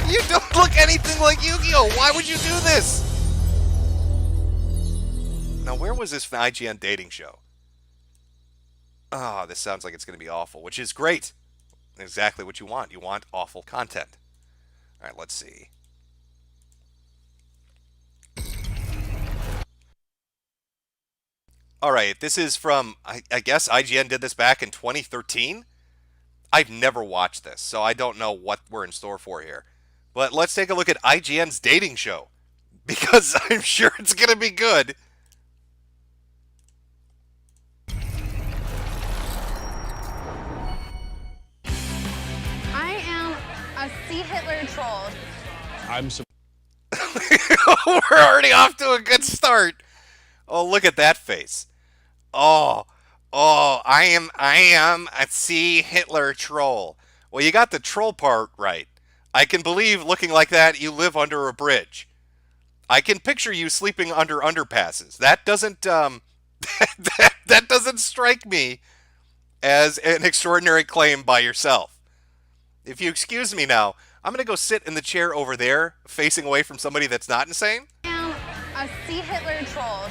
You don't look anything like Yu-Gi-Oh! Why would you do this? Now, where was this IGN dating show? Oh, this sounds like it's going to be awful, which is great. Exactly what you want. You want awful content. All right, let's see. All right, this is from, I guess IGN did this back in 2013? I've never watched this, so I don't know what we're in store for here. But let's take a look at IGN's dating show, because I'm sure it's going to be good. I am a C. Hitler troll. We're already off to a good start. Oh, look at that face. Oh, I am a C. Hitler troll. Well, you got the troll part right. I can believe looking like that you live under a bridge. I can picture you sleeping under underpasses. That doesn't that doesn't strike me as an extraordinary claim by yourself. If you excuse me now, I'm going to go sit in the chair over there, facing away from somebody that's not insane. I am a C. Hitler troll.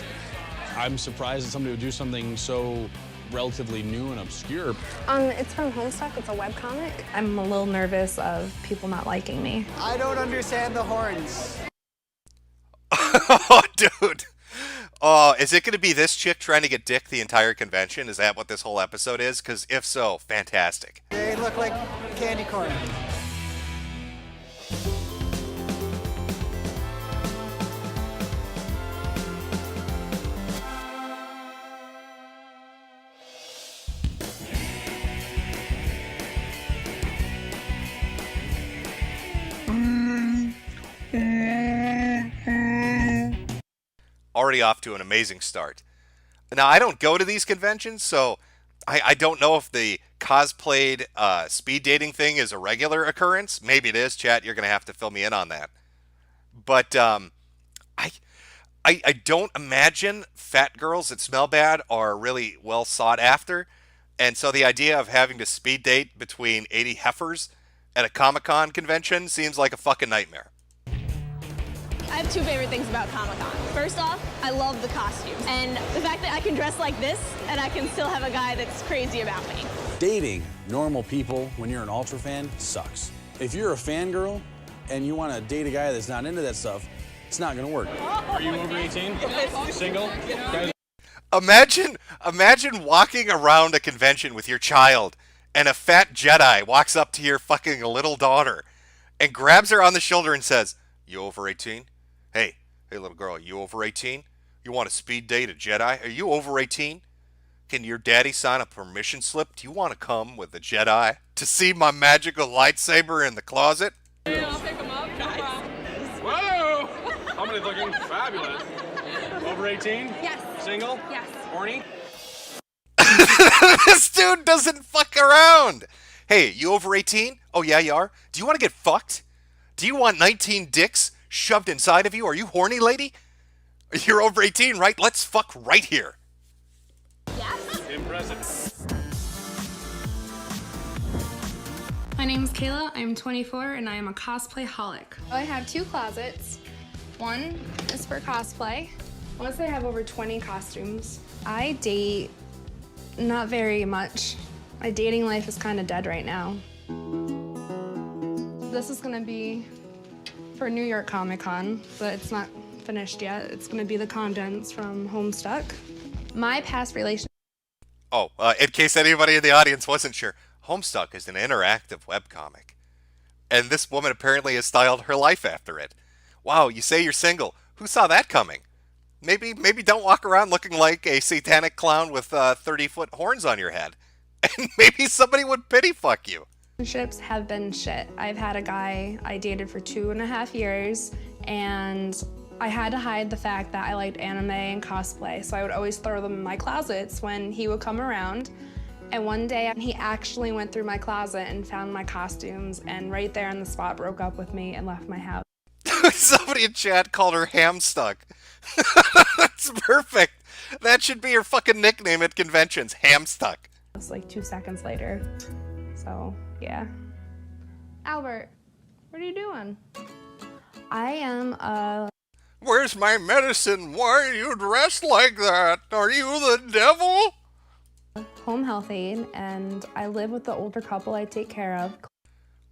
I'm surprised that somebody would do something so relatively new and obscure. It's from Homestuck. It's a webcomic. I'm a little nervous of people not liking me. I don't understand the horns. Oh, dude. Oh, is it going to be this chick trying to get dick the entire convention? Is that what this whole episode is? Because if so, fantastic. They look like candy corn. Already off to an amazing start. Now, I don't go to these conventions, so I don't know if the cosplayed speed dating thing is a regular occurrence. Maybe it is, chat. You're going to have to fill me in on that. But I don't imagine fat girls that smell bad are really well sought after. And so the idea of having to speed date between 80 heifers at a Comic-Con convention seems like a fucking nightmare. I have two favorite things about Comic-Con. First off, I love the costumes. And the fact that I can dress like this and I can still have a guy that's crazy about me. Dating normal people when you're an Ultra fan sucks. If you're a fangirl and you want to date a guy that's not into that stuff, it's not going to work. Are you over 18? Single? Guys. Imagine walking around a convention with your child and a fat Jedi walks up to your fucking little daughter and grabs her on the shoulder and says, "You over 18? Hey, little girl, you over 18? You want to speed date a Jedi? Are you over 18? Can your daddy sign a permission slip? Do you want to come with the Jedi to see my magical lightsaber in the closet?" I'll pick them up, guys. Whoa! Somebody's looking fabulous. Over 18? Yes. Single? Yes. Horny? This dude doesn't fuck around. Hey, you over 18? Oh, yeah, you are? Do you want to get fucked? Do you want 19 dicks shoved inside of you? Are you horny, lady? You're over 18, right? Let's fuck right here. Yes? Impressive. My name's Kayla, I'm 24, and I am a cosplay holic. I have two closets. One is for cosplay. Honestly, I have over 20 costumes. I date not very much. My dating life is kind of dead right now. This is gonna be for New York Comic Con, but it's not finished yet. It's gonna be the condensed from Homestuck. My past relationship. Oh, in case anybody in the audience wasn't sure, Homestuck is an interactive webcomic. And this woman apparently has styled her life after it. Wow, you say you're single. Who saw that coming? Maybe don't walk around looking like a satanic clown with 30-foot horns on your head. And maybe somebody would pity fuck you. Relationships have been shit. I've had a guy I dated for 2.5 years, and I had to hide the fact that I liked anime and cosplay, so I would always throw them in my closets when he would come around. And one day, he actually went through my closet and found my costumes, and right there on the spot broke up with me and left my house. Somebody in chat called her Hamstuck. That's perfect. That should be your fucking nickname at conventions, Hamstuck. It was like 2 seconds later. So, yeah. Albert, What are you doing? I am a Where's my medicine? Why are you dressed like that? Are you the devil? home health aide, and I live with the older couple I take care of.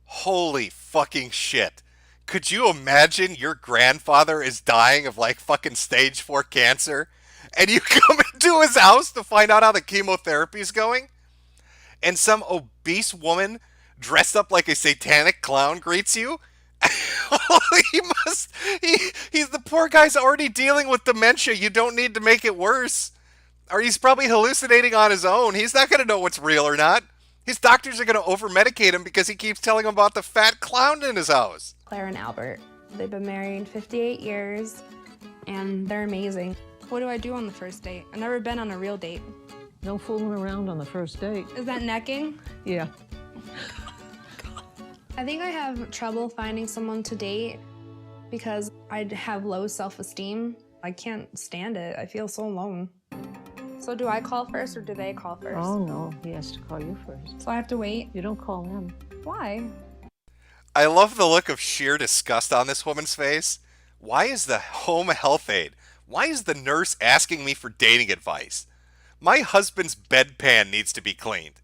Holy fucking shit. Could you imagine your grandfather is dying of like fucking stage 4 cancer and you come into his house to find out how the chemotherapy's going? And some obese woman dressed up like a satanic clown greets you? He's the poor guy's already dealing with dementia. You don't need to make it worse. Or he's probably hallucinating on his own. He's not going to know what's real or not. His doctors are going to over-medicate him because he keeps telling him about the fat clown in his house. Claire and Albert. They've been married 58 years, and they're amazing. What do I do on the first date? I've never been on a real date. No fooling around on the first date. Is that necking? Yeah. I think I have trouble finding someone to date because I have low self-esteem. I can't stand it. I feel so alone. So do I call first or do they call first? Oh, no. He has to call you first. So I have to wait? You don't call him. Why? I love the look of sheer disgust on this woman's face. Why is the home health aide? Why is the nurse asking me for dating advice? My husband's bedpan needs to be cleaned.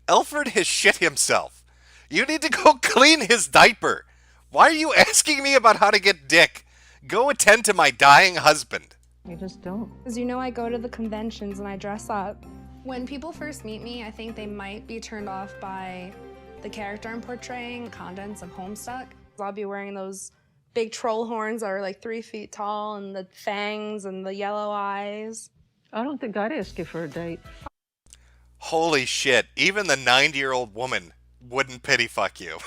Alfred has shit himself. You need to go clean his diaper. Why are you asking me about how to get dick? Go attend to my dying husband. You just don't. Because you know I go to the conventions and I dress up. When people first meet me, I think they might be turned off by the character I'm portraying, contents of Homestuck. I'll be wearing those big troll horns that are like 3 feet tall and the fangs and the yellow eyes. I don't think I'd ask you for a date. Holy shit, even the 90-year-old woman wouldn't pity fuck you.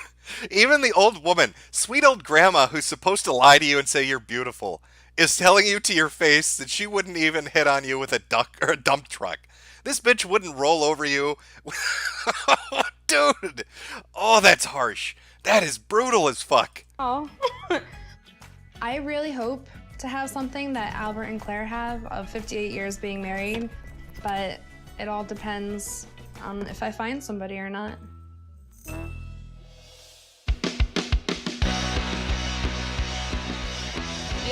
Even the old woman, sweet old grandma who's supposed to lie to you and say you're beautiful, is telling you to your face that she wouldn't even hit on you with a dump truck. This bitch wouldn't roll over you. Dude. Oh, that's harsh. That is brutal as fuck. Oh. I really hope to have something that Albert and Claire have of 58 years being married, but it all depends on if I find somebody or not. The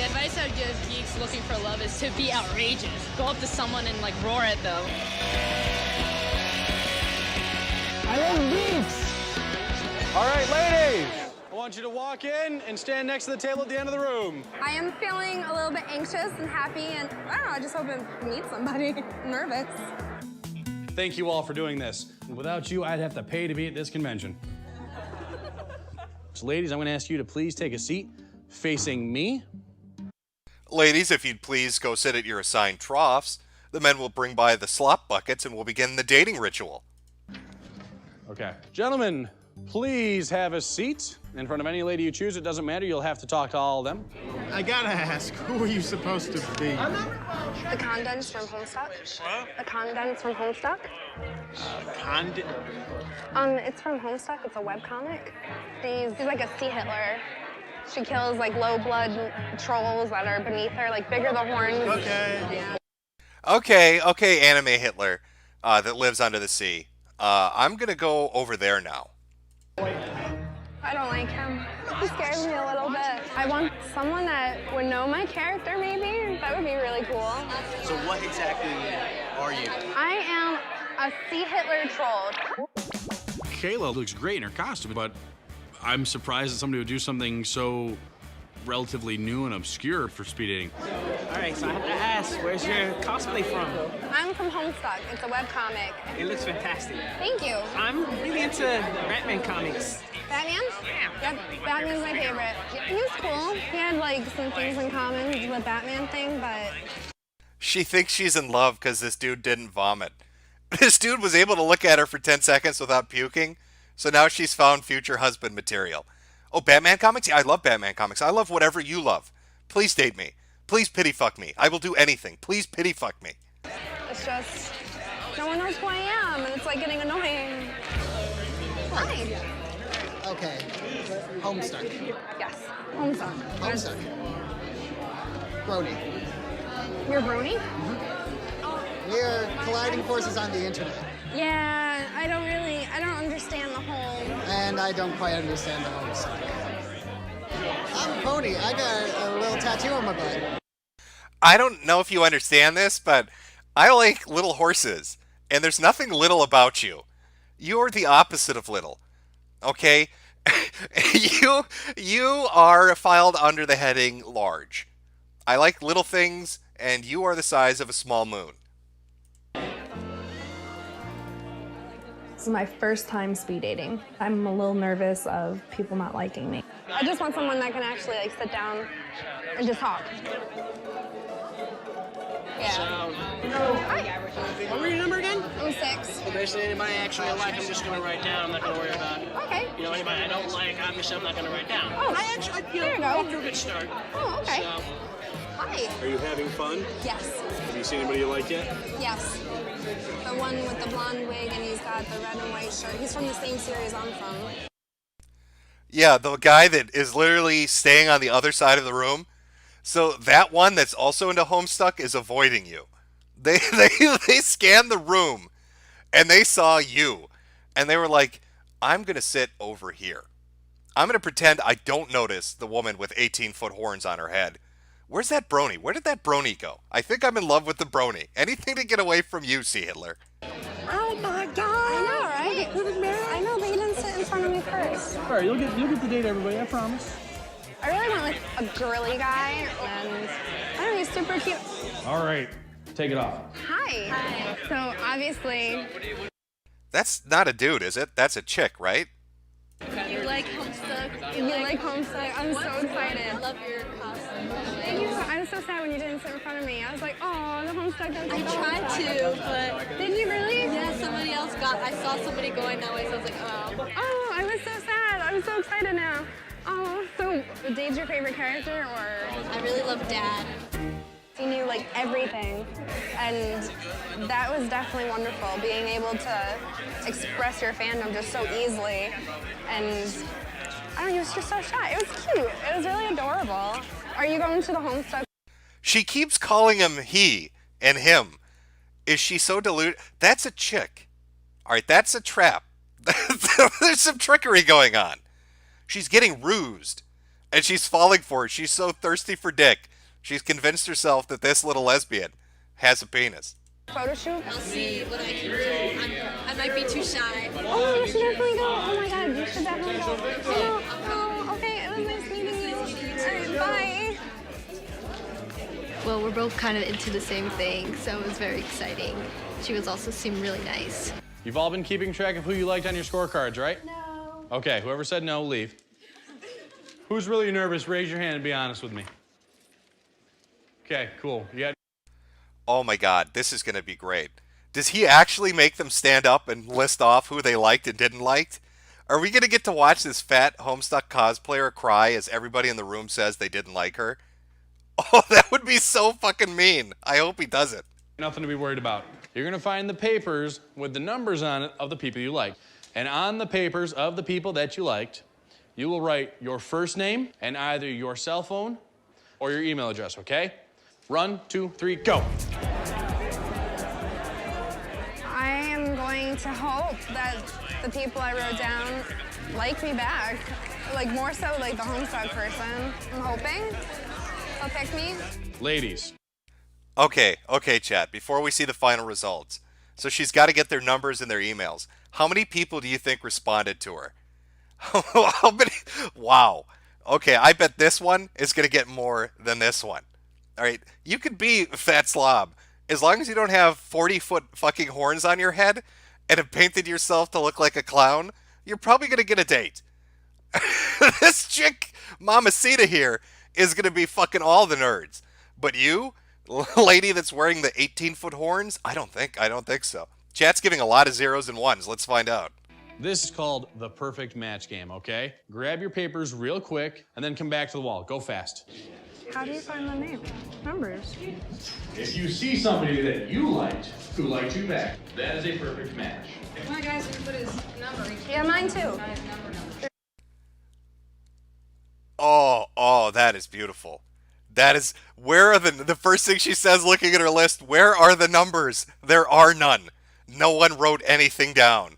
advice I would give geeks looking for love is to be outrageous. Go up to someone and like roar at them. I love geeks! All right, ladies, I want you to walk in and stand next to the table at the end of the room. I am feeling a little bit anxious and happy, and I don't know, I just hope I meet somebody. I'm nervous. Thank you all for doing this. Without you, I'd have to pay to be at this convention. So ladies, I'm gonna ask you to please take a seat facing me. Ladies, if you'd please go sit at your assigned troughs, the men will bring by the slop buckets and we'll begin the dating ritual. Okay. Gentlemen, please have a seat in front of any lady you choose. It doesn't matter. You'll have to talk to all of them. I gotta ask, who are you supposed to be? The condense from Homestuck. What? The condense from Homestuck. It's from Homestuck. It's a webcomic. She's like a sea Hitler. She kills like low blood trolls that are beneath her, like bigger the horns. Okay. Yeah. Okay, anime Hitler that lives under the sea. I'm gonna go over there now. I don't like him. He scares me a little bit. I want someone that would know my character, maybe. That would be really cool. So what exactly are you? I am a sea Hitler troll. Kayla looks great in her costume, but I'm surprised that somebody would do something so relatively new and obscure for speed dating. All right, so I have to ask, where's your cosplay from? I'm from Homestuck. It's a webcomic. It looks fantastic. Thank you. I'm really into Batman comics. Batman? Yeah. Yep, Batman's my favorite. He was cool. He had like some things in common with the Batman thing, but... She thinks she's in love because this dude didn't vomit. This dude was able to look at her for 10 seconds without puking, so now she's found future husband material. Oh, Batman comics? Yeah, I love Batman comics. I love whatever you love. Please date me. Please pity fuck me. I will do anything. Please pity fuck me. It's just... no one knows who I am, and it's like getting annoying. Hi. Okay. Homestuck. Yes. Homestuck. Homestuck. Brony. You're Brony? We're colliding forces on the internet. Yeah, I don't understand the whole... And I don't quite understand the Homestuck. Brony, I got a little tattoo on my butt. I don't know if you understand this, but I like little horses, and there's nothing little about you. You're the opposite of little. Okay? you are filed under the heading large. I like little things, and you are the size of a small moon. This is my first time speed dating. I'm a little nervous of people not liking me. I just want someone that can actually like sit down and just talk. Yeah. Hi. What were your number again? I'm 6. So basically, anybody I actually like, I'm just gonna write down. I'm not gonna worry about it. Okay. You know, anybody I don't like, obviously, I'm not gonna write down. Oh, I actually, there you go. off to a good start. Oh, okay. So, Hi. Are you having fun? Yes. Have you seen anybody you like yet? Yes. The one with the blonde wig and he's got the red and white shirt. He's from the same series I'm from. Yeah, the guy that is literally staying on the other side of the room. So that one that's also into Homestuck is avoiding you. They scanned the room and they saw you. And they were like, I'm going to sit over here. I'm going to pretend I don't notice the woman with 18-foot horns on her head. Where's that Brony? Where did that Brony go? I think I'm in love with the Brony. Anything to get away from you, C. Hitler. Oh my god! I know, right? I know, but you didn't sit in front of me first. All right, you'll get the date, everybody. I promise. I really want like a girly guy, and I don't know, he's super cute. All right, take it off. Hi. Hi. So obviously, That's not a dude, is it? That's a chick, right? You like Homestuck? you like Homestuck. I'm so excited. I love your costume. Thank you. I was so sad when you didn't sit in front of me. I was like, oh, the Homestuck doesn't I go. tried to, but Did you really? yeah, somebody else got. I saw somebody going that way, so I was like, oh. Oh, I was so sad. I'm so excited now. Oh, so Dave's your favorite character, or? I really love Dad. He knew like everything, and that was definitely wonderful, being able to express your fandom just so easily. And I don't know, he was just so shy. It was cute. It was really adorable. Are you going to the Homestuck? She keeps calling him he and him. Is she so deluded? That's a chick. All right, that's a trap. There's some trickery going on. She's getting rused, and she's falling for it. She's so thirsty for dick. She's convinced herself that this little lesbian has a penis. Photo shoot? I'll see what I can do. I might be too shy. Oh, you should definitely go. Oh my god, you should definitely go. Oh, okay, it was nice meeting you. All right, bye. Well, we're both kind of into the same thing, so it was very exciting. She was also seemed really nice. You've all been keeping track of who you liked on your scorecards, right? No. Okay, whoever said no, leave. Who's really nervous? Raise your hand and be honest with me. Okay, cool. You got... Oh my god, this is going to be great. Does he actually make them stand up and list off who they liked and didn't like? Are we going to get to watch this fat Homestuck cosplayer cry as everybody in the room says they didn't like her? Oh, that would be so fucking mean. I hope he does it. Nothing to be worried about. You're gonna find the papers with the numbers on it of the people you liked. And on the papers of the people that you liked, you will write your first name and either your cell phone or your email address, okay? 1, 2, 3, go. I am going to hope that the people I wrote down like me back. Like more so like the Homestuck person. I'm hoping they'll pick me. Ladies. Okay, chat, before we see the final results. So she's got to get their numbers and their emails. How many people do you think responded to her? How many? Wow. Okay, I bet this one is going to get more than this one. All right, you could be fat slob. As long as you don't have 40-foot fucking horns on your head and have painted yourself to look like a clown, you're probably going to get a date. This chick, Mamacita here, is going to be fucking all the nerds. But you, lady that's wearing the 18-foot horns, I don't think so. Chat's giving a lot of zeros and ones. Let's find out. This is called the perfect match game, okay? Grab your papers real quick and then come back to the wall. Go fast. How do you find the name? Numbers. If you see somebody that you liked who liked you back, that is a perfect match. Come on, guys, put his number. Yeah, mine too. Oh, that is beautiful. That is, where are the first thing she says looking at her list, where are the numbers? There are none. No one wrote anything down.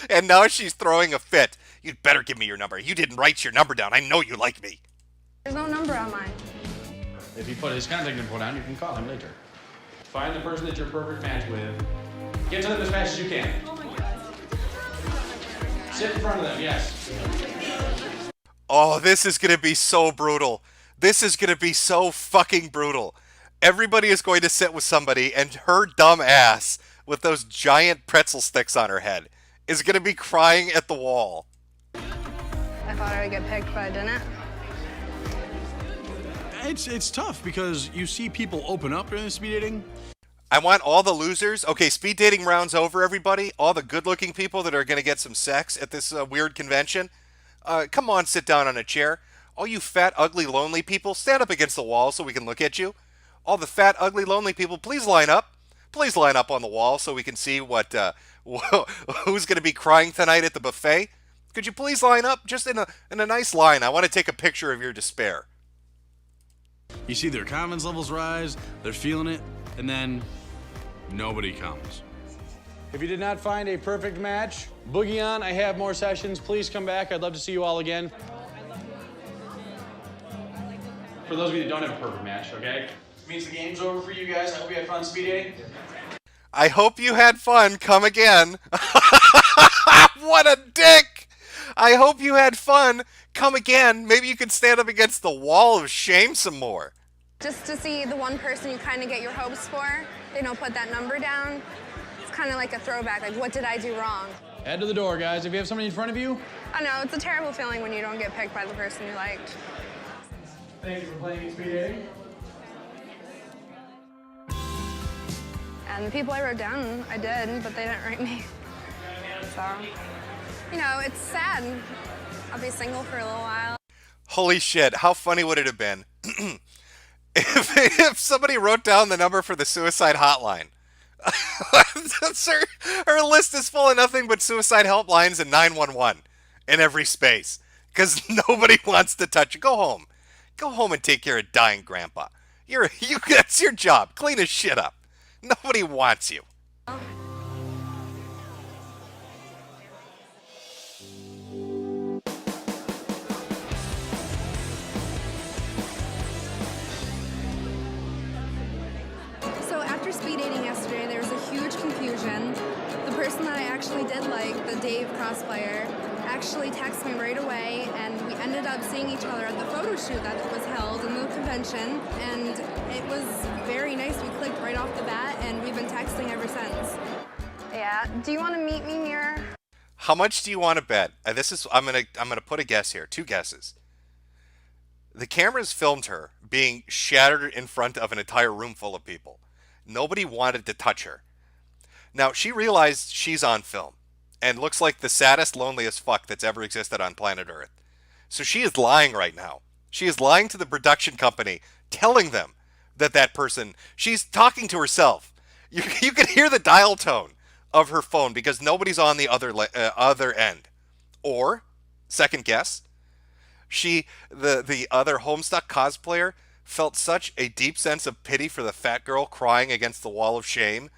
And now she's throwing a fit. You'd better give me your number. You didn't write your number down. I know you like me. There's no number on mine. If you put his contact info down, you can call him later. Find the person that you're a perfect match with. Get to them as fast as you can. Oh my God. Sit in front of them, yes. Oh, this is going to be so brutal. This is going to be so fucking brutal. Everybody is going to sit with somebody, and her dumb ass with those giant pretzel sticks on her head is going to be crying at the wall. I thought I would get picked, but I didn't. It's tough because you see people open up during the speed dating. I want all the losers. Okay, speed dating round's over, everybody. All the good-looking people that are going to get some sex at this weird convention. Come on, sit down on a chair. All you fat, ugly, lonely people, stand up against the wall so we can look at you. All the fat, ugly, lonely people, please line up. Please line up on the wall so we can see what who's going to be crying tonight at the buffet. Could you please line up just in a nice line? I want to take a picture of your despair. You see their confidence levels rise, they're feeling it, and then nobody comes. If you did not find a perfect match, boogie on. I have more sessions. Please come back. I'd love to see you all again. For those of you that don't have a perfect match, okay? It means the game's over for you guys. I hope you had fun speed dating. I hope you had fun. Come again. What a dick! I hope you had fun. Come again. Maybe you can stand up against the wall of shame some more. Just to see the one person you kind of get your hopes for, they don't put that number down. It's kind of like a throwback, like what did I do wrong? Head to the door, guys. If you have somebody in front of you. I know, it's a terrible feeling when you don't get picked by the person you liked. Thank you for playing speed dating. And the people I wrote down, I did, but they didn't write me. So, you know, it's sad. I'll be single for a little while. Holy shit, how funny would it have been if somebody wrote down the number for the suicide hotline? her list is full of nothing but suicide helplines and 911 in every space. Because nobody wants to touch you. Go home. Go home and take care of dying grandpa. That's your job. Clean his shit up. Nobody wants you. So after speed dating yesterday, there was a huge confusion. The person that I actually did like, the Dave cosplayer, actually texted me right away, and we ended up seeing each other at the photo shoot that was held in the convention, and it was very nice. We clicked right off the bat, and we've been texting ever since. Yeah. Do you want to meet me near? How much do you want to bet? I'm gonna put a guess here. 2 guesses. The cameras filmed her being shattered in front of an entire room full of people. Nobody wanted to touch her. Now she realized she's on film and looks like the saddest, loneliest fuck that's ever existed on planet Earth. So she is lying right now. She is lying to the production company, telling them that person, she's talking to herself. You can hear the dial tone of her phone because nobody's on the other end. Or, second guess, the other Homestuck cosplayer felt such a deep sense of pity for the fat girl crying against the wall of shame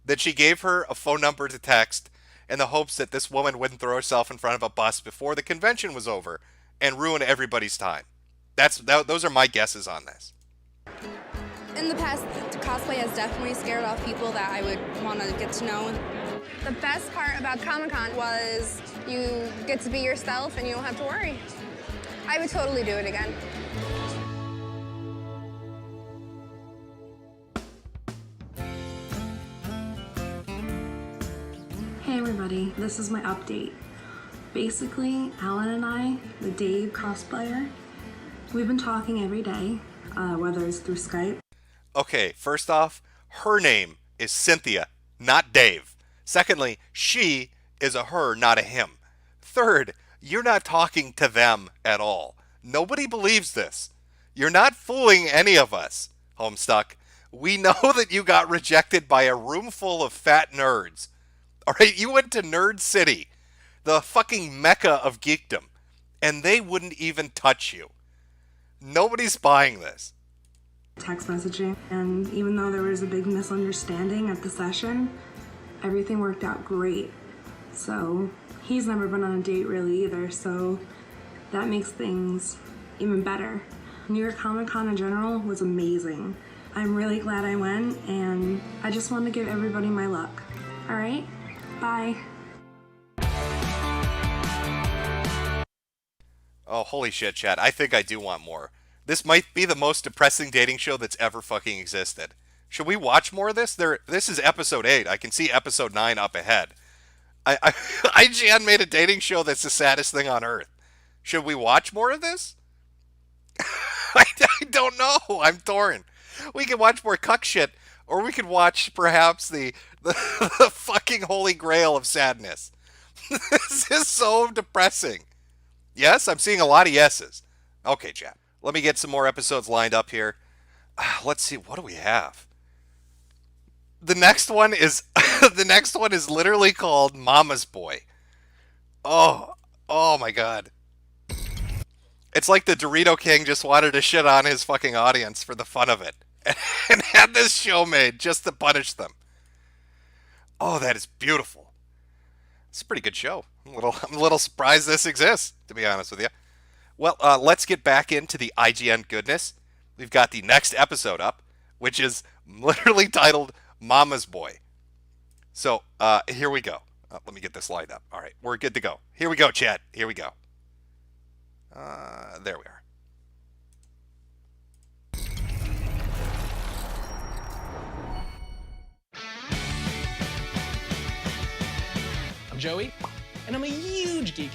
that she gave her a phone number to text in the hopes that this woman wouldn't throw herself in front of a bus before the convention was over and ruin everybody's time. Those are my guesses on this. In the past, cosplay has definitely scared off people that I would want to get to know. The best part about Comic-Con was you get to be yourself and you don't have to worry. I would totally do it again. Hey everybody, this is my update. Basically, Alan and I, the Dave cosplayer, we've been talking every day, whether it's through Skype. Okay, first off, her name is Cynthia, not Dave. Secondly, she is a her, not a him. Third, you're not talking to them at all. Nobody believes this. You're not fooling any of us, Homestuck. We know that you got rejected by a room full of fat nerds. All right, you went to Nerd City, the fucking mecca of geekdom, and they wouldn't even touch you. Nobody's buying this. Text messaging, and even though there was a big misunderstanding at the session, everything worked out great. So he's never been on a date really either, so that makes things even better. New York Comic Con in general was amazing. I'm really glad I went, and I just want to give everybody my luck. All right? Bye. Oh, holy shit, Chad. I think I do want more. This might be the most depressing dating show that's ever fucking existed. Should we watch more of this? This is episode 8. I can see episode 9 up ahead. IGN made a dating show that's the saddest thing on earth. Should we watch more of this? I don't know. I'm torn. We could watch more cuck shit, or we could watch perhaps the fucking holy grail of sadness. This is so depressing. Yes, I'm seeing a lot of yeses. Okay, Chad. Let me get some more episodes lined up here. Let's see. What do we have? The next one is the next one is literally called Mama's Boy. Oh my god. It's like the Dorito King just wanted to shit on his fucking audience for the fun of it and had this show made just to punish them. Oh, that is beautiful. It's a pretty good show. I'm a little surprised this exists, to be honest with you. Well, let's get back into the IGN goodness. We've got the next episode up, which is literally titled Mama's Boy. So, here we go. Let me get this lined up. All right, we're good to go. Here we go, Chad. Here we go. There we are. I'm Joey, and I'm a huge geek.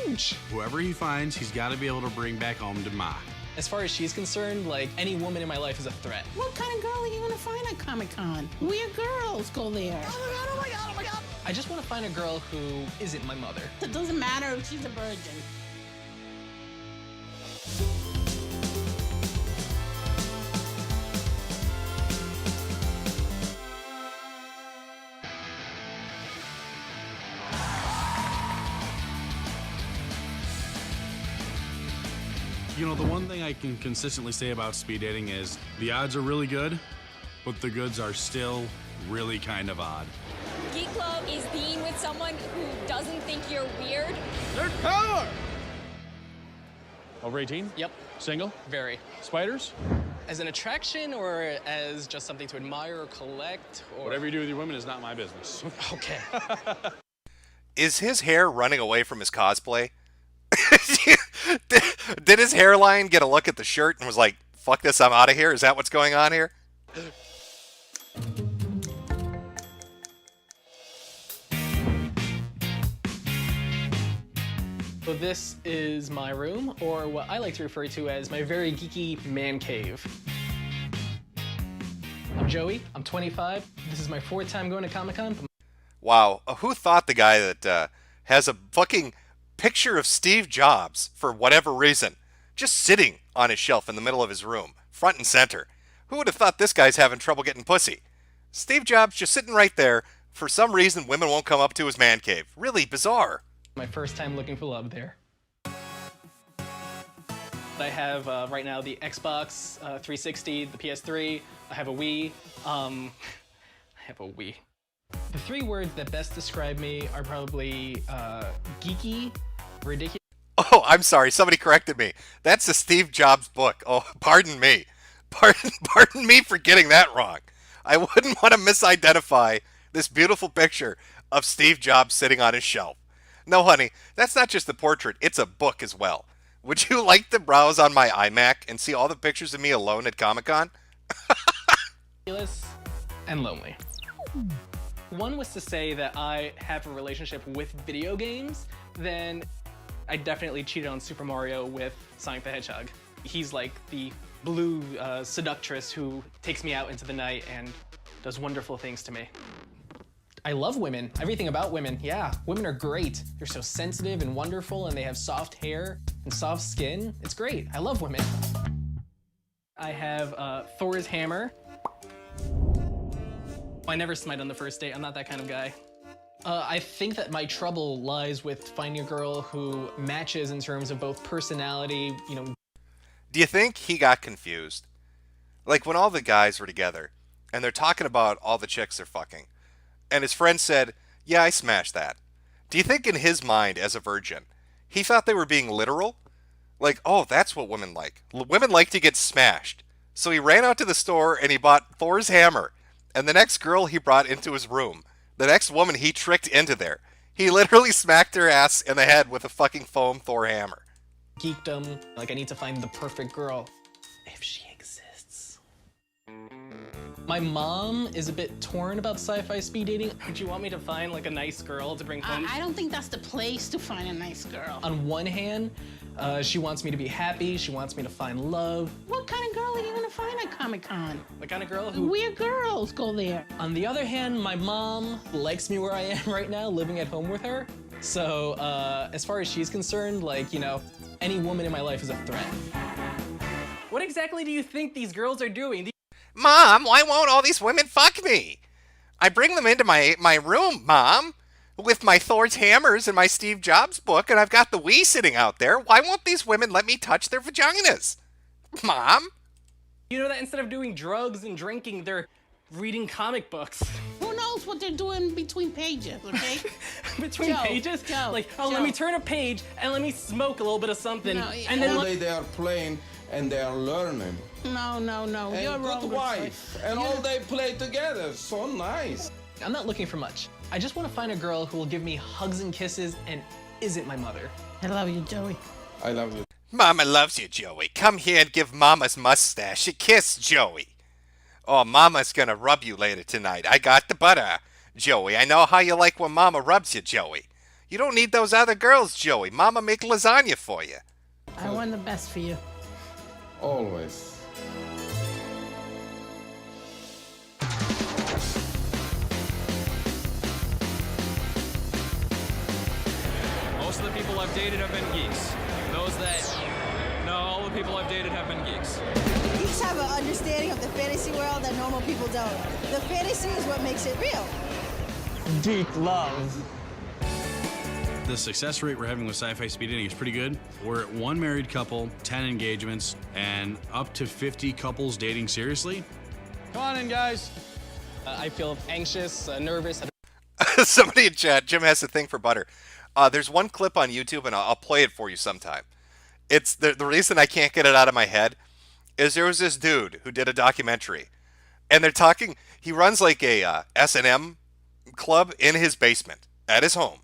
Huge! Whoever he finds, he's got to be able to bring back home to Ma. As far as she's concerned, like, any woman in my life is a threat. What kind of girl are you gonna find at Comic-Con? Weird girls go there. Oh my god, oh my god, oh my god! I just want to find a girl who isn't my mother. It doesn't matter if she's a virgin. You know, the one thing I can consistently say about speed dating is the odds are really good, but the goods are still really kind of odd. Geek Club is being with someone who doesn't think you're weird. There's power! Over 18? Yep. Single? Very. Spiders? As an attraction or as just something to admire or collect? Or... Whatever you do with your women is not my business. Okay. Is his hair running away from his cosplay? Did his hairline get a look at the shirt and was like, fuck this, I'm out of here? Is that what's going on here? So this is my room, or what I like to refer to as my very geeky man cave. I'm Joey, I'm 25. This is my 4th time going to Comic-Con. Wow, who thought the guy that has a fucking picture of Steve Jobs, for whatever reason, just sitting on his shelf in the middle of his room, front and center? Who would have thought this guy's having trouble getting pussy? Steve Jobs just sitting right there. For some reason, women won't come up to his man cave. Really bizarre. My first time looking for love there. I have right now the Xbox 360, the PS3. I have a Wii. I have a Wii. The 3 words that best describe me are probably geeky, ridiculous. Oh, I'm sorry. Somebody corrected me. That's the Steve Jobs book. Oh, pardon me. Pardon me for getting that wrong. I wouldn't want to misidentify this beautiful picture of Steve Jobs sitting on his shelf. No, honey, that's not just a portrait. It's a book as well. Would you like to browse on my iMac and see all the pictures of me alone at Comic-Con? And lonely. One was to say that I have a relationship with video games, then I definitely cheated on Super Mario with Sonic the Hedgehog. He's like the blue seductress who takes me out into the night and does wonderful things to me. I love women. Everything about women. Yeah, women are great. They're so sensitive and wonderful, and they have soft hair and soft skin. It's great. I love women. I have Thor's hammer. I never smite on the first date. I'm not that kind of guy. I think that my trouble lies with finding a girl who matches in terms of both personality, you know. Do you think he got confused? Like when all the guys were together and they're talking about all the chicks they're fucking, and his friend said, yeah, I smashed that. Do you think in his mind as a virgin, he thought they were being literal? Like, oh, that's what women like. Women like to get smashed. So he ran out to the store and he bought Thor's hammer. And the next girl he brought into his room, the next woman he tricked into there, he literally smacked her ass in the head with a fucking foam Thor hammer. Geekdom, like I need to find the perfect girl, if she exists. My mom is a bit torn about sci-fi speed dating. Would you want me to find like a nice girl to bring home? I don't think that's the place to find a nice girl. On one hand, she wants me to be happy, she wants me to find love. What kind of girl are you gonna find at Comic-Con? The kind of girl who... Weird girls go there. On the other hand, my mom likes me where I am right now, living at home with her. So, as far as she's concerned, like, you know, any woman in my life is a threat. What exactly do you think these girls are doing? Mom, why won't all these women fuck me? I bring them into my room, Mom, with my Thor's hammers and my Steve Jobs book, and I've got the Wii sitting out there. Why won't these women let me touch their vaginas? Mom? You know that instead of doing drugs and drinking, they're reading comic books. Who knows what they're doing between pages, okay? Between pages? Like, oh, let me turn a page and let me smoke a little bit of something. No, and then all day they are playing and they are learning. No, And you're wrong. good wife. And all they play together. So nice. I'm not looking for much. I just want to find a girl who will give me hugs and kisses and isn't my mother. I love you, Joey. I love you. Mama loves you, Joey. Come here and give Mama's mustache a kiss, Joey. Oh, Mama's gonna rub you later tonight. I got the butter, Joey. I know how you like when Mama rubs you, Joey. You don't need those other girls, Joey. Mama make lasagna for you. I want the best for you. Always. Most of the people I've dated have been geeks. All the people I've dated have been geeks. Geeks have an understanding of the fantasy world that normal people don't. The fantasy is what makes it real. Geek love. The success rate we're having with sci-fi speed dating is pretty good. We're at 1 married couple, 10 engagements, and up to 50 couples dating seriously. Come on in, guys. I feel anxious, nervous. Somebody in chat, Jim has a thing for butter. There's one clip on YouTube, and I'll play it for you sometime. It's the reason I can't get it out of my head is there was this dude who did a documentary, and they're talking. He runs like a S&M club in his basement at his home,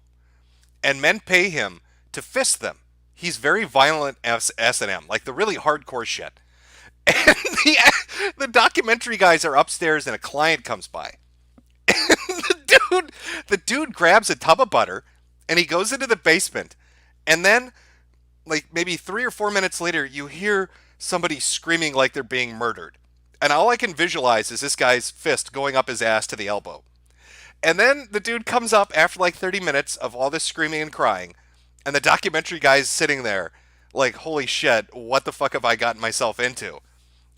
and men pay him to fist them. He's very violent S&M, like the really hardcore shit. And the documentary guys are upstairs, and a client comes by. And the dude grabs a tub of butter, and he goes into the basement, and then, like maybe 3 or 4 minutes later, you hear somebody screaming like they're being murdered. And all I can visualize is this guy's fist going up his ass to the elbow. And then the dude comes up after like 30 minutes of all this screaming and crying, and the documentary guy's sitting there like, holy shit, what the fuck have I gotten myself into?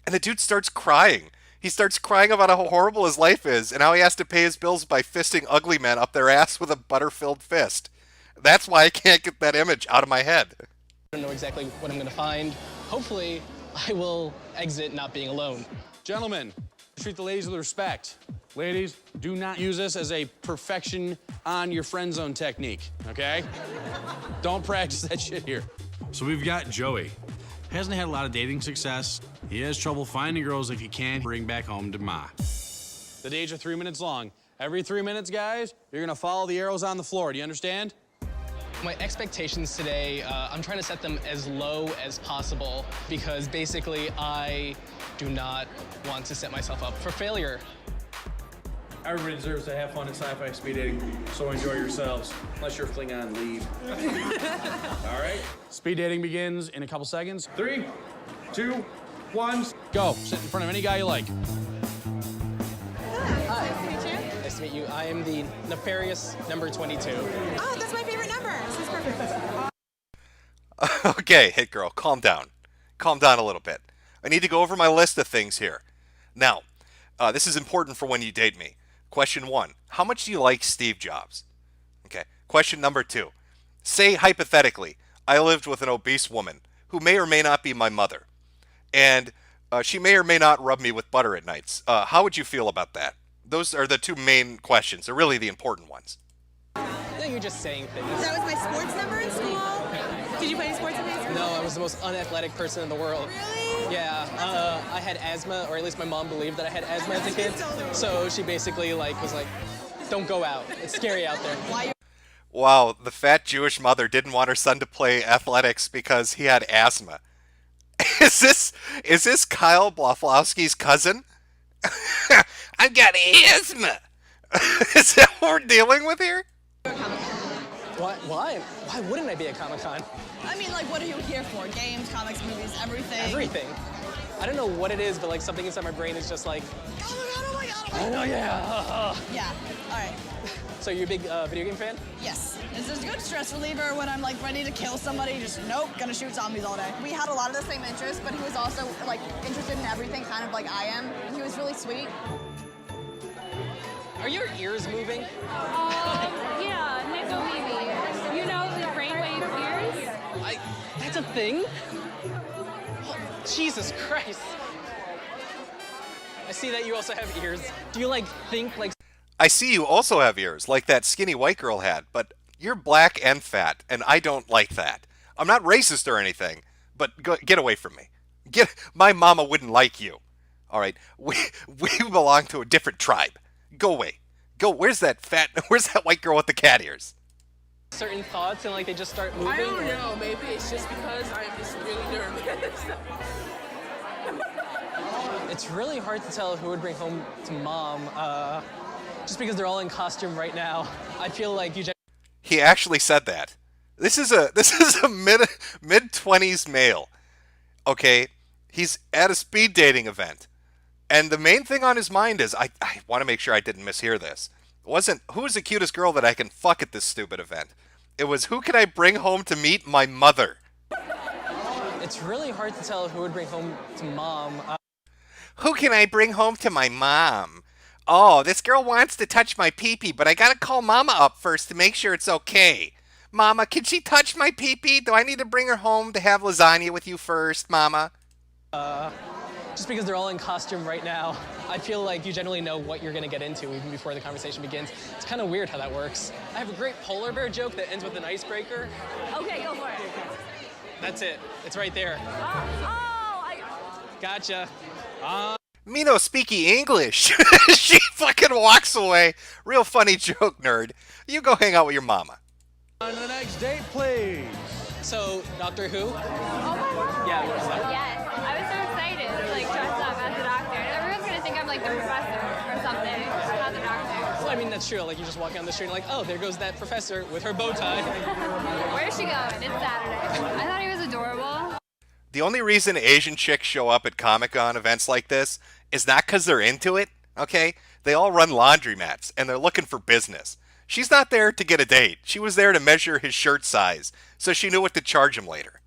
And the dude starts crying. He starts crying about how horrible his life is and how he has to pay his bills by fisting ugly men up their ass with a butter-filled fist. That's why I can't get that image out of my head. I don't know exactly what I'm gonna find. Hopefully, I will exit not being alone. Gentlemen, treat the ladies with respect. Ladies, do not use this as a perfection on your friend zone technique, okay? Don't practice that shit here. So we've got Joey. Hasn't had a lot of dating success. He has trouble finding girls if he can bring back home to Ma. The days are 3 minutes long. Every 3 minutes, guys, you're gonna follow the arrows on the floor. Do you understand? My expectations today, I'm trying to set them as low as possible because basically I do not want to set myself up for failure. Everybody deserves to have fun in sci-fi speed dating, so enjoy yourselves. Unless you're Klingon, leave. All right? Speed dating begins in a couple seconds. 3, 2, 1. Go. Sit in front of any guy you like. Hi. Nice to meet you. Nice to meet you. I am the nefarious number 22. Oh, that's my favorite number. This is perfect. Okay, hit girl, calm down. Calm down a little bit. I need to go over my list of things here. Now, this is important for when you date me. Question 1, how much do you like Steve Jobs? Okay. Question number 2, say hypothetically, I lived with an obese woman who may or may not be my mother, and she may or may not rub me with butter at nights. How would you feel about that? Those are the 2 main questions. They're really the important ones. The like you're just saying things. That was my sports number in school. Did you play any sports in high school? No, I was the most unathletic person in the world. Really? Yeah, I had asthma, or at least my mom believed that I had asthma as a kid. So she basically was like, don't go out. It's scary out there. Wow, the fat Jewish mother didn't want her son to play athletics because he had asthma. Is this Kyle Blaflowski's cousin? I've got asthma. Is that what we're dealing with here? Why? Why wouldn't I be at Comic-Con? I mean, like, what are you here for? Games, comics, movies, everything? Everything. I don't know what it is, but like something inside my brain is just like, oh my god. Oh yeah. Yeah, all right. So you're a big video game fan? Yes. It's a good stress reliever when I'm like ready to kill somebody, just nope, gonna shoot zombies all day. We had a lot of the same interests, but he was also like interested in everything kind of like I am. He was really sweet. Are your ears moving? Yeah, nickel maybe. You know the brainwave ears? That's a thing? Oh, Jesus Christ. I see that you also have ears. Do you like think like... I see you also have ears, like that skinny white girl had, but you're black and fat, and I don't like that. I'm not racist or anything, but get away from me. My mama wouldn't like you. All right, we belong to a different tribe. Go away. Go. Where's that white girl with the cat ears? Certain thoughts and like they just start moving? I don't know, maybe it's just because I'm just really nervous. It's really hard to tell who would bring home to mom, just because they're all in costume right now. I feel like you just... He actually said that. This is a mid-20s male. Okay, he's at a speed dating event. And the main thing on his mind is, I want to make sure I didn't mishear this. It wasn't, who's the cutest girl that I can fuck at this stupid event? It was, who can I bring home to meet my mother? It's really hard to tell who would bring home to mom. Who can I bring home to my mom? Oh, this girl wants to touch my pee-pee, but I gotta call Mama up first to make sure it's okay. Mama, can she touch my pee-pee? Do I need to bring her home to have lasagna with you first, Mama? Just because they're all in costume right now, I feel like you generally know what you're gonna get into even before the conversation begins. It's kind of weird how that works. I have a great polar bear joke that ends with an icebreaker. Okay, go for it. That's it. It's right there. Gotcha. Me no speaky English. She fucking walks away. Real funny joke, nerd. You go hang out with your mama. On the next date, please. So, Doctor Who? Oh my god. Yeah, what's that? Yes. I was so excited to like dress up as the doctor. And everyone's gonna think I'm like the professor or something, not the doctor. Well, I mean, that's true. Like, you just walk down the street and like, oh, there goes that professor with her bow tie. Where's she going? It's Saturday. I thought he was adorable. The only reason Asian chicks show up at Comic-Con events like this is not because they're into it, okay? They all run laundromats, and they're looking for business. She's not there to get a date. She was there to measure his shirt size, so she knew what to charge him later.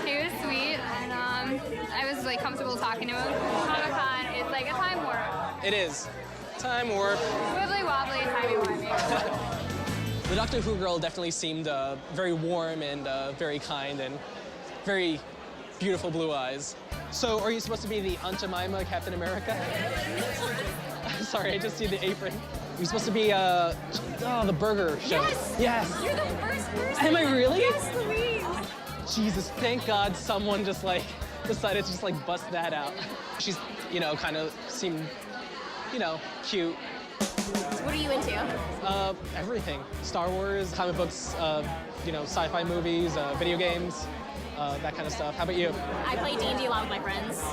He was sweet, and I was like comfortable talking to him. Comic-Con is like a time warp. It is. Time warp. Wibbly wobbly, timey-wimey. The Doctor Who girl definitely seemed very warm and very kind and very beautiful blue eyes. So, are you supposed to be the Aunt Jemima Captain America? Sorry, I just see the apron. You're supposed to be, the burger show. Yes! Yes! You're the first person! Am I really? Yes, Louise! Jesus, thank God someone just, like, decided to just, like, bust that out. She's, you know, kind of seemed, you know, cute. What are you into? Everything. Star Wars, comic books, you know, sci-fi movies, video games. That kind of stuff. How about you? I play D&D a lot with my friends.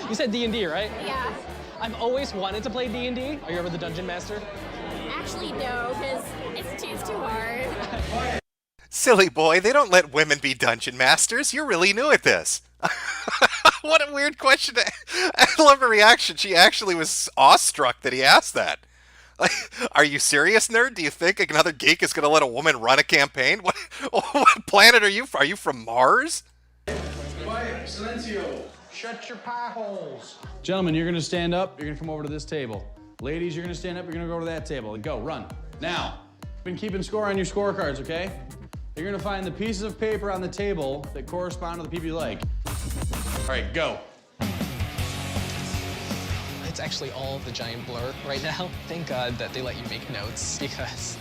You said D&D, right? Yeah. I've always wanted to play D&D. Are you ever the Dungeon Master? Actually, no, because it's too hard. Silly boy, they don't let women be dungeon masters. You're really new at this. What a weird question. I love her reaction. She actually was awestruck that he asked that. Like, are you serious, nerd? Do you think another geek is going to let a woman run a campaign? What planet are you from? Are you from Mars? Quiet, silencio. Shut your pie holes. Gentlemen, you're going to stand up. You're going to come over to this table. Ladies, you're going to stand up. You're going to go to that table. Go, run. Now, been keeping score on your scorecards, okay? You're going to find the pieces of paper on the table that correspond to the people you like. All right, go. It's actually all the giant blur right now. Thank God that they let you make notes because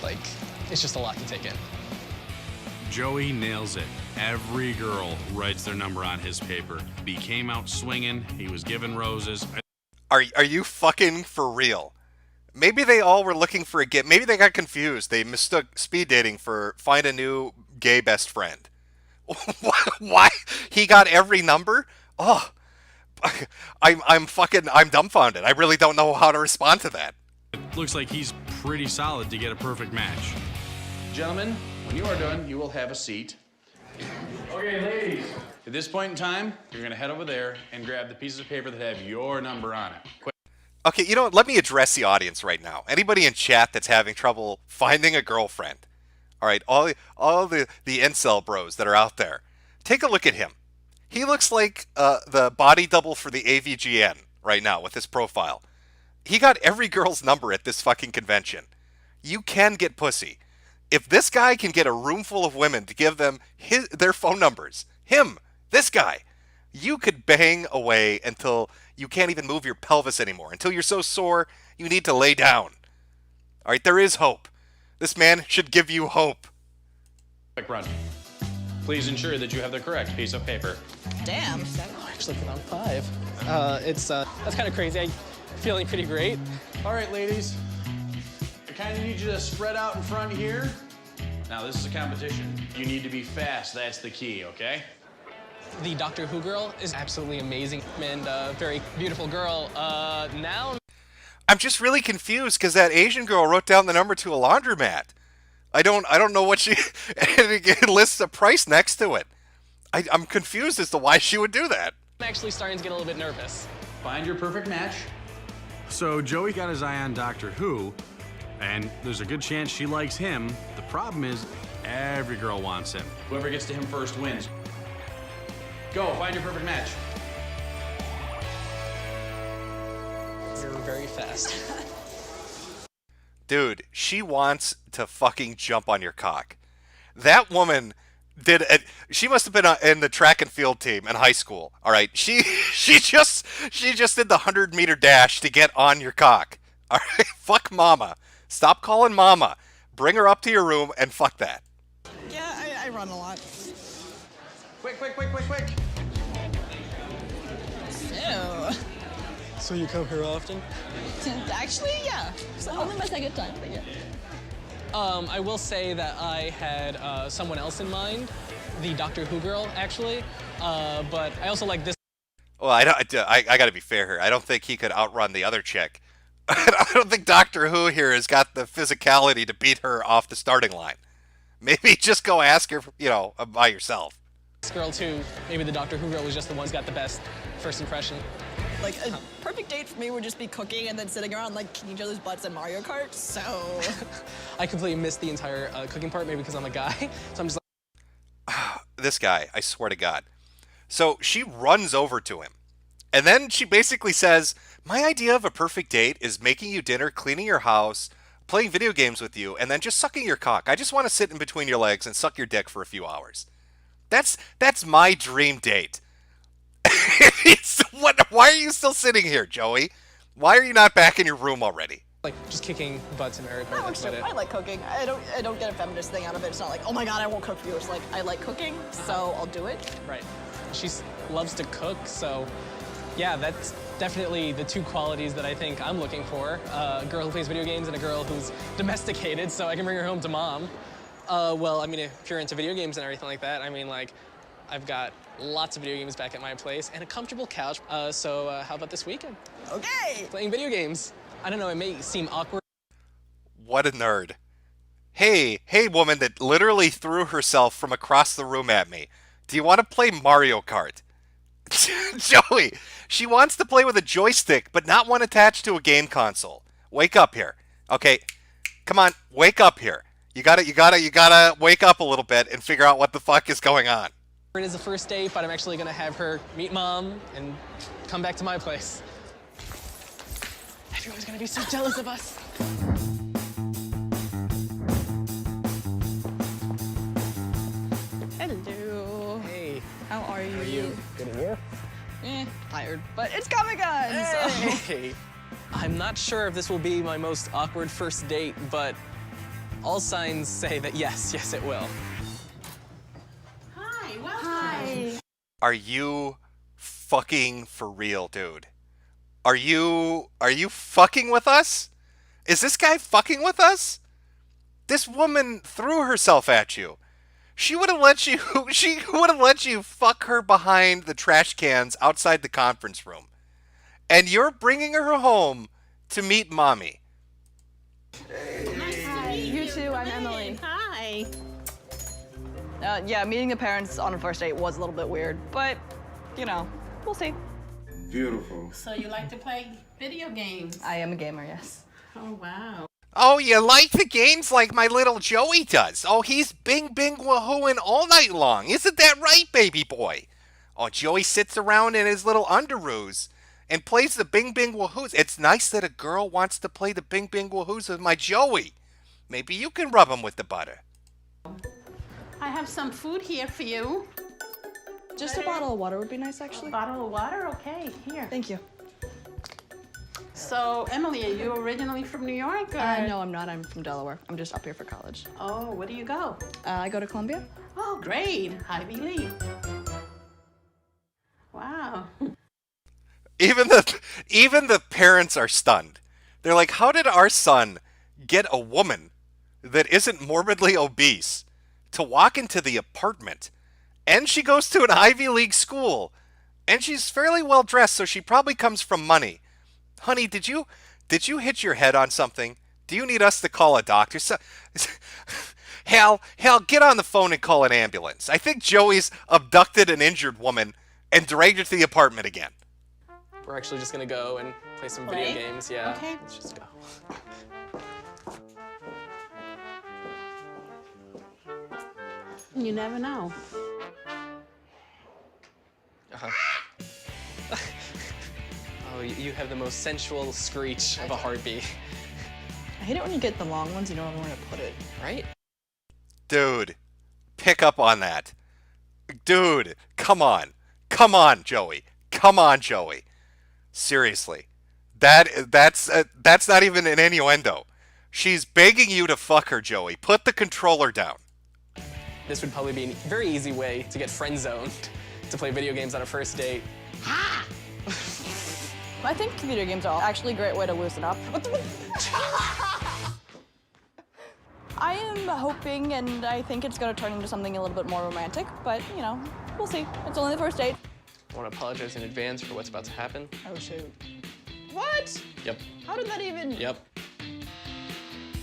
Like, it's just a lot to take in. Joey nails it. Every girl writes their number on his paper. He came out swinging. He was given roses. Are you fucking for real? Maybe they all were looking for a gift. Maybe they got confused. They mistook speed dating for find a new gay best friend. Why? He got every number? Oh, I'm dumbfounded. I really don't know how to respond to that. It looks like he's pretty solid to get a perfect match. Gentlemen, when you are done, you will have a seat. Okay, ladies. At this point in time, you're gonna head over there and grab the pieces of paper that have your number on it. Quick. Okay, you know what? Let me address the audience right now. Anybody in chat that's having trouble finding a girlfriend, all right, all the incel bros that are out there, take a look at him. He looks like the body double for the AVGN right now with his profile. He got every girl's number at this fucking convention. You can get pussy. If this guy can get a room full of women to give them their phone numbers, this guy, you could bang away until you can't even move your pelvis anymore, until you're so sore you need to lay down. All right, there is hope. This man should give you hope. Quick run. Please ensure that you have the correct piece of paper. Damn. I actually put on 5. That's kind of crazy. I'm feeling pretty great. All right, ladies. I kind of need you to spread out in front here. Now, this is a competition. You need to be fast. That's the key, okay? The Doctor Who girl is absolutely amazing and very beautiful girl. Now I'm just really confused because that Asian girl wrote down the number to a laundromat. I don't know what she and it lists a price next to it. I'm confused as to why she would do that. I'm actually starting to get a little bit nervous. Find your perfect match. So Joey got his eye on Doctor Who, and there's a good chance she likes him. The problem is, every girl wants him. Whoever gets to him first wins. Go, find your perfect match. You're very fast. Dude, she wants to fucking jump on your cock. That woman she must have been in the track and field team in high school. All right, she just did the 100-meter dash to get on your cock. All right, fuck mama. Stop calling mama. Bring her up to your room and fuck that. Yeah, I run a lot. Quick, quick, quick, quick, quick. So you come here often? actually, yeah. So only my second time, but yeah. I will say that I had someone else in mind, the Doctor Who girl, actually. But I also like this. Well, I got to be fair here. I don't think he could outrun the other chick. I don't think Doctor Who here has got the physicality to beat her off the starting line. Maybe just go ask her, by yourself. This girl too. Maybe the Doctor Who girl was just the one who's got the best first impression. Like, a perfect date for me would just be cooking and then sitting around, like, kicking each other's butts in Mario Kart, so... I completely missed the entire cooking part, maybe because I'm a guy, so I'm just like... This guy, I swear to God. So she runs over to him, and then she basically says, my idea of a perfect date is making you dinner, cleaning your house, playing video games with you, and then just sucking your cock. I just want to sit in between your legs and suck your dick for a few hours. That's my dream date. Why are you still sitting here, Joey? Why are you not back in your room already? Like, just kicking butts in Mario Kart, that's about it. I like cooking. I don't get a feminist thing out of it. It's not like, oh my God, I won't cook for you. It's like, I like cooking, so I'll do it. Right. She loves to cook, so yeah, that's definitely the two qualities that I think I'm looking for. A girl who plays video games and a girl who's domesticated, so I can bring her home to mom. Well, I mean, if you're into video games and everything like that, I mean, like, I've got lots of video games back at my place and a comfortable couch. So how about this weekend? Okay. Playing video games. I don't know, it may seem awkward. What a nerd. Hey, woman that literally threw herself from across the room at me. Do you want to play Mario Kart? Joey, she wants to play with a joystick, but not one attached to a game console. Wake up here. Okay, come on, wake up here. You gotta wake up a little bit and figure out what the fuck is going on. It is a first date, but I'm actually gonna have her meet mom and come back to my place. Everyone's gonna be so jealous of us. Hello. Hey. How are you? How are you? Good and you? Tired, but it's Comic-Con, so... Hey. I'm not sure if this will be my most awkward first date, but All signs say that yes, it will. Hi, welcome. Hi. Are you fucking for real, dude? Are you fucking with us? Is this guy fucking with us? This woman threw herself at you. She would have let you fuck her behind the trash cans outside the conference room. And you're bringing her home to meet mommy. Hi. You too, I'm Emily. Hi. Yeah, meeting the parents on a first date was a little bit weird, but, you know, we'll see. Beautiful. So you like to play video games? I am a gamer, yes. Oh, wow. Oh, you like the games like my little Joey does. Oh, he's bing wahooing all night long. Isn't that right, baby boy? Oh, Joey sits around in his little underoos and plays the bing wahoos. It's nice that a girl wants to play the bing wahoos with my Joey. Maybe you can rub him with the butter. I have some food here for you. Just a bottle of water would be nice, actually. A bottle of water? Okay, here. Thank you. So, Emily, are you originally from New York? Or? No, I'm not. I'm from Delaware. I'm just up here for college. Oh, where do you go? I go to Columbia. Oh, great. Ivy League. Wow. Even the parents are stunned. They're like, how did our son get a woman that isn't morbidly obese to walk into the apartment? And she goes to an Ivy League school. And she's fairly well dressed, so she probably comes from money. Honey, did you hit your head on something? Do you need us to call a doctor? Hal, get on the phone and call an ambulance. I think Joey's abducted an injured woman and dragged her to the apartment again. We're actually just gonna go and play some video games. Yeah. Okay. Let's just go. You never know. Oh, you have the most sensual screech of a heartbeat. I hate it when you get the long ones, you don't know where to put it. Right? Dude, pick up on that. Dude, come on. Come on, Joey. Come on, Joey. Seriously. That's not even an innuendo. She's begging you to fuck her, Joey. Put the controller down. This would probably be a very easy way to get friend-zoned, to play video games on a first date. I think video games are actually a great way to loosen up. I am hoping, and I think it's going to turn into something a little bit more romantic, but, you know, we'll see. It's only the first date. I want to apologize in advance for what's about to happen. Oh, shoot. What? Yep. How did that even... Yep.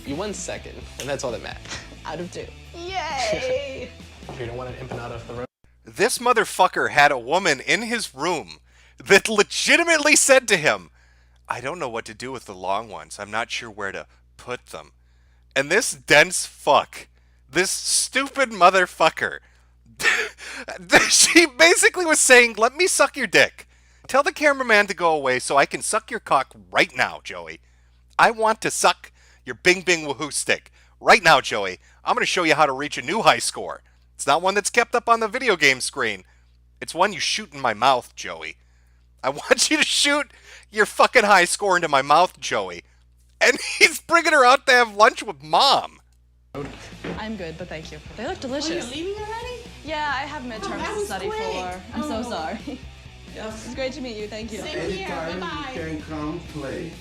You won second, and that's all that matters. Out of 2. Yay! You don't want an empanada of the room. This motherfucker had a woman in his room that legitimately said to him, I don't know what to do with the long ones. I'm not sure where to put them. And this dense fuck, this stupid motherfucker, she basically was saying, let me suck your dick. Tell the cameraman to go away so I can suck your cock right now, Joey. I want to suck your bing wahoo stick. Right now, Joey, I'm going to show you how to reach a new high score. It's not one that's kept up on the video game screen. It's one you shoot in my mouth, Joey. I want you to shoot your fucking high score into my mouth, Joey. And he's bringing her out to have lunch with Mom. I'm good, but thank you. They look delicious. Oh, you're leaving already? Yeah, I have midterms to study for. I'm so sorry. It's great to meet you. Thank you. Same here. Bye-bye. You can come play.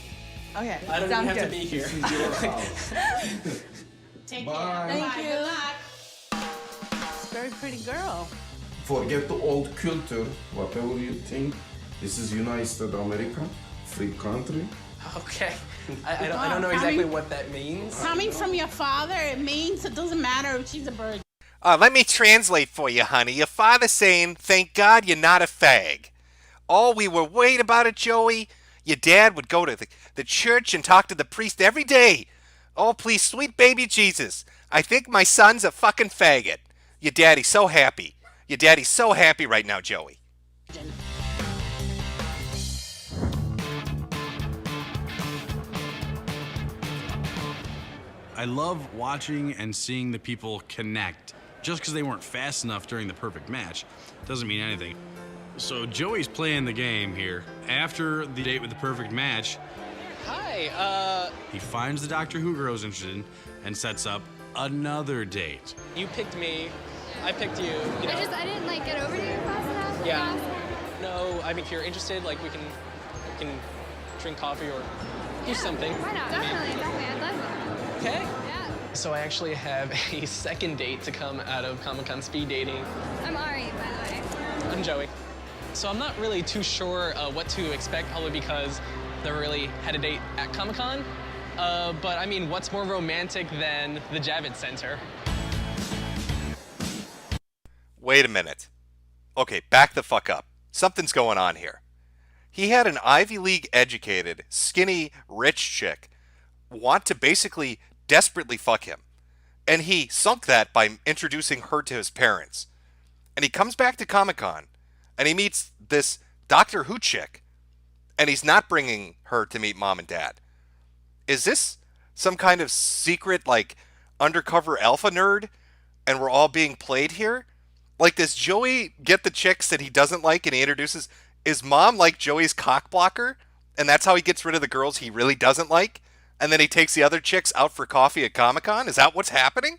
Okay, I don't sounds even have good. to be here. This is your house. Take Bye. care. Thank Bye-bye. you. Good luck. It's a very pretty girl. Forget the old culture, whatever you think. This is United States of America, free country. Okay. I don't know exactly what that means. Coming from your father, it means it doesn't matter if she's a virgin. Let me translate for you, honey. Your father's saying, thank God you're not a fag. Oh, we were worried about it, Joey. Your dad would go to the church and talk to the priest every day. Oh, please, sweet baby Jesus. I think my son's a fucking faggot. Your daddy's so happy. Your daddy's so happy right now, Joey. I love watching and seeing the people connect. Just because they weren't fast enough during the perfect match doesn't mean anything. So Joey's playing the game here. After the date with the perfect match, Hi. Hey, He finds the Doctor Who girl is interested in and sets up another date. you picked me, I picked you, you know. I didn't like get over to you fast enough. Yeah. No, I mean, if you're interested, like we can drink coffee or do something. Why not? Definitely. I'd love that. Okay. Yeah. So I actually have a second date to come out of Comic-Con speed dating. I'm Ari, by the way. I'm Joey. So I'm not really too sure what to expect, probably because never really had a date at Comic-Con. But I mean, what's more romantic than the Javits Center? Wait a minute. Okay, back the fuck up. Something's going on here. He had an Ivy League educated, skinny, rich chick want to basically desperately fuck him. And he sunk that by introducing her to his parents. And he comes back to Comic-Con and he meets this Doctor Who chick. And he's not bringing her to meet mom and dad. Is this some kind of secret, like, undercover alpha nerd? And we're all being played here? Like, does Joey get the chicks that he doesn't like and he introduces? Is mom like Joey's cock blocker? And that's how he gets rid of the girls he really doesn't like? And then he takes the other chicks out for coffee at Comic-Con? Is that what's happening?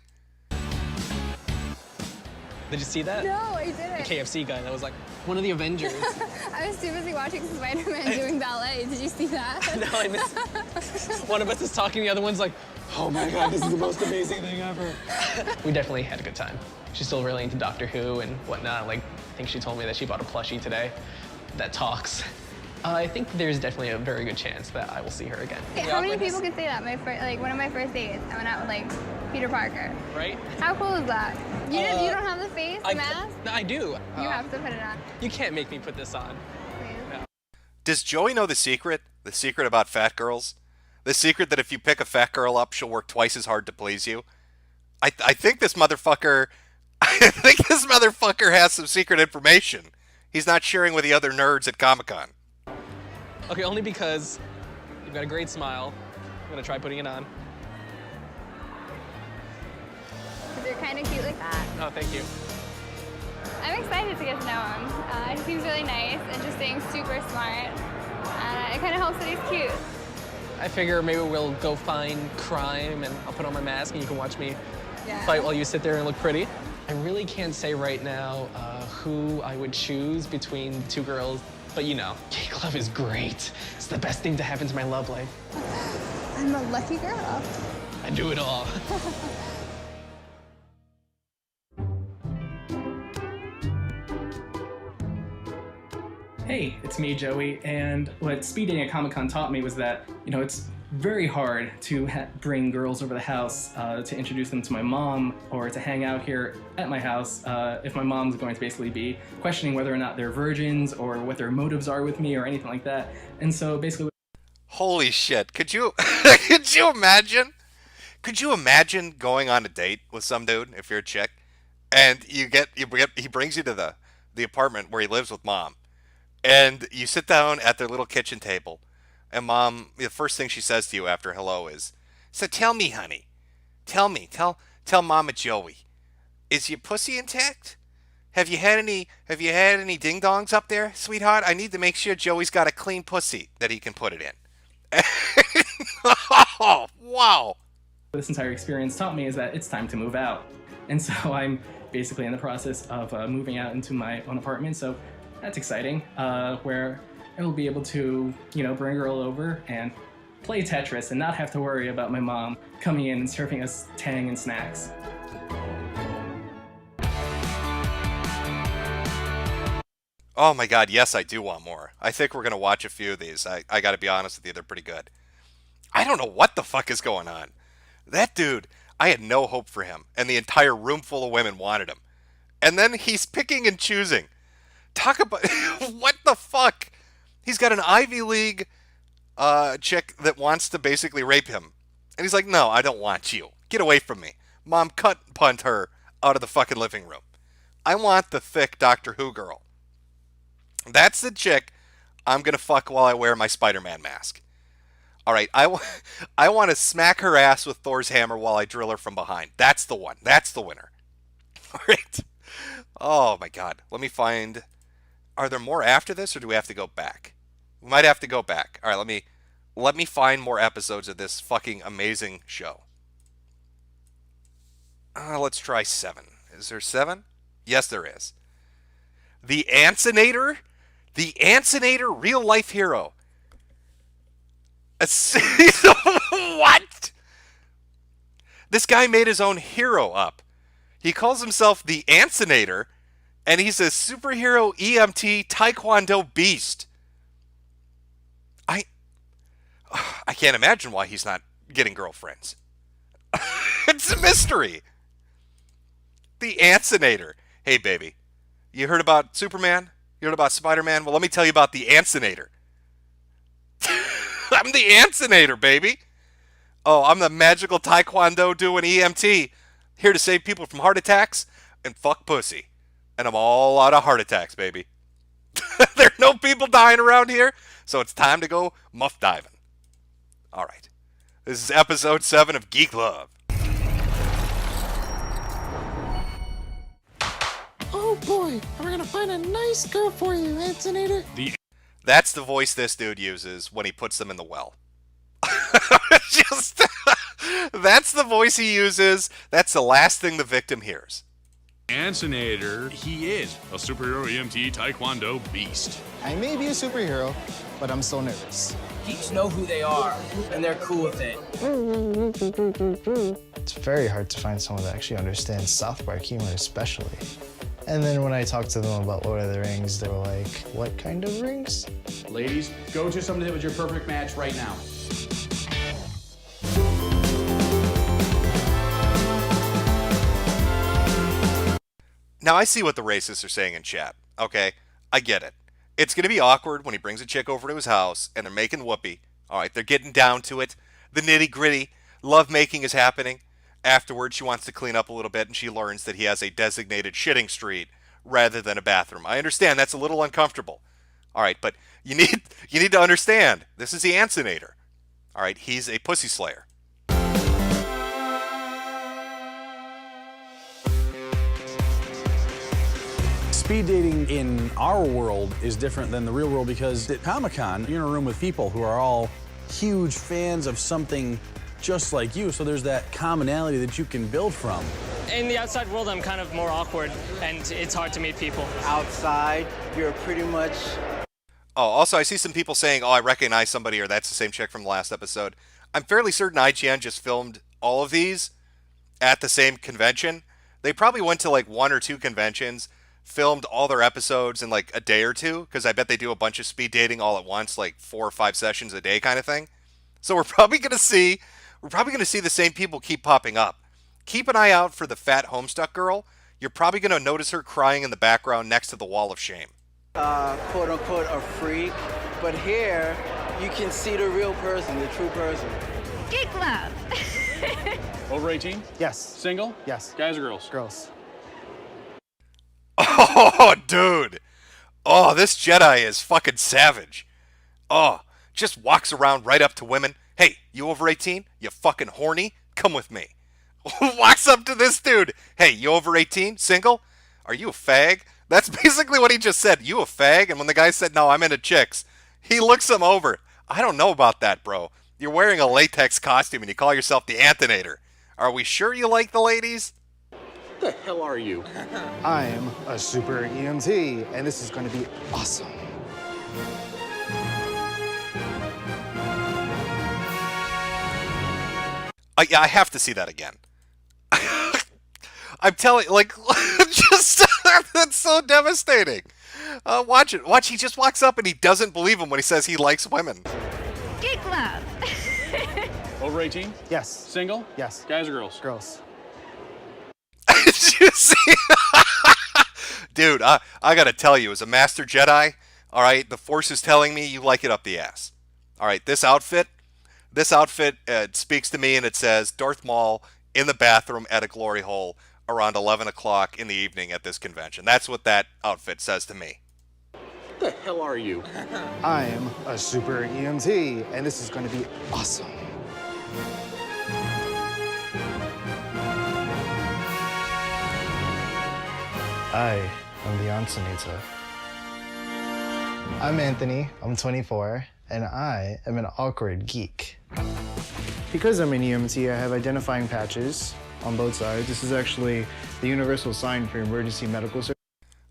Did you see that? No, I didn't. The KFC guy that was like one of the Avengers. I was too busy watching Spider-Man doing ballet. Did you see that? No, I missed. One of us is talking, the other one's like, oh my God, this is the most amazing thing ever. We definitely had a good time. She's still really into Doctor Who and whatnot. Like, I think she told me that she bought a plushie today that talks. I think there's definitely a very good chance that I will see her again. Okay, how many people could say that? One of my first dates, I went out with like Peter Parker. Right? How cool is that? You don't have the face, the mask? I do. You have to put it on. You can't make me put this on. No. Does Joey know the secret? The secret about fat girls? The secret that if you pick a fat girl up, she'll work twice as hard to please you? I think this motherfucker... I think this motherfucker has some secret information he's not sharing with the other nerds at Comic-Con. Okay, only because you've got a great smile. I'm gonna try putting it on. Because you're kind of cute like that. Oh, thank you. I'm excited to get to know him. He seems really nice, interesting, super smart. And it kind of helps that he's cute. I figure maybe we'll go find crime and I'll put on my mask and you can watch me fight while you sit there and look pretty. I really can't say right now who I would choose between two girls, but you know, Geek Love is great. It's the best thing to happen to my love life. I'm a lucky girl. I do it all. Hey, it's me, Joey, and what speed dating at Comic-Con taught me was that, you know, it's very hard to bring girls over the house to introduce them to my mom or to hang out here at my house if my mom's going to basically be questioning whether or not they're virgins or what their motives are with me or anything like that. And so basically... Holy shit. Could you could you imagine? Could you imagine going on a date with some dude if you're a chick and he brings you to the apartment where he lives with mom and you sit down at their little kitchen table and mom, the first thing she says to you after hello is, so tell me, honey, tell Mama Joey, is your pussy intact? Have you had any ding dongs up there, sweetheart? I need to make sure Joey's got a clean pussy that he can put it in. Oh, wow. This entire experience taught me is that it's time to move out. And so I'm basically in the process of moving out into my own apartment. So that's exciting, where I will be able to, you know, bring a girl over and play Tetris and not have to worry about my mom coming in and serving us tang and snacks. Oh my god, yes, I do want more. I think we're going to watch a few of these. I got to be honest with you, they're pretty good. I don't know what the fuck is going on. That dude, I had no hope for him, and the entire room full of women wanted him. And then he's picking and choosing. Talk about... What the fuck? He's got an Ivy League chick that wants to basically rape him. And he's like, no, I don't want you. Get away from me. Mom, punt her out of the fucking living room. I want the thick Doctor Who girl. That's the chick I'm going to fuck while I wear my Spider-Man mask. All right, I want to smack her ass with Thor's hammer while I drill her from behind. That's the one. That's the winner. All right. Oh, my God. Let me find... Are there more after this, or do we have to go back? We might have to go back. All right, let me Let me find more episodes of this fucking amazing show. Let's try 7. Is there 7? Yes, there is. The Antzinator? The Antzinator real-life hero. What? This guy made his own hero up. He calls himself the Antzinator, and he's a superhero EMT taekwondo beast. I can't imagine why he's not getting girlfriends. It's a mystery. The Antzinator. Hey, baby. You heard about Superman? You heard about Spider-Man? Well, let me tell you about the Antzinator. I'm the Antzinator, baby. Oh, I'm the magical taekwondo doing EMT. Here to save people from heart attacks and fuck pussy. And I'm all out of heart attacks, baby. There are no people dying around here, so it's time to go muff diving. All right. This is episode 7 of Geek Love. Oh boy, we're gonna find a nice girl for you, Antzinator. That's the voice this dude uses when he puts them in the well. That's the voice he uses. That's the last thing the victim hears. Antzinator, he is a superhero EMT taekwondo beast. I may be a superhero, but I'm so nervous. Geeks know who they are, and they're cool with it. It's very hard to find someone that actually understands South Park humor especially. And then when I talked to them about Lord of the Rings, they were like, what kind of rings? Ladies, go to somebody that was your perfect match right now. Now, I see what the racists are saying in chat, okay? I get it. It's going to be awkward when he brings a chick over to his house and they're making whoopee. All right, they're getting down to it. The nitty-gritty. Love making is happening. Afterwards, she wants to clean up a little bit and she learns that he has a designated shitting street rather than a bathroom. I understand that's a little uncomfortable. All right, but you need to understand, this is the Antzinator. All right, he's a pussy slayer. Speed dating in our world is different than the real world because at Comic-Con, you're in a room with people who are all huge fans of something just like you, so there's that commonality that you can build from. In the outside world, I'm kind of more awkward, and it's hard to meet people. Outside, you're pretty much... Oh, also, I see some people saying, oh, I recognize somebody, or that's the same chick from the last episode. I'm fairly certain IGN just filmed all of these at the same convention. They probably went to like 1 or 2 conventions, filmed all their episodes in like a day or two, because I bet they do a bunch of speed dating all at once, like 4 or 5 sessions a day kind of thing. So we're probably going to see the same people keep popping up. Keep an eye out for the fat Homestuck Girl. You're probably going to notice her crying in the background next to the wall of shame. Quote unquote a freak, but here you can see the real person, the true person. Geek Love. Over 18? Yes. Single? Yes. Guys or girls? Girls. Oh, dude. Oh, this Jedi is fucking savage. Oh, just walks around right up to women. Hey, you over 18? You fucking horny? Come with me. Walks up to this dude. Hey, you over 18? Single? Are you a fag? That's basically what he just said. You a fag? And when the guy said, no, I'm into chicks, he looks him over. I don't know about that, bro. You're wearing a latex costume and you call yourself the Antzinator. Are we sure you like the ladies? What the hell are you? I'm a super EMT, and this is going to be awesome. Yeah, I have to see that again. I'm telling, like, just that's so devastating. Watch it. Watch. He just walks up and he doesn't believe him when he says he likes women. Geek Love. Over 18? Yes. Single? Yes. Guys or girls? Girls. Did you see? Dude, I gotta tell you, as a master Jedi, all right, the Force is telling me you like it up the ass. All right, this outfit speaks to me, and it says Darth Maul in the bathroom at a glory hole around 11 o'clock in the evening at this convention. That's what that outfit says to me. What the hell are you? I'm a super EMT, and this is going to be awesome. Hi, I'm the Antzinator. I'm Anthony, I'm 24, and I am an awkward geek. Because I'm an EMT, I have identifying patches on both sides. This is actually the universal sign for emergency medical service.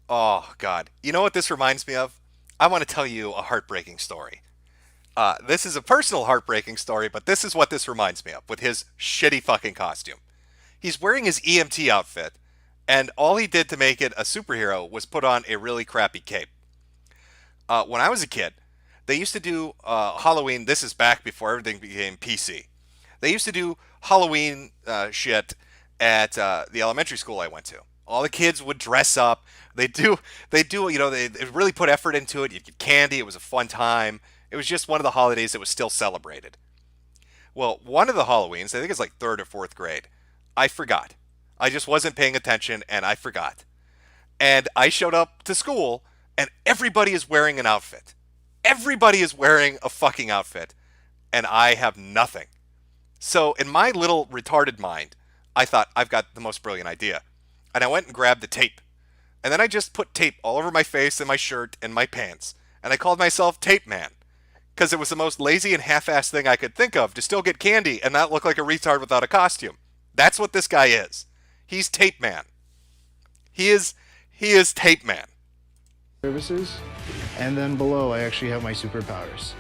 Oh, God. You know what this reminds me of? I want to tell you a heartbreaking story. This is a personal heartbreaking story, but this is what this reminds me of with his shitty fucking costume. He's wearing his EMT outfit, and all he did to make it a superhero was put on a really crappy cape. When I was a kid, they used to do Halloween. This is back before everything became PC. They used to do Halloween shit at the elementary school I went to. All the kids would dress up. They really put effort into it. You'd get candy. It was a fun time. It was just one of the holidays that was still celebrated. Well, one of the Halloweens, I think it's like 3rd or 4th grade, I forgot. I just wasn't paying attention, and I forgot. And I showed up to school, and everybody is wearing an outfit. Everybody is wearing a fucking outfit, and I have nothing. So in my little retarded mind, I thought, I've got the most brilliant idea. And I went and grabbed the tape. And then I just put tape all over my face and my shirt and my pants. And I called myself Tape Man. Because it was the most lazy and half-assed thing I could think of to still get candy and not look like a retard without a costume. That's what this guy is. He's Tape Man. He is Tape Man. Services. And then below, I actually have my superpowers.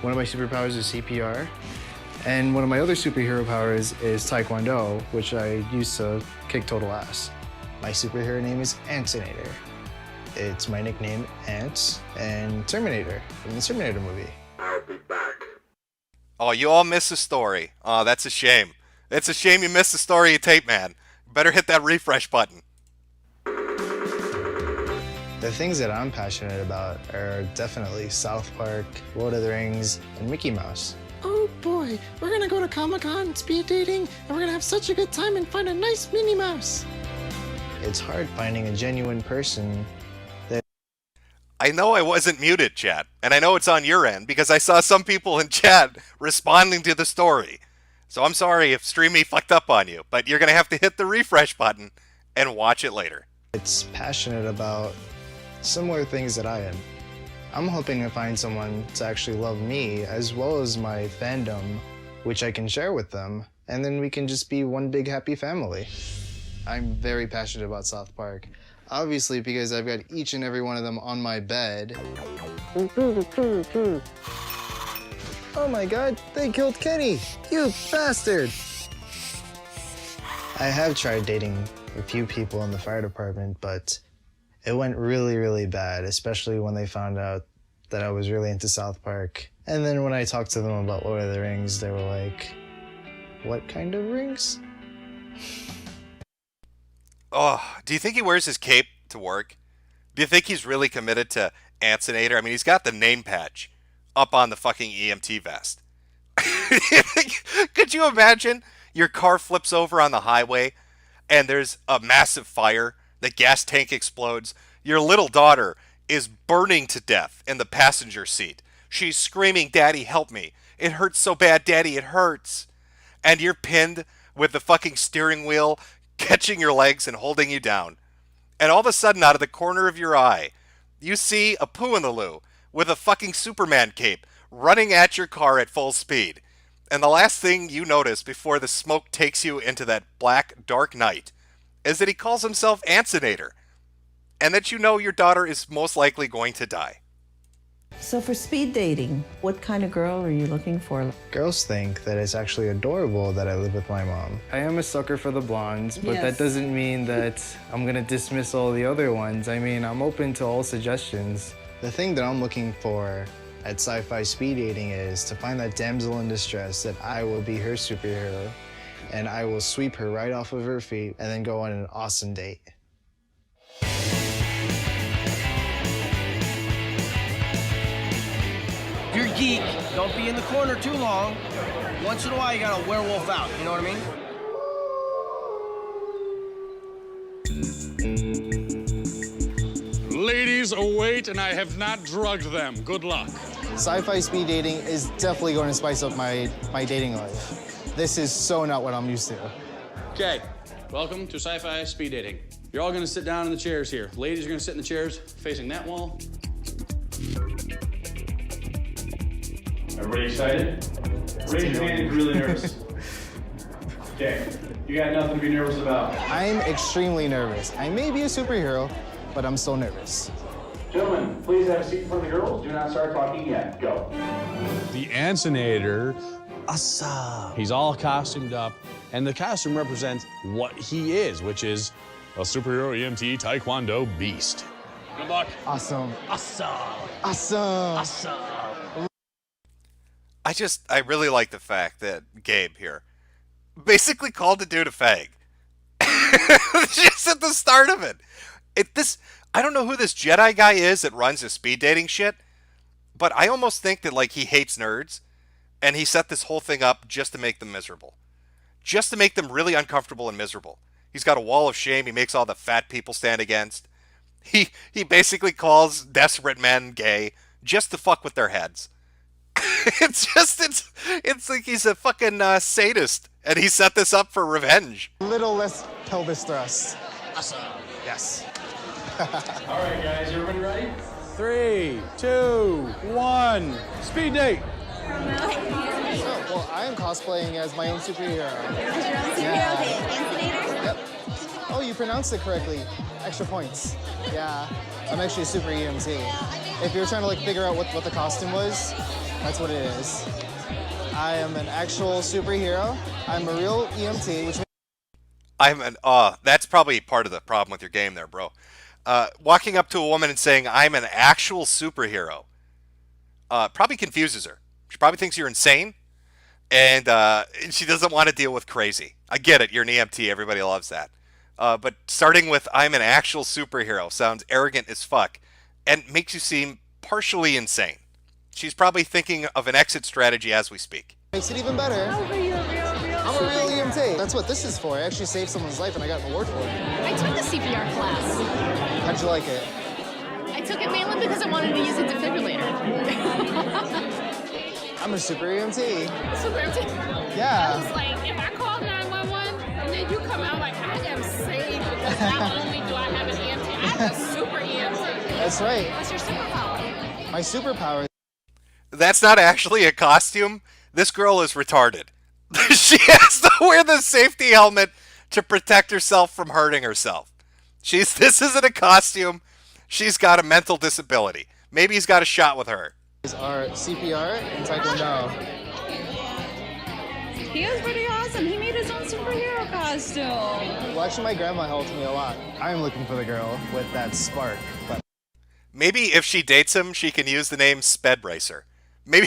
One of my superpowers is CPR. And one of my other superhero powers is Taekwondo, which I use to kick total ass. My superhero name is Antzinator. It's my nickname, Ants, and Terminator from the Terminator movie. I'll be back. Oh, you all missed the story. Oh, that's a shame. It's a shame you missed the story of Tape Man. Better hit that refresh button. The things that I'm passionate about are definitely South Park, Lord of the Rings, and Mickey Mouse. Oh boy, we're gonna go to Comic-Con, speed dating, and we're gonna have such a good time and find a nice Minnie Mouse. It's hard finding a genuine person that... I know I wasn't muted, chat, and I know it's on your end because I saw some people in chat responding to the story. So I'm sorry if StreamMe fucked up on you, but you're gonna have to hit the refresh button and watch it later. It's passionate about similar things that I am. I'm hoping to find someone to actually love me as well as my fandom, which I can share with them, and then we can just be one big happy family. I'm very passionate about South Park, obviously because I've got each and every one of them on my bed. Oh my god, they killed Kenny! You bastard! I have tried dating a few people in the fire department, but it went really, really bad, especially when they found out that I was really into South Park. And then when I talked to them about Lord of the Rings, they were like, what kind of rings? Oh, do you think he wears his cape to work? Do you think he's really committed to Antzinator? I mean, he's got the name patch up on the fucking EMT vest. Could you imagine your car flips over on the highway and there's a massive fire? The gas tank explodes. Your little daughter is burning to death in the passenger seat. She's screaming, "Daddy, help me. It hurts so bad, Daddy, it hurts." And you're pinned with the fucking steering wheel catching your legs and holding you down. And all of a sudden, out of the corner of your eye, you see a poo in the loo with a fucking Superman cape running at your car at full speed. And the last thing you notice before the smoke takes you into that black, dark night is that he calls himself Antzinator, and that you know your daughter is most likely going to die. So for speed dating, what kind of girl are you looking for? Girls think that it's actually adorable that I live with my mom. I am a sucker for the blondes, but Yes. that doesn't mean that I'm gonna dismiss all the other ones. I mean, I'm open to all suggestions. The thing that I'm looking for at sci-fi speed dating is to find that damsel in distress that I will be her superhero, and I will sweep her right off of her feet and then go on an awesome date. You're geek. Don't be in the corner too long. Once in a while, you gotta werewolf out. You know what I mean? Ladies await, and I have not drugged them. Good luck. Sci-fi speed dating is definitely going to spice up my dating life. This is so not what I'm used to. Okay, welcome to Sci-Fi Speed Dating. You're all gonna sit down in the chairs here. Ladies are gonna sit in the chairs facing that wall. Everybody excited? Raise your hand if you're really nervous. Okay, you got nothing to be nervous about. I'm extremely nervous. I may be a superhero, but I'm still nervous. Gentlemen, please have a seat in front of the girls. Do not start talking yet. Go. The Antzinator, Asa. He's all costumed up, and the costume represents what he is, which is a superhero EMT Taekwondo beast. Good luck. Awesome. Asa. Awesome. Asa. I really like the fact that Gabe here basically called the dude a fag. Just at the start of it. I don't know who this Jedi guy is that runs his speed dating shit, but I almost think that like he hates nerds, and he set this whole thing up just to make them miserable. Just to make them really uncomfortable and miserable. He's got a wall of shame he makes all the fat people stand against. He basically calls desperate men gay just to fuck with their heads. It's like he's a fucking sadist, and he set this up for revenge. A little less pelvis thrust. Awesome. Yes. All right, guys, everybody ready? 3, 2, 1, speed date. Well, I am cosplaying as my own superhero. Is your own superhero the Antzinator? Yep. Oh, you pronounced it correctly. Extra points. Yeah. I'm actually a super EMT. If you're trying to like figure out what the costume was, that's what it is. I am an actual superhero. I'm a real EMT, which that's probably part of the problem with your game there, bro. Walking up to a woman and saying, I'm an actual superhero, probably confuses her. She probably thinks you're insane, and she doesn't want to deal with crazy. I get it, you're an EMT, everybody loves that. But starting with, I'm an actual superhero, sounds arrogant as fuck, and makes you seem partially insane. She's probably thinking of an exit strategy as we speak. makes it even better. Oh, but you're a real I'm a real EMT. That's what this is for. I actually saved someone's life and I got an award for it. I took the CPR class. How'd you like it? I took it mainly because I wanted to use a defibrillator. I'm a super EMT. Super EMT? Yeah. I was like, if I call 911 and then you come out like, I am saved because not only do I have an EMT, I have a super EMT. That's right. What's your superpower? My superpower. That's not actually a costume. This girl is retarded. She has to wear the safety helmet to protect herself from hurting herself. This isn't a costume. She's got a mental disability. Maybe he's got a shot with her. Our CPR and Taekwondo. He was pretty awesome. He made his own superhero costume. Well, actually, my grandma helped me a lot. I'm looking for the girl with that spark. But maybe if she dates him, she can use the name Sped Racer. Maybe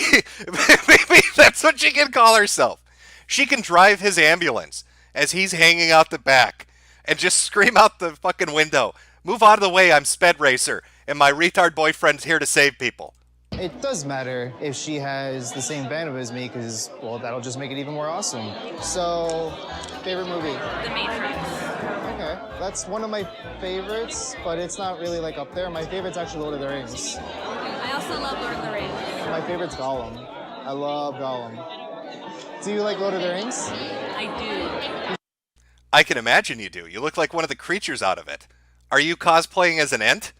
that's what she can call herself. She can drive his ambulance as he's hanging out the back and just scream out the fucking window, move out of the way, I'm Sped Racer, and my retard boyfriend's here to save people. it does matter if she has the same bandwidth as me, because, well, that'll just make it even more awesome. So, favorite movie? The Matrix. Okay, that's one of my favorites, but it's not really like up there. My favorite's actually Lord of the Rings. I also love Lord of the Rings. My favorite's Gollum. I love Gollum. Do you like Lord of the Rings? I do. I can imagine you do. You look like one of the creatures out of it. Are you cosplaying as an Ent?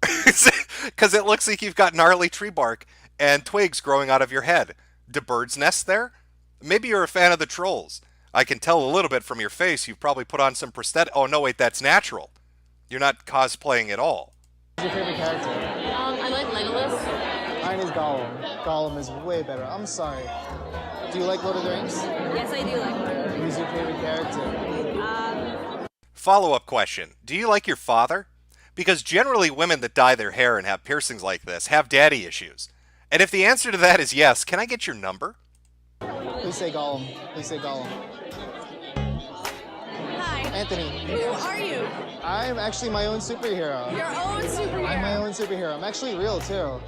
Because it looks like you've got gnarly tree bark and twigs growing out of your head. Do birds nest there? Maybe you're a fan of the trolls. I can tell a little bit from your face. You've probably put on some prosthetic. Oh, no, wait, that's natural. You're not cosplaying at all. Who's your favorite character? I like Legolas. Mine is Gollum. Gollum is way better. I'm sorry. Do you like Lord of the Rings? Yes, I do like Lord of the Rings. Who's your favorite character? Follow-up question. Do you like your father? Because generally women that dye their hair and have piercings like this have daddy issues. And if the answer to that is yes, can I get your number? Please say Gollum. Please say Gollum. Hi. Anthony. Who are you? I'm actually my own superhero. Your own superhero. I'm my own superhero. I'm actually real, too.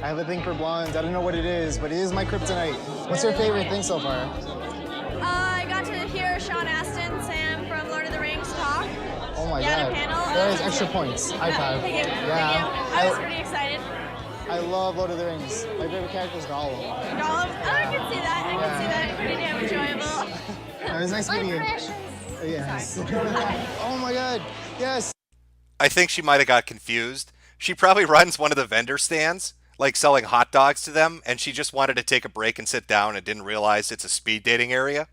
I have a thing for blondes. I don't know what it is, but it is my kryptonite. What's your favorite thing so far? I got to hear Sean Astin, Sam from Lord of the Rings talk. Oh my Yeah, god. the panel. There is extra points. High five. Thank you. Yeah. Thank you. I was pretty excited. I love Lord of the Rings. My favorite character is Gollum. Gollum? Oh, I can see that. I can see that. Pretty damn enjoyable. It was nice meeting you. Yes. Oh my god. Yes. I think she might have got confused. She probably runs one of the vendor stands. like selling hot dogs to them, and she just wanted to take a break and sit down and didn't realize it's a speed dating area?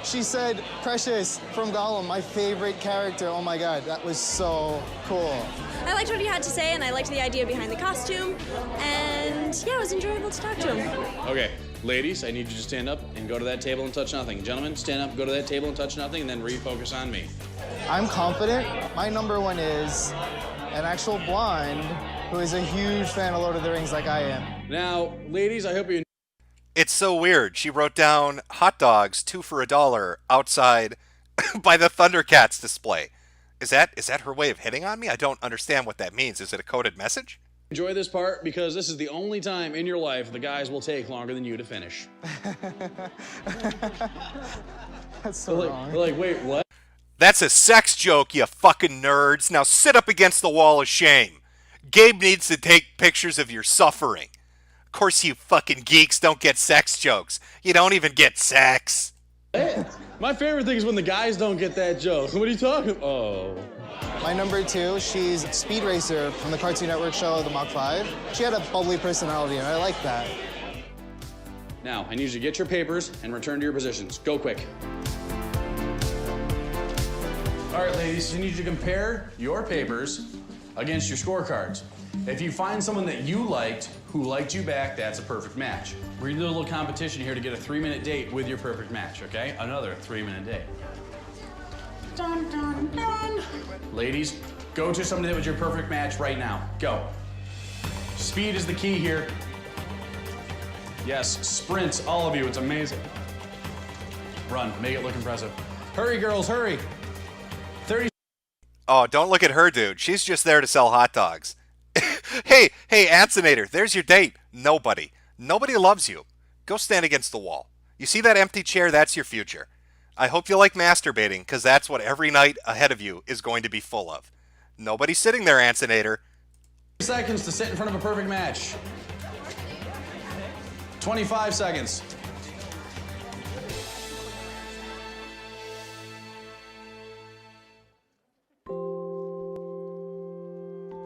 She said, Precious from Gollum, my favorite character. Oh my God, that was so cool. I liked what he had to say, and I liked the idea behind the costume, and yeah, it was enjoyable to talk to him. Okay, ladies, I need you to stand up and go to that table and touch nothing. Gentlemen, stand up, go to that table and touch nothing, and then refocus on me. I'm confident. My number one is an actual blonde who is a huge fan of Lord of the Rings like I am. Now, ladies, I hope you... It's so weird. She wrote down hot dogs, 2 for $1 outside by the Thundercats display. Is that her way of hitting on me? I don't understand what that means. Is it a coded message? Enjoy this part because this is the only time in your life the guys will take longer than you to finish. That's so wrong. They're like, wait, what? That's a sex joke, you fucking nerds. Now sit up against the wall of shame. Gabe needs to take pictures of your suffering. Of course you fucking geeks don't get sex jokes. You don't even get sex. My favorite thing is when the guys don't get that joke. What are you talking about? Oh. My number two, she's Speed Racer from the Cartoon Network show, The Mach 5. She had a bubbly personality, and I like that. Now, I need you to get your papers and return to your positions. Go quick. All right, ladies, I need you to compare your papers against your scorecards. If you find someone that you liked who liked you back, that's a perfect match. We're gonna do a little competition here to get a 3-minute date with your perfect match, okay? Another 3-minute date. Dun, dun, dun. Ladies, go to somebody that was your perfect match right now. Go. Speed is the key here. Yes, sprint, all of you, it's amazing. Run, make it look impressive. Hurry, girls, hurry. 30. Oh, don't look at her, dude. She's just there to sell hot dogs. Hey, Antzinator, there's your date. Nobody loves you. Go stand against the wall. You see that empty chair? That's your future. I hope you like masturbating, because that's what every night ahead of you is going to be full of. Nobody's sitting there, Antzinator. Seconds to sit in front of a perfect match. 25 seconds.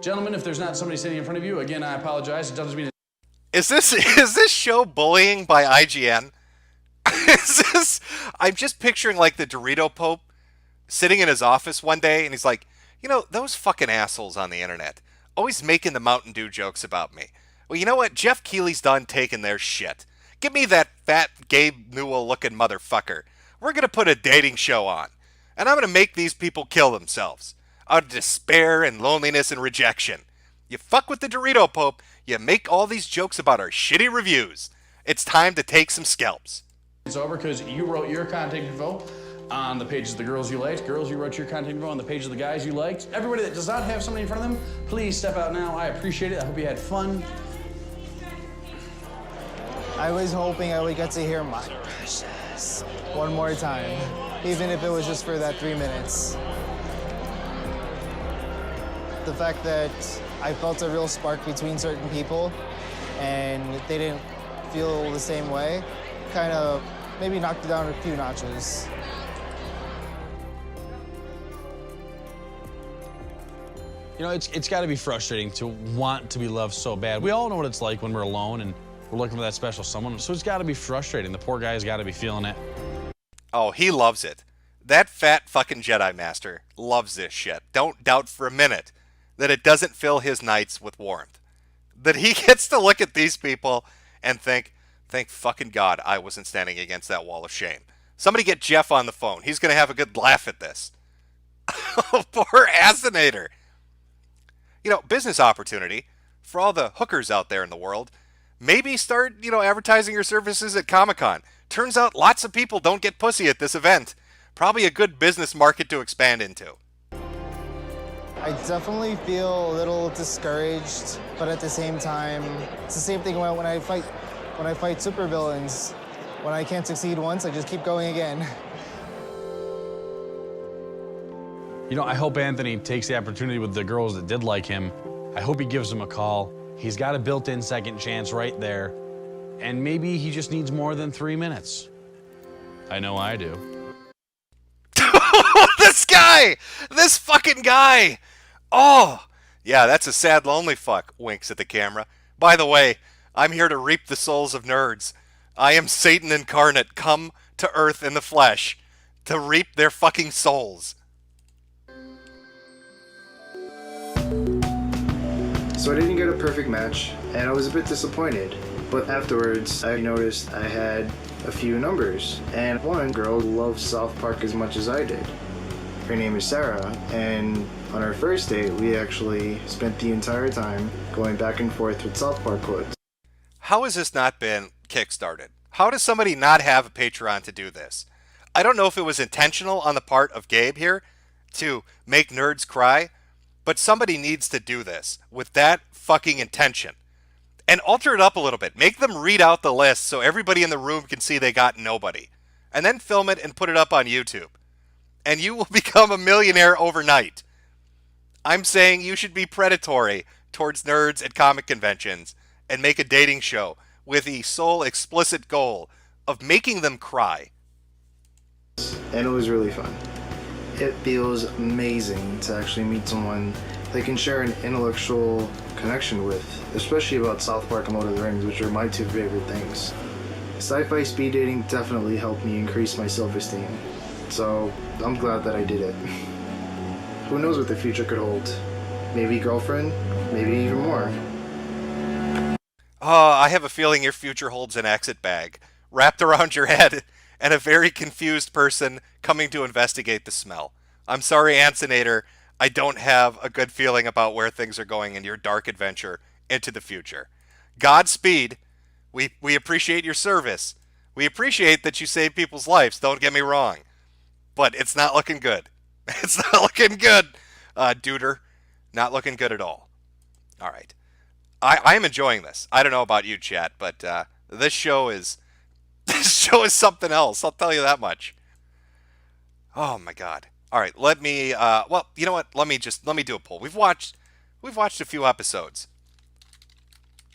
Gentlemen, if there's not somebody sitting in front of you, again, I apologize. It doesn't mean... Is this show bullying by IGN? I'm just picturing like the Dorito Pope sitting in his office one day and he's like, you know, those fucking assholes on the internet always making the Mountain Dew jokes about me. Well, you know what? Jeff Keighley's done taking their shit. Give me that fat Gabe Newell looking motherfucker. We're going to put a dating show on. And I'm going to make these people kill themselves out of despair and loneliness and rejection. You fuck with the Dorito Pope, you make all these jokes about our shitty reviews. It's time to take some scalps. It's over because you wrote your contact info on the pages of the girls you liked. Girls, you wrote your contact info on the page of the guys you liked. Everybody that does not have somebody in front of them, please step out now. I appreciate it. I hope you had fun. I was hoping I would get to hear my precious one more time, even if it was just for that 3 minutes. The fact that I felt a real spark between certain people and they didn't feel the same way kind of maybe knocked it down a few notches. You know, it's got to be frustrating to want to be loved so bad. We all know what it's like when we're alone and we're looking for that special someone, so it's got to be frustrating. The poor guy's got to be feeling it. Oh, he loves it. That fat fucking Jedi Master loves this shit. Don't doubt for a minute that it doesn't fill his nights with warmth. That he gets to look at these people and think, thank fucking God I wasn't standing against that wall of shame. Somebody get Jeff on the phone. He's going to have a good laugh at this. Poor Antzinator. You know, business opportunity for all the hookers out there in the world. Maybe start, advertising your services at Comic-Con. Turns out lots of people don't get pussy at this event. Probably a good business market to expand into. I definitely feel a little discouraged, but at the same time, it's the same thing when I fight supervillains. When I can't succeed once, I just keep going again. You know, I hope Anthony takes the opportunity with the girls that did like him. I hope he gives them a call. He's got a built-in second chance right there. And maybe he just needs more than 3 minutes. I know I do. This fucking guy. Oh, yeah, that's a sad, lonely fuck, winks at the camera. By the way, I'm here to reap the souls of nerds. I am Satan incarnate, come to Earth in the flesh to reap their fucking souls. So I didn't get a perfect match, and I was a bit disappointed. But afterwards, I noticed I had a few numbers, and one girl loved South Park as much as I did. Her name is Sarah, and on our first date, we actually spent the entire time going back and forth with South Park quotes. How has this not been kickstarted? How does somebody not have a Patreon to do this? I don't know if it was intentional on the part of Gabe here to make nerds cry, but somebody needs to do this with that fucking intention. And alter it up a little bit. Make them read out the list so everybody in the room can see they got nobody. And then film it and put it up on YouTube. And you will become a millionaire overnight. I'm saying you should be predatory towards nerds at comic conventions and make a dating show with the sole explicit goal of making them cry. And it was really fun. It feels amazing to actually meet someone they can share an intellectual connection with, especially about South Park and Lord of the Rings, which are my two favorite things. Sci-fi speed dating definitely helped me increase my self-esteem, so I'm glad that I did it. Who knows what the future could hold? Maybe girlfriend, maybe even more. Oh, I have a feeling your future holds an exit bag wrapped around your head and a very confused person coming to investigate the smell. I'm sorry, Antzinator, I don't have a good feeling about where things are going in your dark adventure into the future. Godspeed. We appreciate your service. We appreciate that you save people's lives, don't get me wrong. But it's not looking good. It's not looking good, duder. Not looking good at all. All right. I am enjoying this. I don't know about you, chat, but this show is something else. I'll tell you that much. Oh my God. All right, let me. Well, you know what? Let me do a poll. We've watched a few episodes,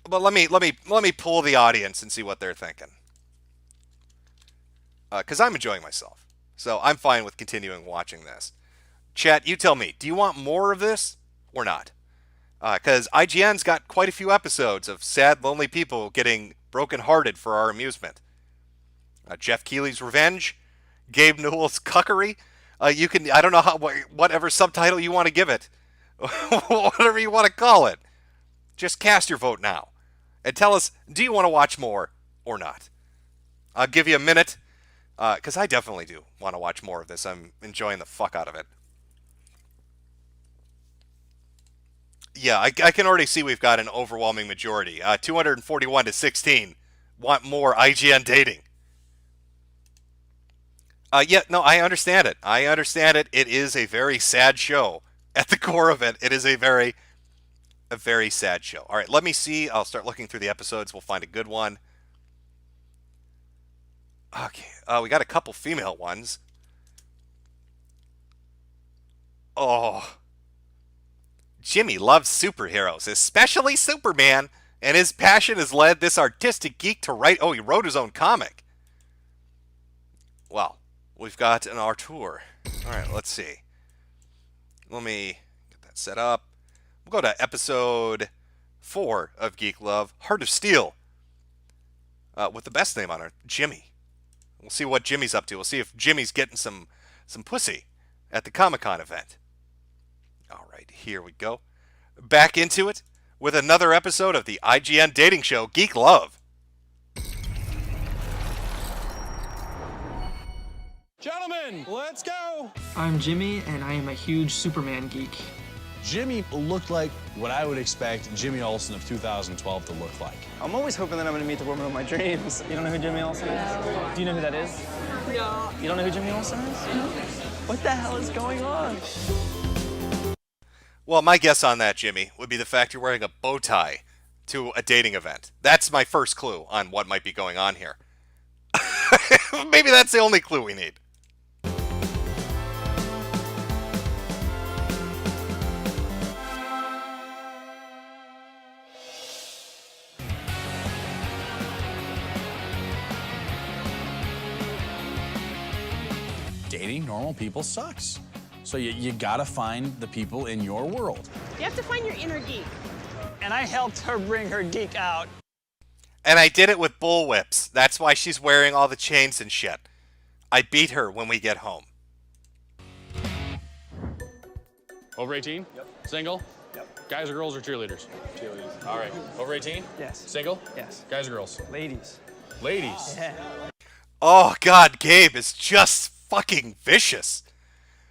but let me pull the audience and see what they're thinking. Because I'm enjoying myself, so I'm fine with continuing watching this. Chat, you tell me. Do you want more of this or not? Because IGN's got quite a few episodes of sad, lonely people getting brokenhearted for our amusement. Jeff Keighley's revenge, Gabe Newell's cuckery. You can, I don't know whatever subtitle you want to give it, whatever you want to call it. Just cast your vote now and tell us, do you want to watch more or not? I'll give you a minute, because I definitely do want to watch more of this. I'm enjoying the fuck out of it. Yeah, I can already see we've got an overwhelming majority. 241 to 16 want more IGN dating. Yeah, no, I understand it. I understand it. It is a very sad show. At the core of it, it is a very sad show. All right, let me see. I'll start looking through the episodes. We'll find a good one. Okay, we got a couple female ones. Oh. Jimmy loves superheroes, especially Superman, and his passion has led this artistic geek to write... Oh, he wrote his own comic. Well, we've got an Artur. All right, let's see. Let me get that set up. We'll go to episode 4 of Geek Love, Heart of Steel, with the best name on it, Jimmy. We'll see what Jimmy's up to. We'll see if Jimmy's getting some pussy at the Comic-Con event. All right, here we go. Back into it with another episode of the IGN dating show, Geek Love. Gentlemen, let's go! I'm Jimmy, and I am a huge Superman geek. Jimmy looked like what I would expect Jimmy Olsen of 2012 to look like. I'm always hoping that I'm going to meet the woman of my dreams. You don't know who Jimmy Olsen is? Do you know who that is? No. You don't know who Jimmy Olsen is? What the hell is going on? Well, my guess on that, Jimmy, would be the fact you're wearing a bow tie to a dating event. That's my first clue on what might be going on here. Maybe that's the only clue we need. Dating normal people sucks. So you gotta find the people in your world. You have to find your inner geek. and I helped her bring her geek out. And I did it with bullwhips. That's why she's wearing all the chains and shit. I beat her when we get home. Over 18? Yep. Single? Yep. Guys or girls or cheerleaders? Cheerleaders. All right. Over 18? Yes. Single? Yes. Guys or girls? Ladies. Ladies. Yeah. Oh God, Gabe is just fucking vicious.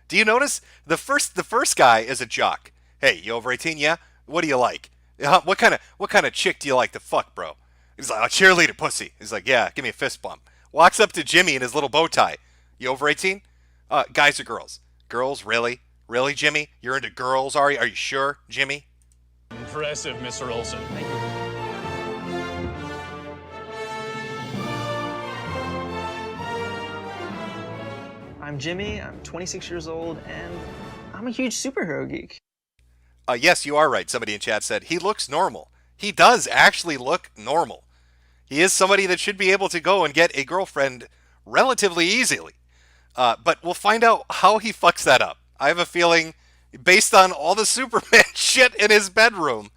Do you notice the first guy is a jock? Hey, you over 18? Yeah. What do you like? What kind of chick do you like to fuck, bro? He's like, a cheerleader pussy. He's like, yeah, give me a fist bump. Walks up to Jimmy in his little bow tie. You over 18? Guys or girls? Girls, really? Really, Jimmy? You're into girls, are you? Are you sure, Jimmy? Impressive, Mr. Olsen. Thank you. I'm Jimmy, I'm 26 years old, and I'm a huge superhero geek. Yes, you are right. Somebody in chat said he looks normal. He does actually look normal. He is somebody that should be able to go and get a girlfriend relatively easily. But we'll find out how he fucks that up. I have a feeling, based on all the Superman shit in his bedroom,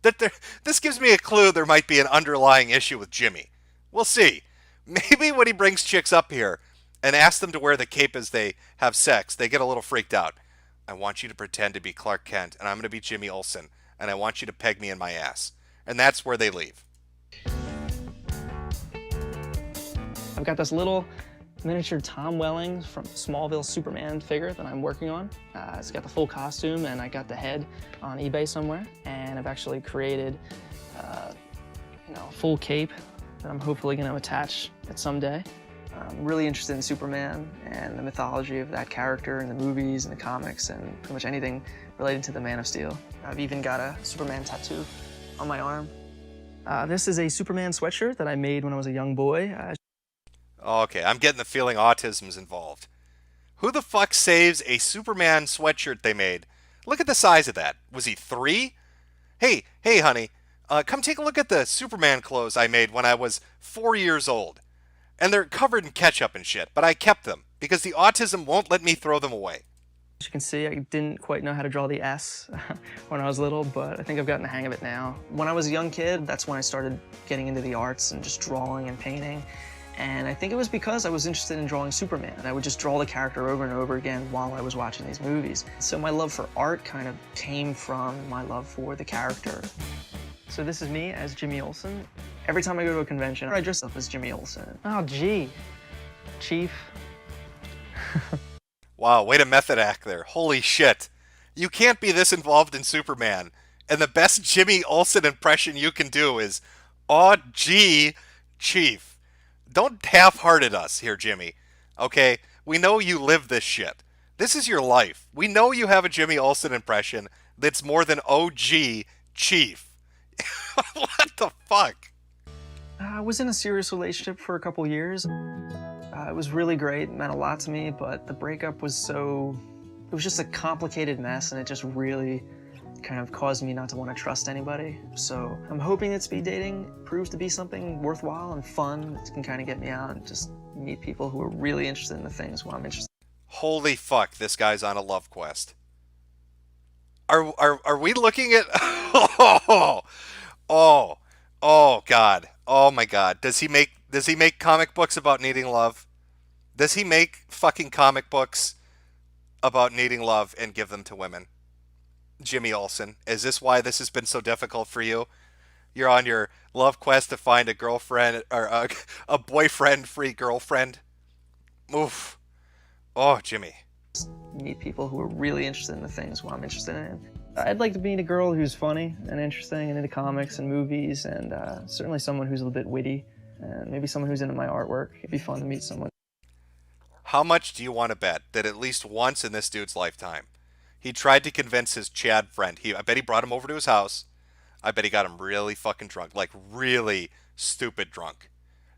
that this gives me a clue there might be an underlying issue with Jimmy. We'll see. Maybe when he brings chicks up here and asks them to wear the cape as they have sex, they get a little freaked out. I want you to pretend to be Clark Kent, and I'm going to be Jimmy Olsen, and I want you to peg me in my ass. And that's where they leave. I've got this little miniature Tom Welling from Smallville Superman figure that I'm working on. It's got the full costume, and I got the head on eBay somewhere. And I've actually created, a full cape that I'm hopefully going to attach it someday. I'm really interested in Superman and the mythology of that character in the movies and the comics and pretty much anything related to the Man of Steel. I've even got a Superman tattoo on my arm. This is a Superman sweatshirt that I made when I was a young boy. Okay, I'm getting the feeling autism's involved. Who the fuck saves a Superman sweatshirt they made? Look at the size of that. Was he 3? Hey, honey, come take a look at the Superman clothes I made when I was 4 years old. And they're covered in ketchup and shit, but I kept them because the autism won't let me throw them away. As you can see, I didn't quite know how to draw the S when I was little, but I think I've gotten the hang of it now. When I was a young kid, that's when I started getting into the arts and just drawing and painting. And I think it was because I was interested in drawing Superman. I would just draw the character over and over again while I was watching these movies. So my love for art kind of came from my love for the character. So this is me as Jimmy Olsen. Every time I go to a convention, I dress up as Jimmy Olsen. Oh, gee. Chief. Wow, way to method act there. Holy shit. You can't be this involved in Superman. And the best Jimmy Olsen impression you can do is, "Aw, gee, Chief." Don't half-hearted us here, Jimmy. Okay? We know you live this shit. This is your life. We know you have a Jimmy Olsen impression that's more than OG Chief. What the fuck? I was in a serious relationship for a couple years. It was really great, it meant a lot to me, but the breakup was it was just a complicated mess, and it just really kind of caused me not to want to trust anybody. So I'm hoping that speed dating proves to be something worthwhile and fun that can kind of get me out and just meet people who are really interested in the things where I'm interested. Holy fuck, this guy's on a love quest. Are we looking at... Oh God. Oh my God. Does he make comic books about needing love? Does he make fucking comic books about needing love and give them to women? Jimmy Olsen, is this why this has been so difficult for you? You're on your love quest to find a girlfriend or a boyfriend-free girlfriend? Oof. Oh, Jimmy. Meet people who are really interested in the things where I'm interested in. I'd like to meet a girl who's funny and interesting and into comics and movies, and certainly someone who's a little bit witty, and maybe someone who's into my artwork. It'd be fun to meet someone. How much do you want to bet that at least once in this dude's lifetime, he tried to convince his Chad friend, I bet he brought him over to his house, I bet he got him really fucking drunk, like really stupid drunk.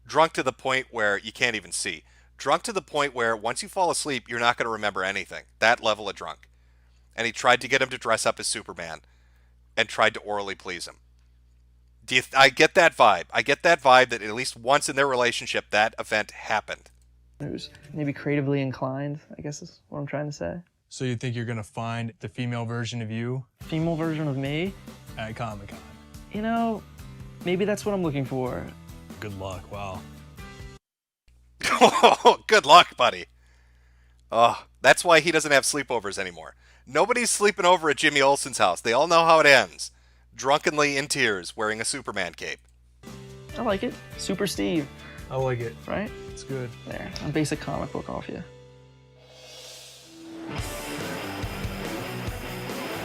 Drunk to the point where you can't even see. Drunk to the point where once you fall asleep, you're not going to remember anything. That level of drunk. And he tried to get him to dress up as Superman and tried to orally please him. I get that vibe. I get that vibe that at least once in their relationship, that event happened. Who's maybe creatively inclined, I guess is what I'm trying to say. So you think you're going to find the female version of you? Female version of me? at Comic-Con? You know, maybe that's what I'm looking for. Good luck. Wow. Good luck, buddy. Oh, that's why he doesn't have sleepovers anymore. Nobody's sleeping over at Jimmy Olsen's house. They all know how it ends. Drunkenly in tears, wearing a Superman cape. I like it. Super Steve. I like it. Right? It's good. There, a basic comic book off you.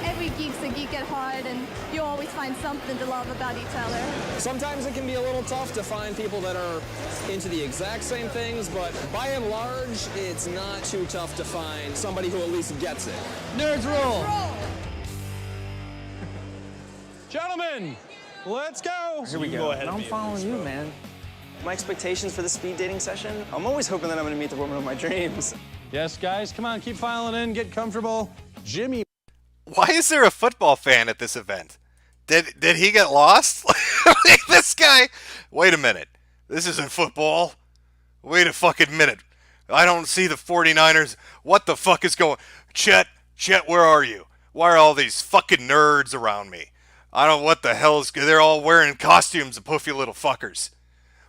Every geek's a geek at heart, and you always find something to love about each other. Sometimes it can be a little tough to find people that are into the exact same things, but by and large, it's not too tough to find somebody who at least gets it. Nerds rule! Gentlemen, let's go! Here we go. I'm following you, man. My expectations for the speed dating session, I'm always hoping that I'm gonna meet the woman of my dreams. Yes, guys, come on, keep filing in, get comfortable. Jimmy. Why is there a football fan at this event? Did he get lost? This guy. Wait a minute. This isn't football. Wait a fucking minute. I don't see the 49ers. What the fuck is going? Chet, where are you? Why are all these fucking nerds around me? I don't know what the hell is. They're all wearing costumes, the poofy little fuckers.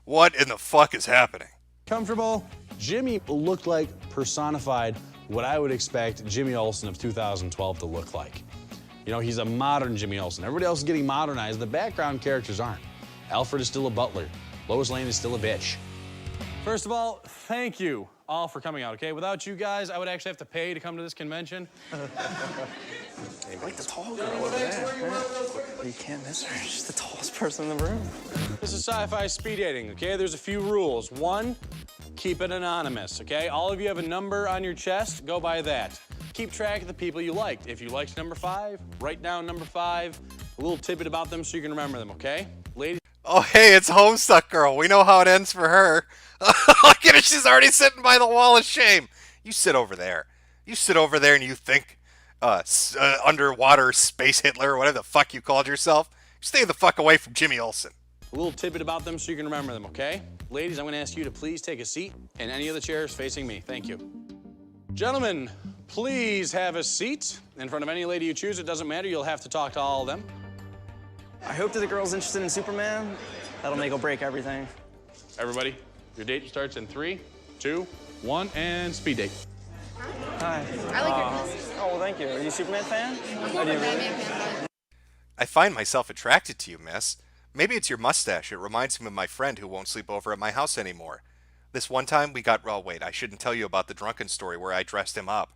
What in the fuck is happening? Comfortable. Jimmy looked like personified what I would expect Jimmy Olsen of 2012 to look like. You know, he's a modern Jimmy Olsen. Everybody else is getting modernized. The background characters aren't. Alfred is still a butler. Lois Lane is still a bitch. First of all, thank you all for coming out, okay? Without you guys, I would actually have to pay to come to this convention. Like the tall girl over there. You can't miss her. She's the tallest person in the room. This is sci-fi speed dating, okay? There's a few rules. One, keep it anonymous, okay? All of you have a number on your chest, go by that. Keep track of the people you liked. If you liked number 5, write down number 5, a little tidbit about them so you can remember them, okay? Ladies. Oh, hey, it's Homestuck Girl. We know how it ends for her. Look at her. She's already sitting by the wall of shame. You sit over there. You sit over there and you think underwater space Hitler or whatever the fuck you called yourself. Stay the fuck away from Jimmy Olsen. A little tidbit about them so you can remember them, okay? Ladies, I'm going to ask you to please take a seat in any of the chairs facing me. Thank you. Gentlemen, please have a seat in front of any lady you choose. It doesn't matter. You'll have to talk to all of them. I hope that the girl's interested in Superman. That'll make or break everything. Everybody, your date starts in 3, 2, 1, and speed date. Hi. I like your glasses. Oh, well, thank you. Are you a Superman fan? I'm a Batman fan. I find myself attracted to you, miss. Maybe it's your mustache. It reminds me of my friend who won't sleep over at my house anymore. This one time we got... Oh, wait, I shouldn't tell you about the drunken story where I dressed him up.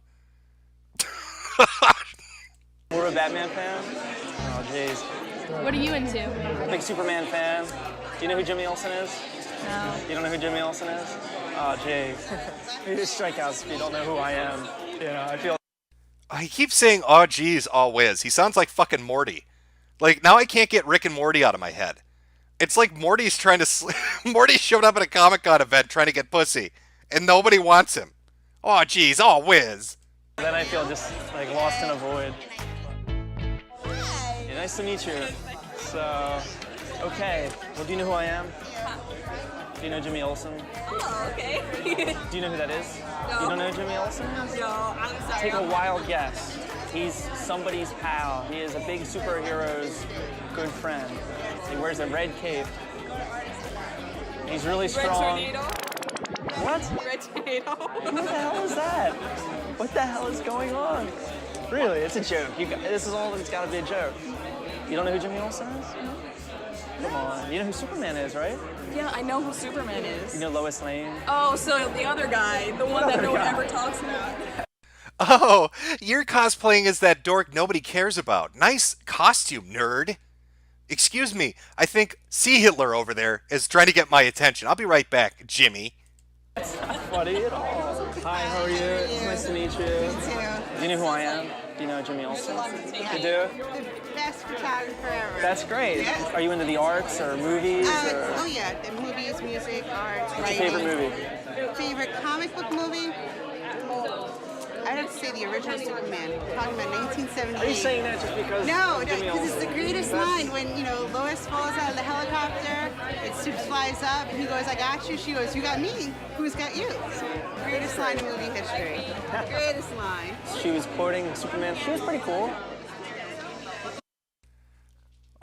We're a Batman fan? Oh, jeez. What are you into? Big Superman fan. Do you know who Jimmy Olsen is? No. You don't know who Jimmy Olsen is? Oh, jeez. You just strike out if you don't know who I am. You know, I feel... He keeps saying, oh, geez, oh, whiz. He sounds like fucking Morty. Like, now I can't get Rick and Morty out of my head. It's like Morty's trying to... Morty showed up at a Comic-Con event trying to get pussy, and nobody wants him. Oh, geez, oh, whiz. Then I feel just, like, lost in a void. Yeah, nice to meet you. So, okay. Well, do you know who I am? Do you know Jimmy Olsen? Oh, okay. Do you know who that is? No. You don't know Jimmy Olsen? No, I'm sorry. Take a wild guess. He's somebody's pal. He is a big superhero's good friend. He wears a red cape. He's really strong. Red tornado? What? Red tornado. Who the hell is that? What the hell is going on? Really, it's a joke. This is all it's got to be a joke. You don't know who Jimmy Olsen is? Come on. You know who Superman is, right? Yeah, I know who Superman is. You know Lois Lane? Oh, so the other guy, the one that no one ever talks about. Oh, you're cosplaying as that dork nobody cares about. Nice costume, nerd. Excuse me, I think C. Hitler over there is trying to get my attention. I'll be right back, Jimmy. That's not funny at all. Hi, how are you? It's nice to meet you. Do you know who I am? Do you know Jimmy Olsen? You do? The best photographer ever. That's great. Yes. Are you into the arts or movies? Oh yeah, the movies, music, arts, What's your writing. favorite movie? Favorite comic book movie? I'd have to say the original Superman, talking about 1978. Are you saying that just because No, Jimmy because it's Olsen? the greatest line when, you know, Lois falls out of the helicopter, it Supes flies up, and he goes, I got you. She goes, you got me. Who's got you? So, greatest line in movie history. Greatest line. She was quoting Superman. She was pretty cool.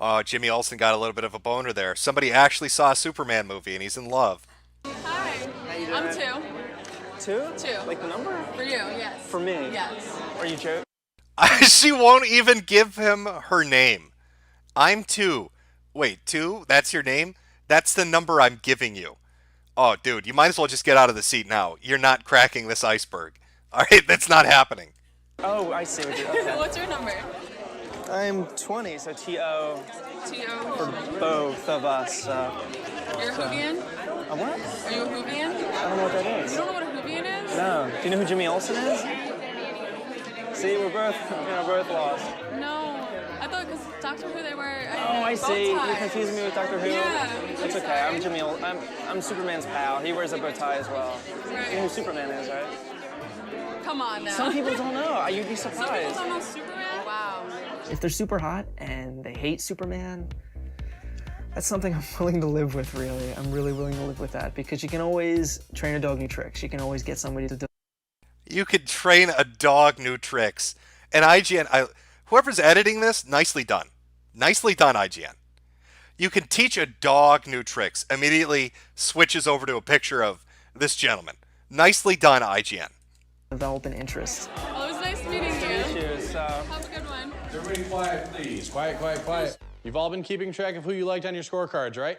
Oh, Jimmy Olsen got a little bit of a boner there. Somebody actually saw a Superman movie and he's in love. Hi. How you doing? I'm 2. 2? 2. Like the number? For you, yes. For me? Yes. Are you joking? She won't even give him her name. I'm 2. Wait, 2? That's your name? That's the number I'm giving you. Oh, dude, you might as well just get out of the seat now. You're not cracking this iceberg. All right, that's not happening. Oh, I see what you're okay. What's your number? I'm 20, so T.O. T.O. for both of us. You're a Whovian? A what? Are you a Whovian? I don't know what that is. You don't know what a Whovian is? No. Do you know who Jimmy Olsen is? See, we're both lost. No. I thought because Doctor Who they were. Oh, I see. You're confusing me with Doctor Who. Yeah. It's okay. I'm Jimmy. I'm Superman's pal. He wears a bow tie as well. Right. You know who Superman is, right? Come on now. Some people don't know. You'd be surprised. Some people don't know Superman? Wow. If they're super hot and they hate Superman, that's something I'm willing to live with, really. I'm really willing to live with that because you can always train a dog new tricks. You can always get somebody to do. You could train a dog new tricks. And IGN, whoever's editing this, nicely done. Nicely done, IGN. You can teach a dog new tricks. Immediately switches over to a picture of this gentleman. Nicely done, IGN. Develop an interest. Well, it was nice meeting you. Cheers. Have a good one. Everybody quiet, please. Quiet, quiet, quiet. You've all been keeping track of who you liked on your scorecards, right?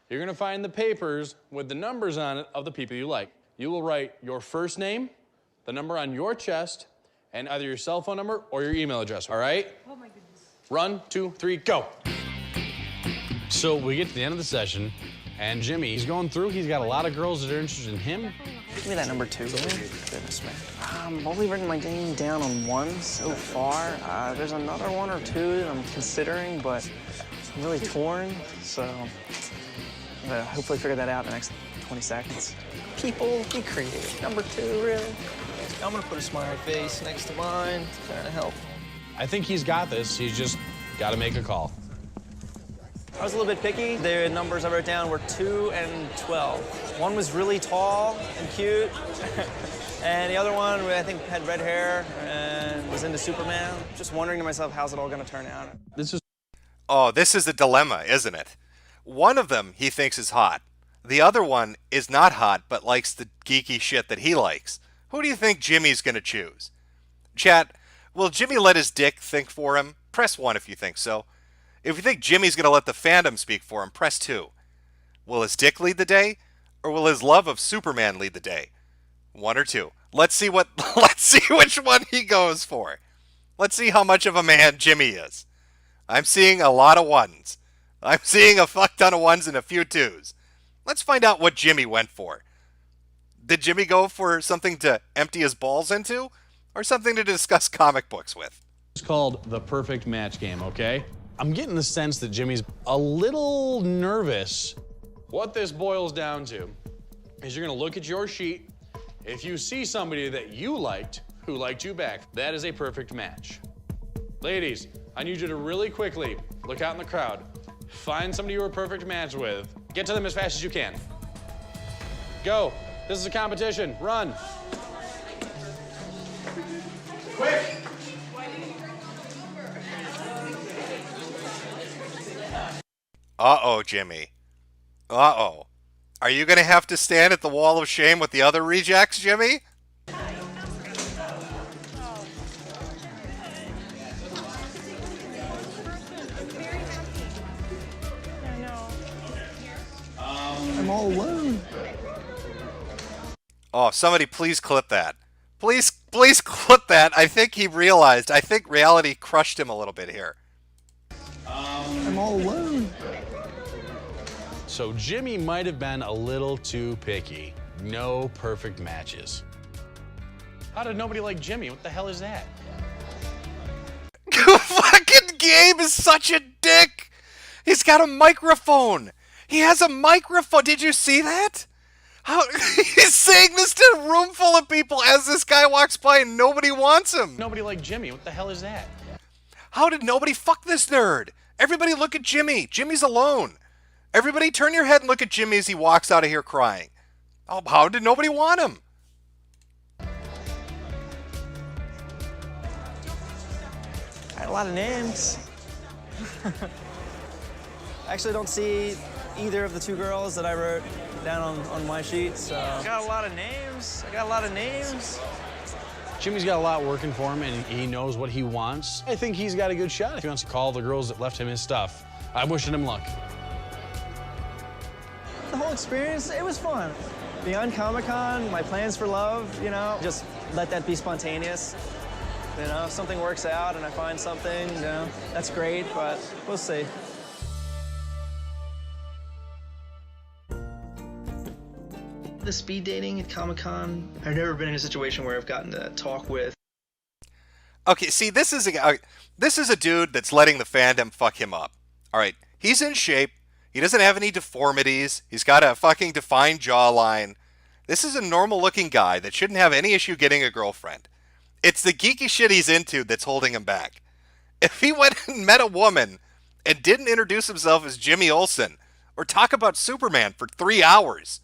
You're gonna find the papers with the numbers on it of the people you like. You will write your first name, the number on your chest, and either your cell phone number or your email address, all right? Oh my goodness. 1, 2, 3, go. So we get to the end of the session, and Jimmy, he's going through. He's got a lot of girls that are interested in him. Give me that number 2, really? Goodness, man. I've only written my name down on 1 so far. There's another 1 or 2 that I'm considering, but I'm really torn, so I'm gonna hopefully figure that out in the next 20 seconds. People, be creative. Number 2, really? I'm gonna put a smiley face next to mine to kind of help. I think he's got this. He's just got to make a call. I was a little bit picky. The numbers I wrote down were 2 and 12. One was really tall and cute, and the other one, I think, had red hair and was into Superman. Just wondering to myself, how's it all gonna turn out? Oh, this is a dilemma, isn't it? One of them he thinks is hot. The other one is not hot, but likes the geeky shit that he likes. Who do you think Jimmy's gonna choose? Chat, will Jimmy let his dick think for him? Press 1 if you think so. If you think Jimmy's gonna let the fandom speak for him, press 2. Will his dick lead the day? Or will his love of Superman lead the day? 1 or 2. Let's see which one he goes for. Let's see how much of a man Jimmy is. I'm seeing a lot of 1s. I'm seeing a fuck ton of 1s and a few 2s. Let's find out what Jimmy went for. Did Jimmy go for something to empty his balls into? Or something to discuss comic books with? It's called the perfect match game, okay? I'm getting the sense that Jimmy's a little nervous. What this boils down to is you're gonna look at your sheet. If you see somebody that you liked, who liked you back, that is a perfect match. Ladies, I need you to really quickly look out in the crowd. Find somebody you're a perfect match with. Get to them as fast as you can. Go. This is a competition. Run. Quick. Uh-oh, Jimmy. Uh-oh. Are you going to have to stand at the wall of shame with the other rejects, Jimmy? I'm all alone. Oh, somebody please clip that. Please clip that. I think he realized. I think reality crushed him a little bit here. I'm all alone. So Jimmy might have been a little too picky. No perfect matches. How did nobody like Jimmy? What the hell is that? Fucking Gabe is such a dick. He's got a microphone. He has a microphone. Did you see that? How he's saying this to a room full of people as this guy walks by and nobody wants him. Nobody like Jimmy. What the hell is that? How did nobody fuck this nerd? Everybody look at Jimmy. Jimmy's alone. Everybody turn your head and look at Jimmy as he walks out of here crying. Oh, how did nobody want him? I had a lot of names. I actually don't see either of the two girls that I wrote down on my sheet, so. I got a lot of names. Jimmy's got a lot working for him, and he knows what he wants. I think he's got a good shot if he wants to call the girls that left him his stuff. I'm wishing him luck. The whole experience, it was fun. Beyond Comic-Con, my plans for love, you know, just let that be spontaneous. You know, if something works out and I find something, you know, that's great, but we'll see. The speed dating at Comic-Con, I've never been in a situation where I've gotten to talk with. Okay, see, this is a dude that's letting the fandom fuck him up. All right, he's in shape. He doesn't have any deformities. He's got a fucking defined jawline. This is a normal-looking guy that shouldn't have any issue getting a girlfriend. It's the geeky shit he's into that's holding him back. If he went and met a woman and didn't introduce himself as Jimmy Olsen or talk about Superman for 3 hours,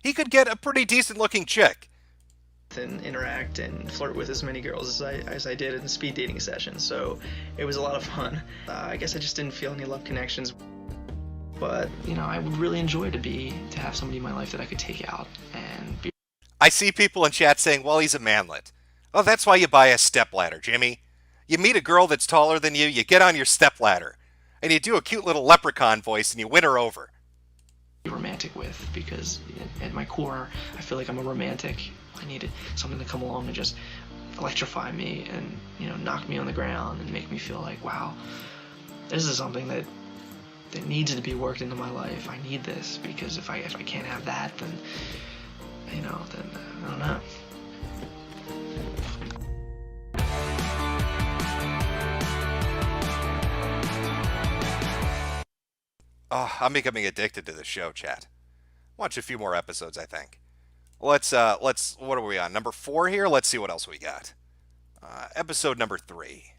he could get a pretty decent-looking chick. And interact and flirt with as many girls as I did in the speed dating session, so it was a lot of fun. I guess I just didn't feel any love connections. But, you know, I would really enjoy to have somebody in my life that I could take out and be. I see people in chat saying, well, he's a manlet. Oh, that's why you buy a stepladder, Jimmy. You meet a girl that's taller than you get on your stepladder, and you do a cute little leprechaun voice and you win her over. Romantic with, because at my core, I feel like I'm a romantic. I needed something to come along and just electrify me and, you know, knock me on the ground and make me feel like, wow, this is something that needs to be worked into my life. I need this, because if I can't have that, then, you know, then I don't know. Oh, I'm becoming addicted to this show, chat. Watch a few more episodes, I think. Let's, what are we on? Number 4 here? Let's see what else we got. Episode number 3.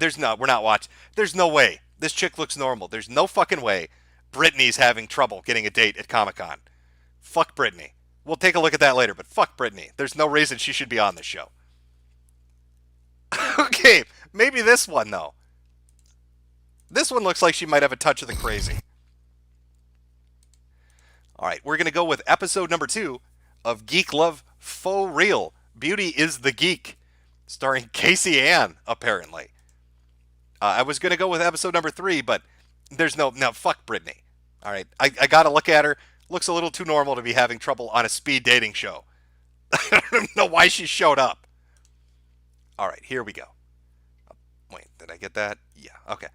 There's no way. This chick looks normal. There's no fucking way Brittany's having trouble getting a date at Comic-Con. Fuck Brittany. We'll take a look at that later, but fuck Brittany. There's no reason she should be on this show. Okay, maybe this one, though. This one looks like she might have a touch of the crazy. All right, we're going to go with episode number 2 of Geek Love Faux Real. Beauty is the Geek, starring Casey Ann, apparently. I was going to go with episode number 3, but there's no, fuck Brittany. All right, I got to look at her. Looks a little too normal to be having trouble on a speed dating show. I don't know why she showed up. All right, here we go. Wait, did I get that? Yeah, okay.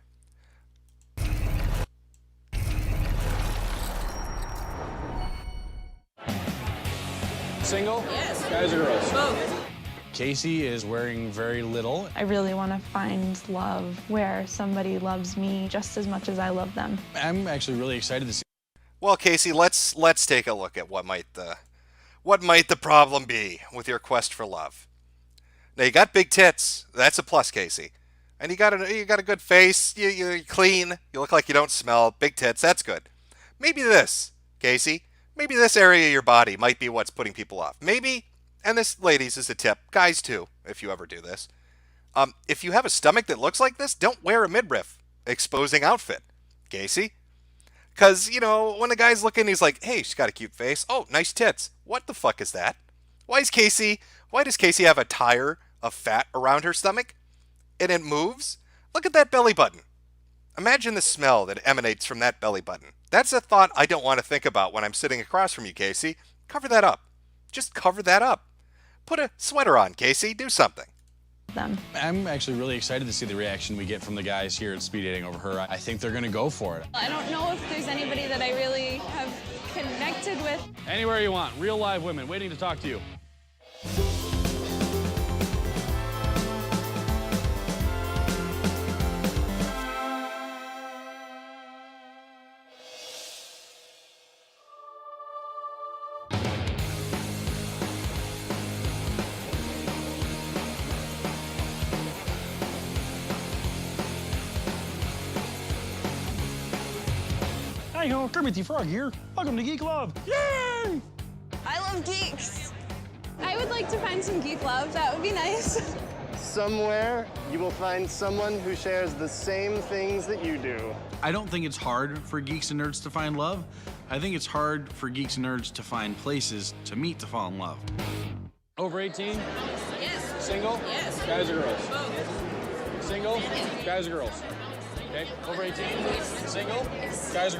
Single? Yes. Guys or girls? Both. Casey is wearing very little. I really want to find love where somebody loves me just as much as I love them. I'm actually really excited to see. Well, Casey, let's take a look at what might the problem be with your quest for love. Now, you got big tits. That's a plus, Casey. And you got a good face. You're clean. You look like you don't smell. Big tits. That's good. Maybe this, Casey. Maybe this area of your body might be what's putting people off. Maybe, and this, ladies, is a tip. Guys, too, if you ever do this. If you have a stomach that looks like this, don't wear a midriff exposing outfit, Casey. Because, you know, when a guy's looking, he's like, hey, she's got a cute face. Oh, nice tits. What the fuck is that? Why does Casey have a tire of fat around her stomach? And it moves? Look at that belly button. Imagine the smell that emanates from that belly button. That's a thought I don't want to think about when I'm sitting across from you, Casey. Cover that up. Just cover that up. Put a sweater on, Casey. Do something. I'm actually really excited to see the reaction we get from the guys here at Speed Dating over her. I think they're going to go for it. I don't know if there's anybody that I really have connected with. Anywhere you want. Real live women waiting to talk to you. Hey ho, Kermit the Frog here. Welcome to Geek Love. Yay! I love geeks. I would like to find some geek love. That would be nice. somewhere you will find someone who shares the same things that you do. I don't think it's hard for geeks and nerds to find love. I think it's hard for geeks and nerds to find places to meet to fall in love. Over 18? Yes. Single? Yes. Guys or girls? Both. Single? Guys or girls? Okay, over 18? Single? Guys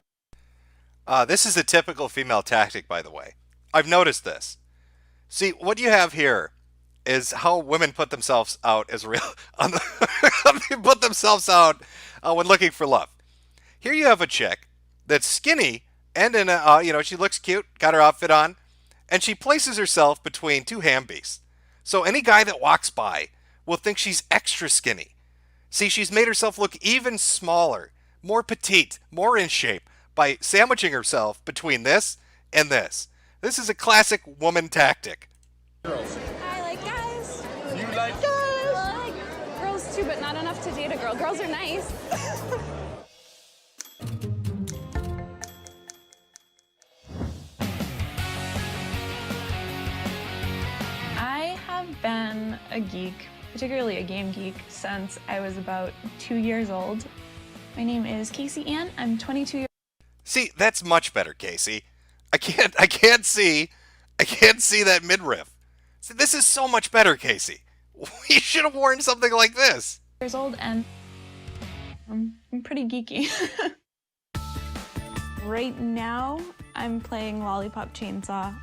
or This is a typical female tactic, by the way. I've noticed this. See, what you have here is how women put themselves out as real. They put themselves out when looking for love. Here you have a chick that's skinny and in a, she looks cute, got her outfit on, and she places herself between two ham beasts. So any guy that walks by will think she's extra skinny. See, she's made herself look even smaller, more petite, more in shape by sandwiching herself between this and this. This is a classic woman tactic. girls? I like guys. You like guys? Well, I like girls too, but not enough to date a girl. Girls are nice. I have been a geek, particularly a game geek, since I was about 2 years old. My name is Casey Ann. I'm 22 years old. See, that's much better, Casey. I can't see that midriff. See, this is so much better, Casey. We should have worn something like this. Years old, and I'm pretty geeky. Right now, I'm playing Lollipop Chainsaw.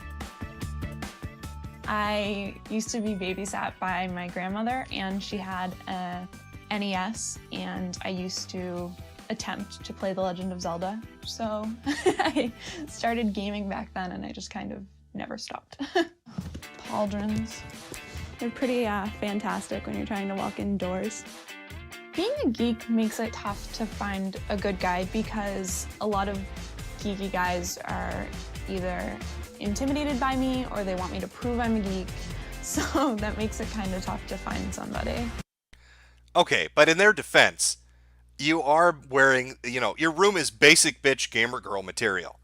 I used to be babysat by my grandmother, and she had a NES, and I used to attempt to play The Legend of Zelda. So I started gaming back then, and I just kind of never stopped. Pauldrons. They're pretty fantastic when you're trying to walk indoors. Being a geek makes it tough to find a good guy because a lot of geeky guys are either intimidated by me or they want me to prove I'm a geek. So that makes it kind of tough to find somebody. Okay, but in their defense, you are wearing, your room is basic bitch gamer girl material.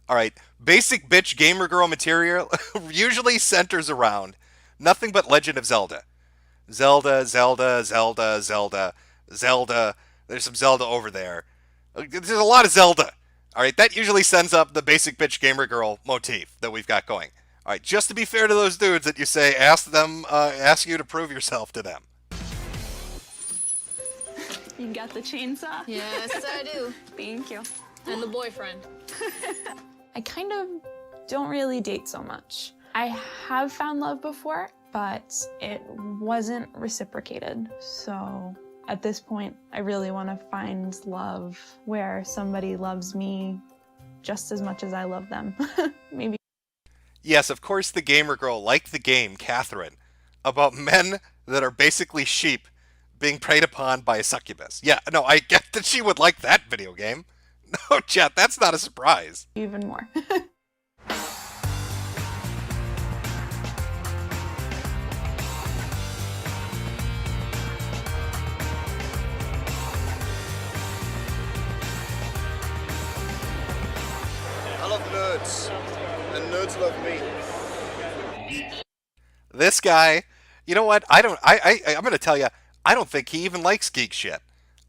All right, basic bitch gamer girl material usually centers around nothing but Legend of Zelda. Zelda, Zelda, Zelda, Zelda, Zelda. There's some Zelda over there. There's a lot of Zelda. All right, that usually sends up the basic bitch gamer girl motif that we've got going. All right, just to be fair to those dudes that you say, ask you to prove yourself to them. You got the chainsaw? Yes, I do. Thank you. And the boyfriend. I kind of don't really date so much. I have found love before, but it wasn't reciprocated. So at this point, I really want to find love where somebody loves me just as much as I love them. Maybe. Yes, of course the gamer girl liked the game, Catherine, about men that are basically sheep being preyed upon by a succubus. Yeah, no, I get that she would like that video game. No, chat, that's not a surprise. Even more. I love nerds, and nerds love me. This guy, you know what? I'm going to tell you, I don't think he even likes geek shit.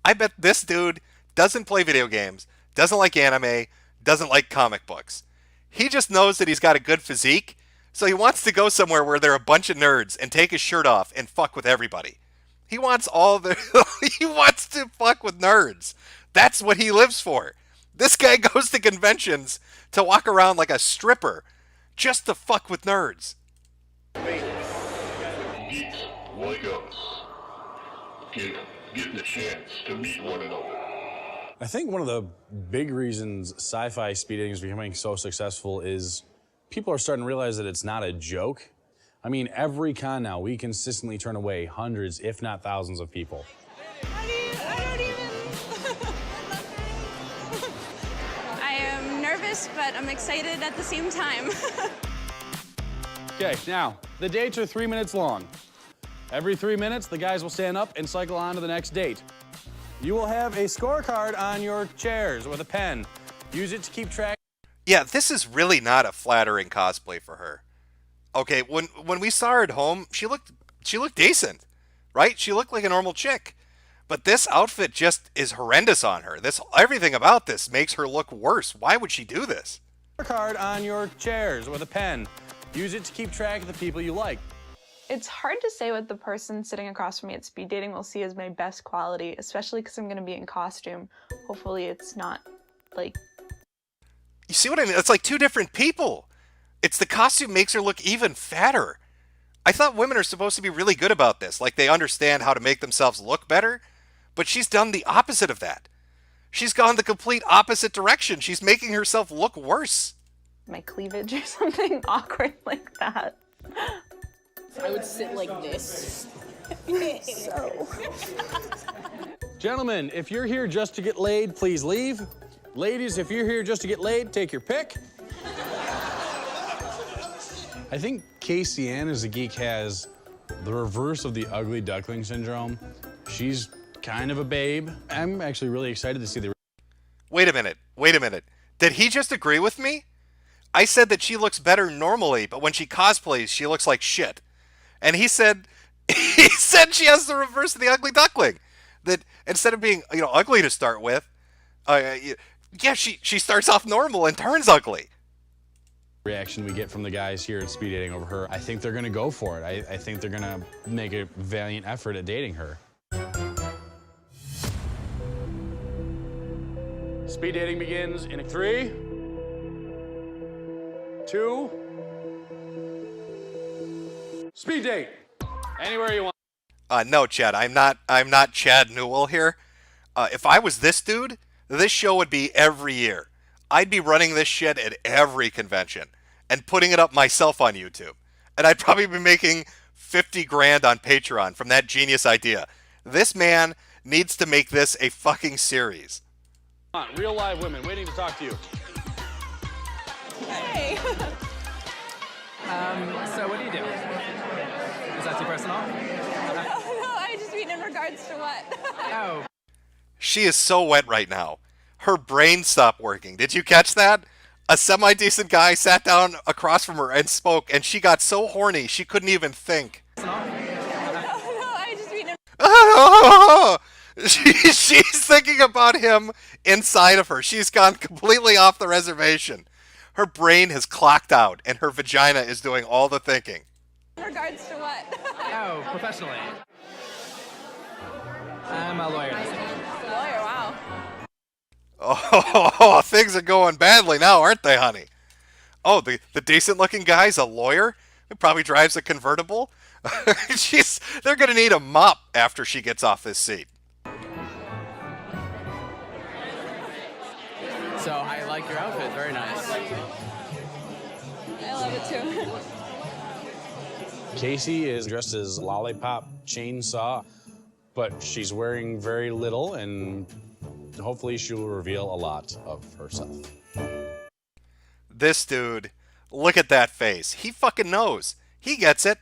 I bet this dude doesn't play video games, doesn't like anime, doesn't like comic books. He just knows that he's got a good physique, so he wants to go somewhere where there are a bunch of nerds and take his shirt off and fuck with everybody. He wants he wants to fuck with nerds. That's what he lives for. This guy goes to conventions to walk around like a stripper just to fuck with nerds. Geeks like us get the chance to meet one another. I think one of the big reasons sci-fi speed dating is becoming so successful is people are starting to realize that it's not a joke. I mean, every con now, we consistently turn away hundreds, if not thousands of people. I am nervous, but I'm excited at the same time. Okay, now, the dates are 3 minutes long. Every 3 minutes, the guys will stand up and cycle on to the next date. You will have a scorecard on your chairs with a pen. Use it to keep track. Yeah, this is really not a flattering cosplay for her. Okay, when we saw her at home, she looked decent. right? She looked like a normal chick. But this outfit just is horrendous on her. Everything about this makes her look worse. Why would she do this? Card on your chairs with a pen. Use it to keep track of the people you like. It's hard to say what the person sitting across from me at speed dating will see as my best quality, especially because I'm going to be in costume. Hopefully it's not, like... You see what I mean? It's like two different people. It's the costume makes her look even fatter. I thought women are supposed to be really good about this. Like they understand how to make themselves look better. But she's done the opposite of that. She's gone the complete opposite direction. She's making herself look worse. My cleavage or something awkward like that. I would sit like this. So. Gentlemen, if you're here just to get laid, please leave. Ladies, if you're here just to get laid, take your pick. I think Casey Ann as a geek has the reverse of the ugly duckling syndrome. She's kind of a babe. I'm actually really excited to see the... Wait a minute. Did he just agree with me? I said that she looks better normally, but when she cosplays, she looks like shit. And he said she has the reverse of the ugly duckling. That instead of being, ugly to start with, she starts off normal and turns ugly. Reaction we get from the guys here at speed dating over her, I think they're gonna go for it. I think they're gonna make a valiant effort at dating her. Speed dating begins in 3, 2, speed date. Anywhere you want. No, Chad, I'm not Chad Newell here. If I was this dude, this show would be every year. I'd be running this shit at every convention and putting it up myself on YouTube. And I'd probably be making 50 grand on Patreon from that genius idea. This man needs to make this a fucking series. Come on, real live women waiting to talk to you. Hey. So what do you do? Is that too personal? No, I just mean in regards to what? Oh. She is so wet right now. Her brain stopped working. Did you catch that? A semi-decent guy sat down across from her and spoke, and she got so horny she couldn't even think. No, I just mean She's thinking about him inside of her. She's gone completely off the reservation. Her brain has clocked out, and her vagina is doing all the thinking. in regards to what? Oh, professionally. I'm a lawyer. Lawyer, wow. Oh, things are going badly now, aren't they, honey? Oh, the decent-looking guy's a lawyer? He probably drives a convertible? They're going to need a mop after she gets off this seat. So, I like your outfit. Very nice. I love it too. Casey is dressed as Lollipop Chainsaw, but she's wearing very little, and hopefully she will reveal a lot of herself. This dude, look at that face. He fucking knows. He gets it.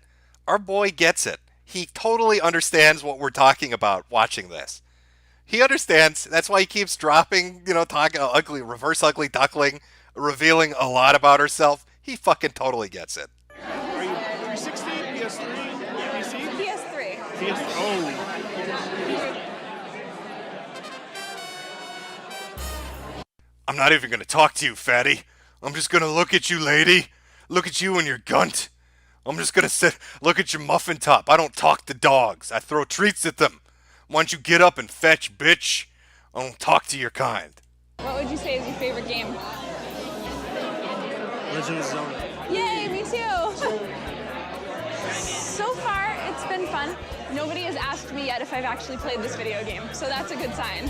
Our boy gets it. He totally understands what we're talking about watching this. He understands. That's why he keeps dropping, talking ugly, reverse ugly duckling, revealing a lot about herself. He fucking totally gets it. Are you 360, PS3, PC? PS3. PS3. Oh. I'm not even going to talk to you, fatty. I'm just going to look at you, lady. Look at you and your gunt. I'm just going to look at your muffin top. I don't talk to dogs. I throw treats at them. Why don't you get up and fetch, bitch? I don't talk to your kind. What would you say is your favorite game? Legend of Zelda. Yay, me too. So far, it's been fun. Nobody has asked me yet if I've actually played this video game, so that's a good sign.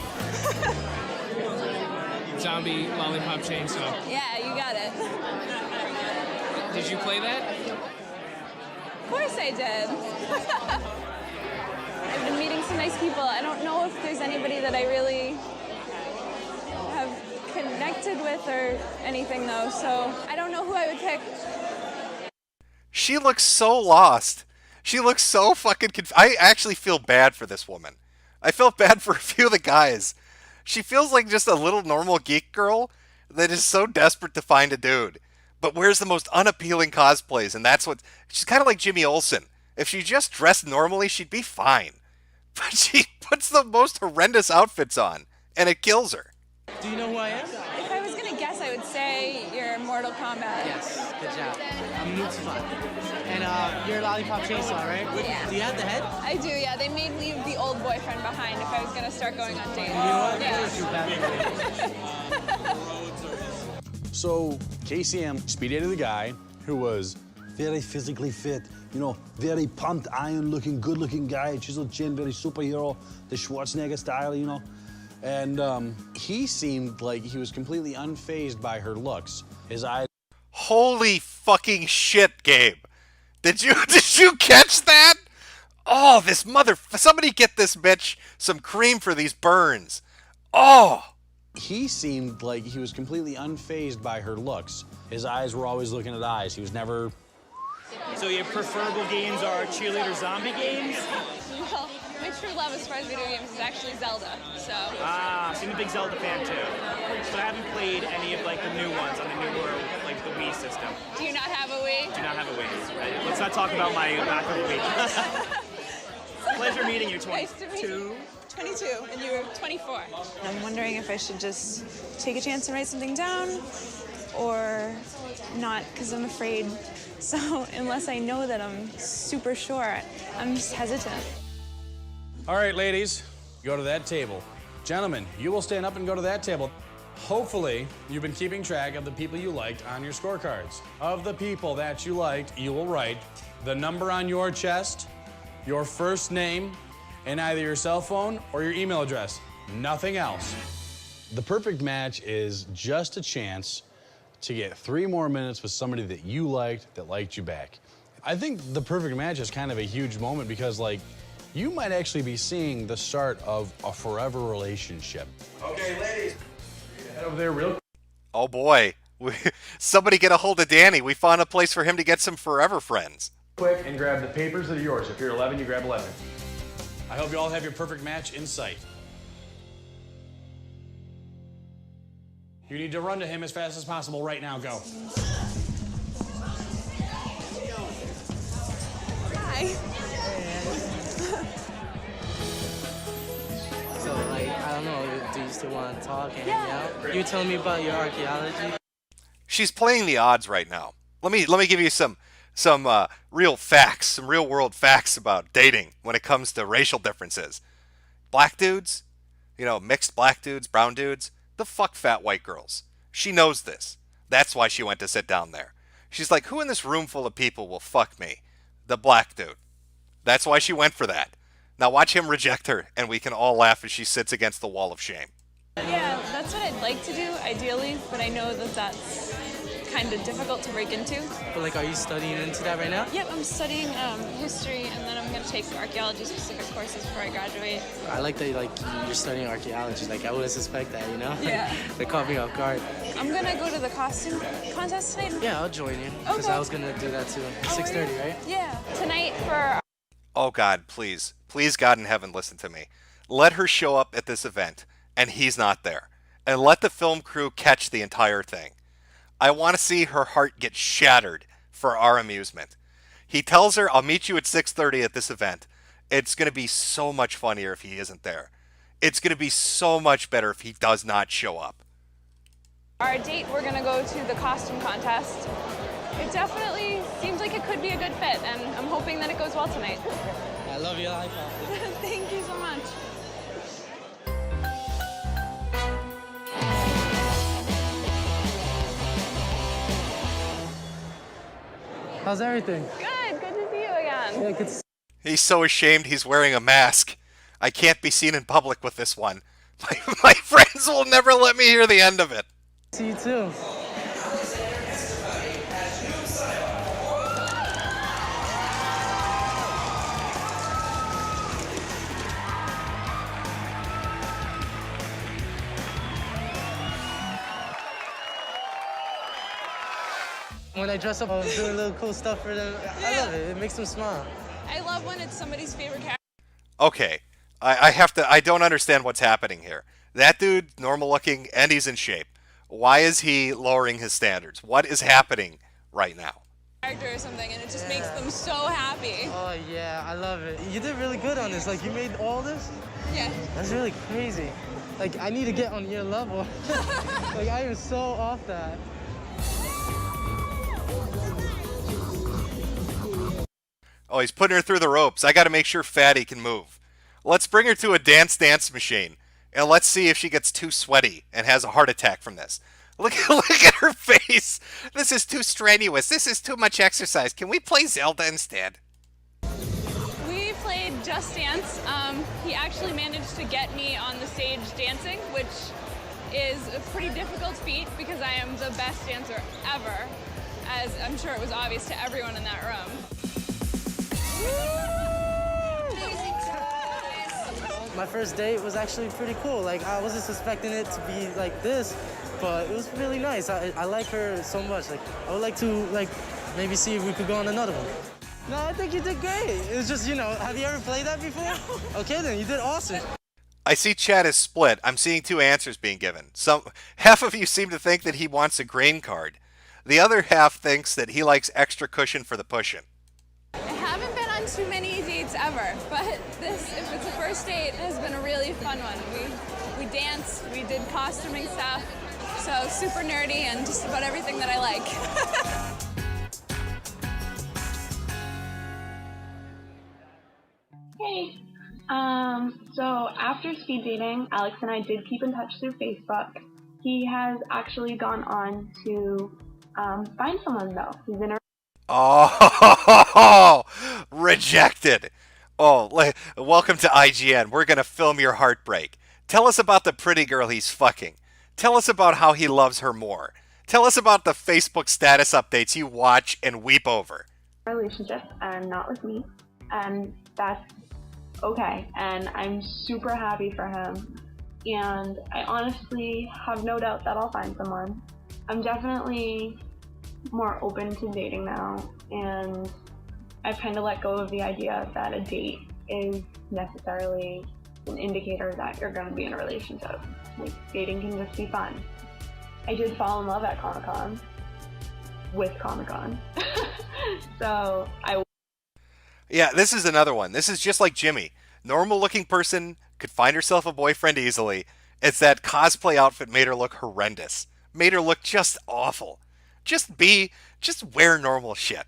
Zombie Lollipop Chainsaw. Yeah, you got it. Did you play that? Of course I did. I've been meeting some nice people. I don't know if there's anybody that I really have connected with or anything, though, so I don't know who I would pick. She looks so lost. She looks so fucking I actually feel bad for this woman. I felt bad for a few of the guys. She feels like just a little normal geek girl that is so desperate to find a dude, but wears the most unappealing cosplays, and that's what... She's kind of like Jimmy Olsen. If she just dressed normally, she'd be fine. But she puts the most horrendous outfits on, and it kills her. Do you know who I am? If I was gonna guess, I would say you're Mortal Kombat. Yes, good job. I'm Metokur. And you're Lollipop Chainsaw, right? Yeah. Do you have the head? I do, yeah. They made me leave the old boyfriend behind if I was gonna start going on dates. You know what? Yeah. So KCM speed dated the guy who was very physically fit, you know, very pumped iron looking, good looking guy, chiseled chin, very superhero, the Schwarzenegger style, you know. And he seemed like he was completely unfazed by her looks. His eyes. Holy fucking shit, Gabe. Did you catch that? Oh, this somebody get this bitch some cream for these burns. Oh. He seemed like he was completely unfazed by her looks. His eyes were always looking at eyes. He was never. So your preferable games are cheerleader zombie games? Well, my true love as far as video games is actually Zelda, so. Ah, so I'm a big Zelda fan too. So I haven't played any of like the new ones on the newer, like the Wii system. Do you not have a Wii? Do not have a Wii. Right? Let's not talk about my lack of a Wii. Pleasure meeting you, 22. Nice to meet you. 22, and you were 24. I'm wondering if I should just take a chance and write something down, or not, because I'm afraid. So unless I know that I'm super sure, I'm just hesitant. All right, ladies, go to that table. Gentlemen, you will stand up and go to that table. Hopefully, you've been keeping track of the people you liked on your scorecards. Of the people that you liked, you will write the number on your chest, your first name, and either your cell phone or your email address. Nothing else. The perfect match is just a chance to get 3 more minutes with somebody that you liked that liked you back. I think the perfect match is kind of a huge moment because, like, you might actually be seeing the start of a forever relationship. Okay, ladies. Head over there real quick. Oh boy. Somebody get a hold of Danny. We found a place for him to get some forever friends. Quick and grab the papers that are yours. If you're 11, you grab 11. I hope you all have your perfect match in sight. You need to run to him as fast as possible right now. Go. Hi. So, like, I don't know, do you still want to talk and hang out? You telling me about your archaeology? She's playing the odds right now. Let me give you some real facts, some real world facts about dating when it comes to racial differences. Black dudes, you know, mixed black dudes, brown dudes, the fuck fat white girls. She knows this. That's why she went to sit down there. She's like, who in this room full of people will fuck me? The black dude. That's why she went for that. Now watch him reject her, and we can all laugh as she sits against the wall of shame. Yeah, that's what I'd like to do, ideally, but I know that that's kind of difficult to break into. But, like, are you studying into that right now? Yep, I'm studying history, and then I'm going to take archaeology-specific courses before I graduate. I like that, like, you're studying archaeology. Like, I wouldn't suspect that, you know? Yeah. They caught me off guard. I'm going to go to the costume contest tonight. Yeah, I'll join you. Because Okay. I was going to do that, too. 6:30, right? Yeah. Tonight for... Oh God, please. Please, God in heaven, listen to me. Let her show up at this event, and he's not there. And let the film crew catch the entire thing. I want to see her heart get shattered for our amusement. He tells her, I'll meet you at 6:30 at this event. It's going to be so much funnier if he isn't there. It's going to be so much better if he does not show up. our date, we're going to go to the costume contest. It definitely seems like it could be a good fit, and I'm hoping that it goes well tonight. I love your life. Thank you so much. How's everything? Good to see you again. Yeah, good to see He's so ashamed he's wearing a mask. I can't be seen in public with this one. My friends will never let me hear the end of it. you too. When I dress up, I'm doing little cool stuff for them. I love it. It makes them smile. I love when it's somebody's favorite character. Okay, I don't understand what's happening here. That dude, normal looking, and he's in shape. Why is he lowering his standards? What is happening right now? character or something, and it just makes them so happy. Oh yeah, I love it. You did really good on this. Like you made all this? Yeah. That's really crazy. Like I need to get on your level. Like I am so off that. Oh, he's putting her through the ropes. I got to make sure Fatty can move. Let's bring her to a dance machine, and let's see if she gets too sweaty and has a heart attack from this. Look at her face. This is too strenuous. This is too much exercise. Can we play Zelda instead? We played Just Dance. He actually managed to get me on the stage dancing, which is a pretty difficult feat because I am the best dancer ever, as I'm sure it was obvious to everyone in that room. My first date was actually pretty cool. Like I wasn't expecting it to be like this, but it was really nice. I like her so much. Like I would like to maybe see if we could go on another one. No, I think you did great. It was just, have you ever played that before? No. Okay, then you did awesome. I see chat is split. I'm seeing two answers being given. Half of you seem to think that he wants a grain card. The other half thinks that he likes extra cushion for the pushin'. I haven't been on too many dates ever, but this, if it's a first date, has been a really fun one. We danced, we did costuming stuff, so super nerdy and just about everything that I like. Hey. So after speed dating, Alex and I did keep in touch through Facebook. He has actually gone on to find someone, though. He's in a... Oh, rejected. Oh, welcome to IGN. We're going to film your heartbreak. Tell us about the pretty girl he's fucking. Tell us about how he loves her more. Tell us about the Facebook status updates you watch and weep over. Relationship, and not with me. And that's okay. And I'm super happy for him. And I honestly have no doubt that I'll find someone. I'm definitely more open to dating now, and I've kind of let go of the idea that a date is necessarily an indicator that you're going to be in a relationship. Like, dating can just be fun. I did fall in love at Comic-Con with Comic-Con. So Yeah, this is another one. This is just like Jimmy. Normal looking person could find herself a boyfriend easily. It's that cosplay outfit made her look horrendous. Made her look just awful. Just wear normal shit.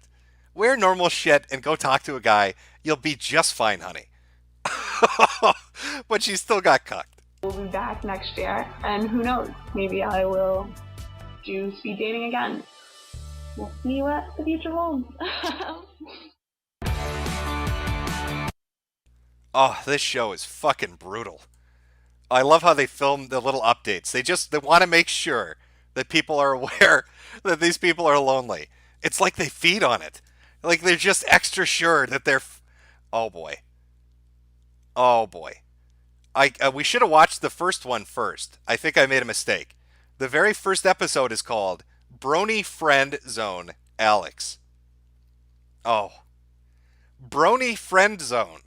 Wear normal shit and go talk to a guy. You'll be just fine, honey. But she still got cucked. we'll be back next year, and who knows, maybe I will do speed dating again. We'll see what the future holds. Oh, this show is fucking brutal. I love how they film the little updates. They want to make sure that people are aware that these people are lonely. It's like they feed on it. Like they're just extra sure that they're... Oh boy. Oh boy. We should have watched the first one first. I think I made a mistake. The very first episode is called Brony Friendzone Alex. Oh. Brony Friendzone.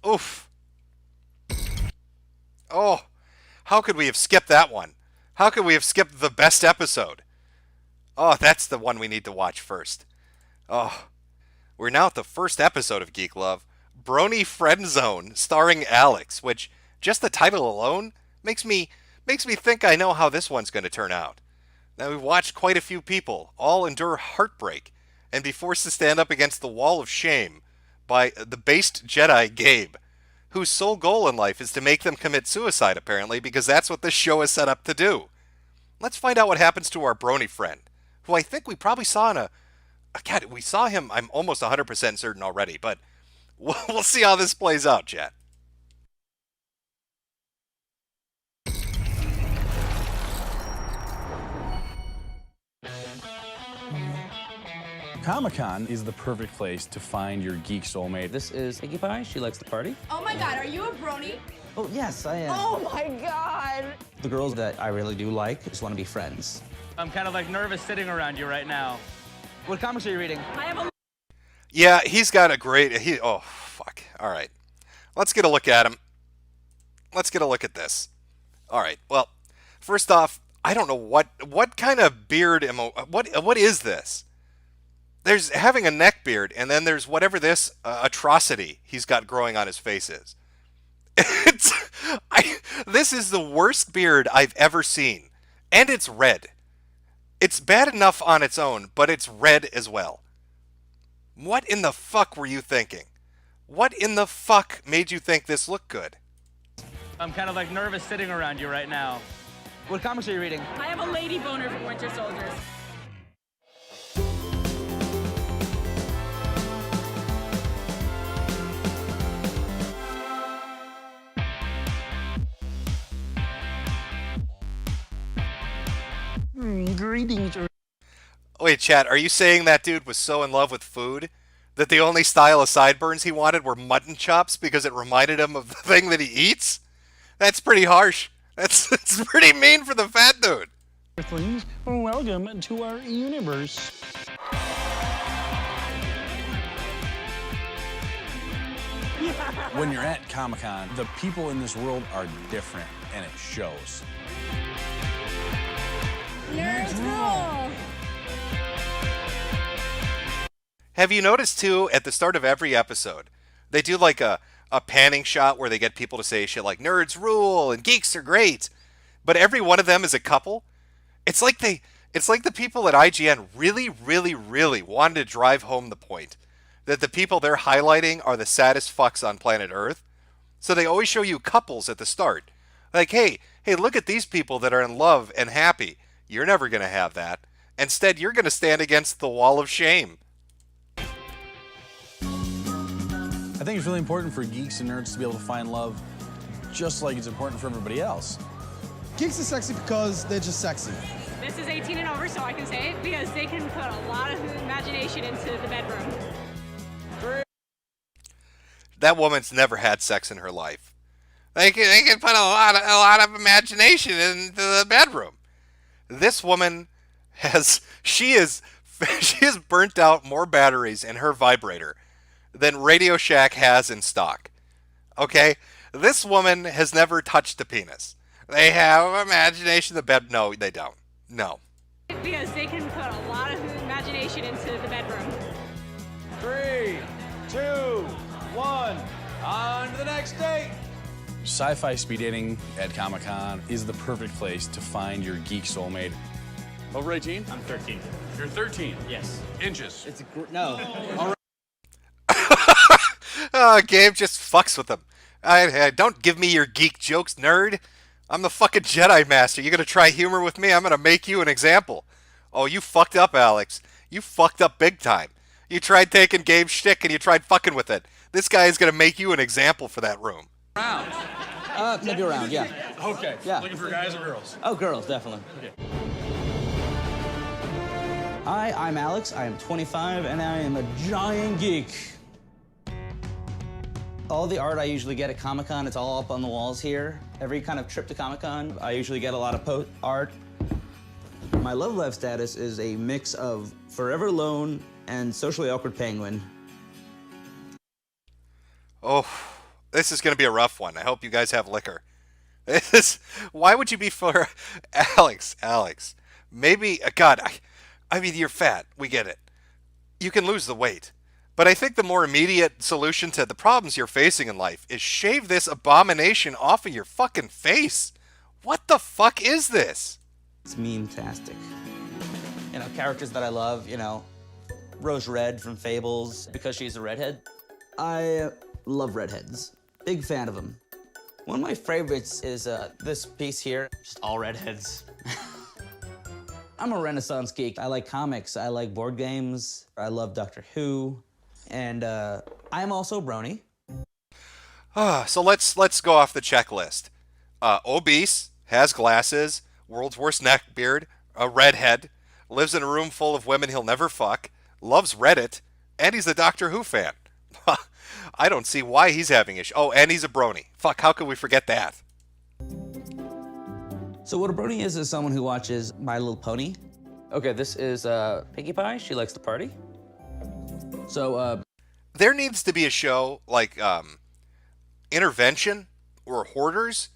Oof. Oh. How could we have skipped that one? How could we have skipped the best episode? Oh, that's the one we need to watch first. Oh. We're now at the first episode of Geek Love. Brony Friendzone, starring Alex, which just the title alone makes me think I know how this one's going to turn out. Now, we've watched quite a few people all endure heartbreak and be forced to stand up against the wall of shame by the based Jedi Gabe, whose sole goal in life is to make them commit suicide, apparently, because that's what this show is set up to do. Let's find out what happens to our Brony friend, who I think we probably saw in a... God, we saw him, I'm almost 100% certain already, but we'll see how this plays out, chat. Comic-Con is the perfect place to find your geek soulmate. This is Iggy Pie. She likes the party. Oh my god, are you a brony? Oh, yes, I am. Oh my god! The girls that I really do like just want to be friends. I'm kind of like nervous sitting around you right now. What comics are you reading? I have a... Yeah, he's got a great... oh, fuck. All right. Let's get a look at him. Let's get a look at this. All right. Well, first off, I don't know what kind of beard... What is this? There's having a neck beard, and then there's whatever this atrocity he's got growing on his face is. It's, this is the worst beard I've ever seen. And it's red. It's bad enough on its own, but it's red as well. What in the fuck were you thinking? What in the fuck made you think this looked good? I'm kind of like nervous sitting around you right now. What comics are you reading? I have a lady boner for Winter Soldiers. Greetings. Wait, chat, are you saying that dude was so in love with food that the only style of sideburns he wanted were mutton chops because it reminded him of the thing that he eats? That's pretty harsh. That's pretty mean for the fat dude. Earthlings, welcome to our universe. When you're at Comic-Con, the people in this world are different, and it shows. Nerds rule! Have you noticed, too, at the start of every episode, they do like a panning shot where they get people to say shit like, nerds rule and geeks are great, but every one of them is a couple? It's like the people at IGN really, really, really wanted to drive home the point that the people they're highlighting are the saddest fucks on planet Earth. So they always show you couples at the start. Like, hey, look at these people that are in love and happy. You're never going to have that. Instead, you're going to stand against the wall of shame. I think it's really important for geeks and nerds to be able to find love just like it's important for everybody else. Geeks are sexy because they're just sexy. This is 18 and over, so I can say it, because they can put a lot of imagination into the bedroom. That woman's never had sex in her life. They can put a lot of imagination into the bedroom. This woman she has burnt out more batteries in her vibrator than Radio Shack has in stock. Okay? This woman has never touched a penis. They have imagination in the bed. No, they don't. No. Because they can put a lot of imagination into the bedroom. 3, 2, 1, on to the next date. Sci-fi speed dating at Comic-Con is the perfect place to find your geek soulmate. Over 18? I'm 13. You're 13? Yes. Inches. It's no. All right. Gabe just fucks with them. I don't give me your geek jokes, nerd. I'm the fucking Jedi Master. You gonna try humor with me? I'm gonna make you an example. Oh, you fucked up, Alex. You fucked up big time. You tried taking Gabe's shtick and you tried fucking with it. This guy is gonna make you an example for that room. Round. Maybe around, yeah. Okay. Yeah. Looking for guys or girls? Oh, girls, definitely. Okay. Hi, I'm Alex. I am 25, and I am a giant geek. All the art I usually get at Comic-Con, it's all up on the walls here. Every kind of trip to Comic-Con, I usually get a lot of art. My love life status is a mix of forever alone and socially awkward penguin. Oh, this is going to be a rough one. I hope you guys have liquor. Why would you be for Alex? Maybe, God, I mean, you're fat. We get it. You can lose the weight. But I think the more immediate solution to the problems you're facing in life is shave this abomination off of your fucking face. What the fuck is this? It's meme-tastic. You know, characters that I love, you know, Rose Red from Fables, because she's a redhead. I love redheads. Big fan of them. One of my favorites is this piece here, just all redheads. I'm a Renaissance geek. I like comics, I like board games, I love Doctor Who, and I'm also Brony. So let's go off the checklist. Obese, has glasses, world's worst neck beard, a redhead, lives in a room full of women he'll never fuck, loves Reddit, and he's a Doctor Who fan. I don't see why he's having issues. Oh, and he's a brony. Fuck, how could we forget that? So what a brony is someone who watches My Little Pony. Okay, this is Piggy Pie. She likes to party. So, there needs to be a show like Intervention or Hoarders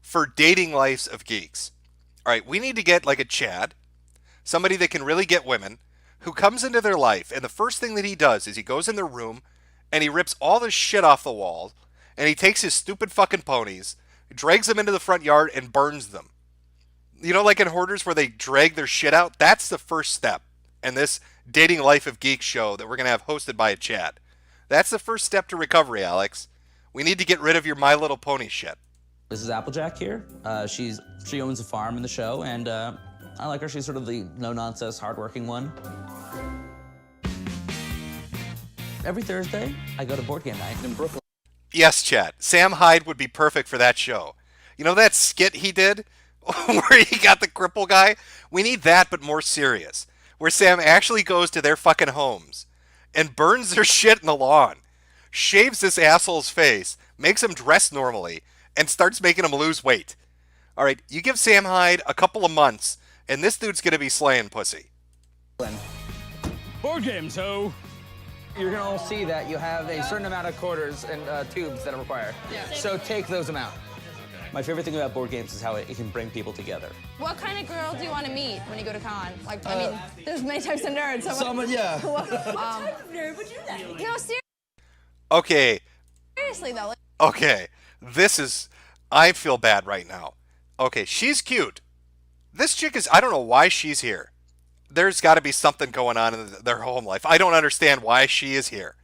for dating lives of geeks. All right, we need to get like a Chad, somebody that can really get women, who comes into their life, and the first thing that he does is he goes in their room and he rips all the shit off the walls, and he takes his stupid fucking ponies, drags them into the front yard, and burns them. You know, like in Hoarders where they drag their shit out? That's the first step in this Dating Life of Geek show that we're going to have hosted by a chat. That's the first step to recovery, Alex. We need to get rid of your My Little Pony shit. This is Applejack here. She owns a farm in the show, and I like her. She's sort of the no-nonsense, hardworking one. Every Thursday, I go to board game night in Brooklyn. Yes, chat. Sam Hyde would be perfect for that show. You know that skit he did where he got the cripple guy? We need that, but more serious. Where Sam actually goes to their fucking homes and burns their shit in the lawn, shaves this asshole's face, makes him dress normally, and starts making him lose weight. All right, you give Sam Hyde a couple of months, and this dude's going to be slaying pussy. Board games, ho. You're gonna all see that you have a certain amount of quarters and tubes that are required. Yeah. So take those amount. My favorite thing about board games is how it can bring people together. What kind of girl do you want to meet when you go to con? Like, I mean, there's many types of nerds. So Someone, yeah. What type of nerd would you like? No, Okay, seriously though. okay. I feel bad right now. Okay, she's cute. This chick is, I don't know why she's here. There's got to be something going on in their home life. I don't understand why she is here.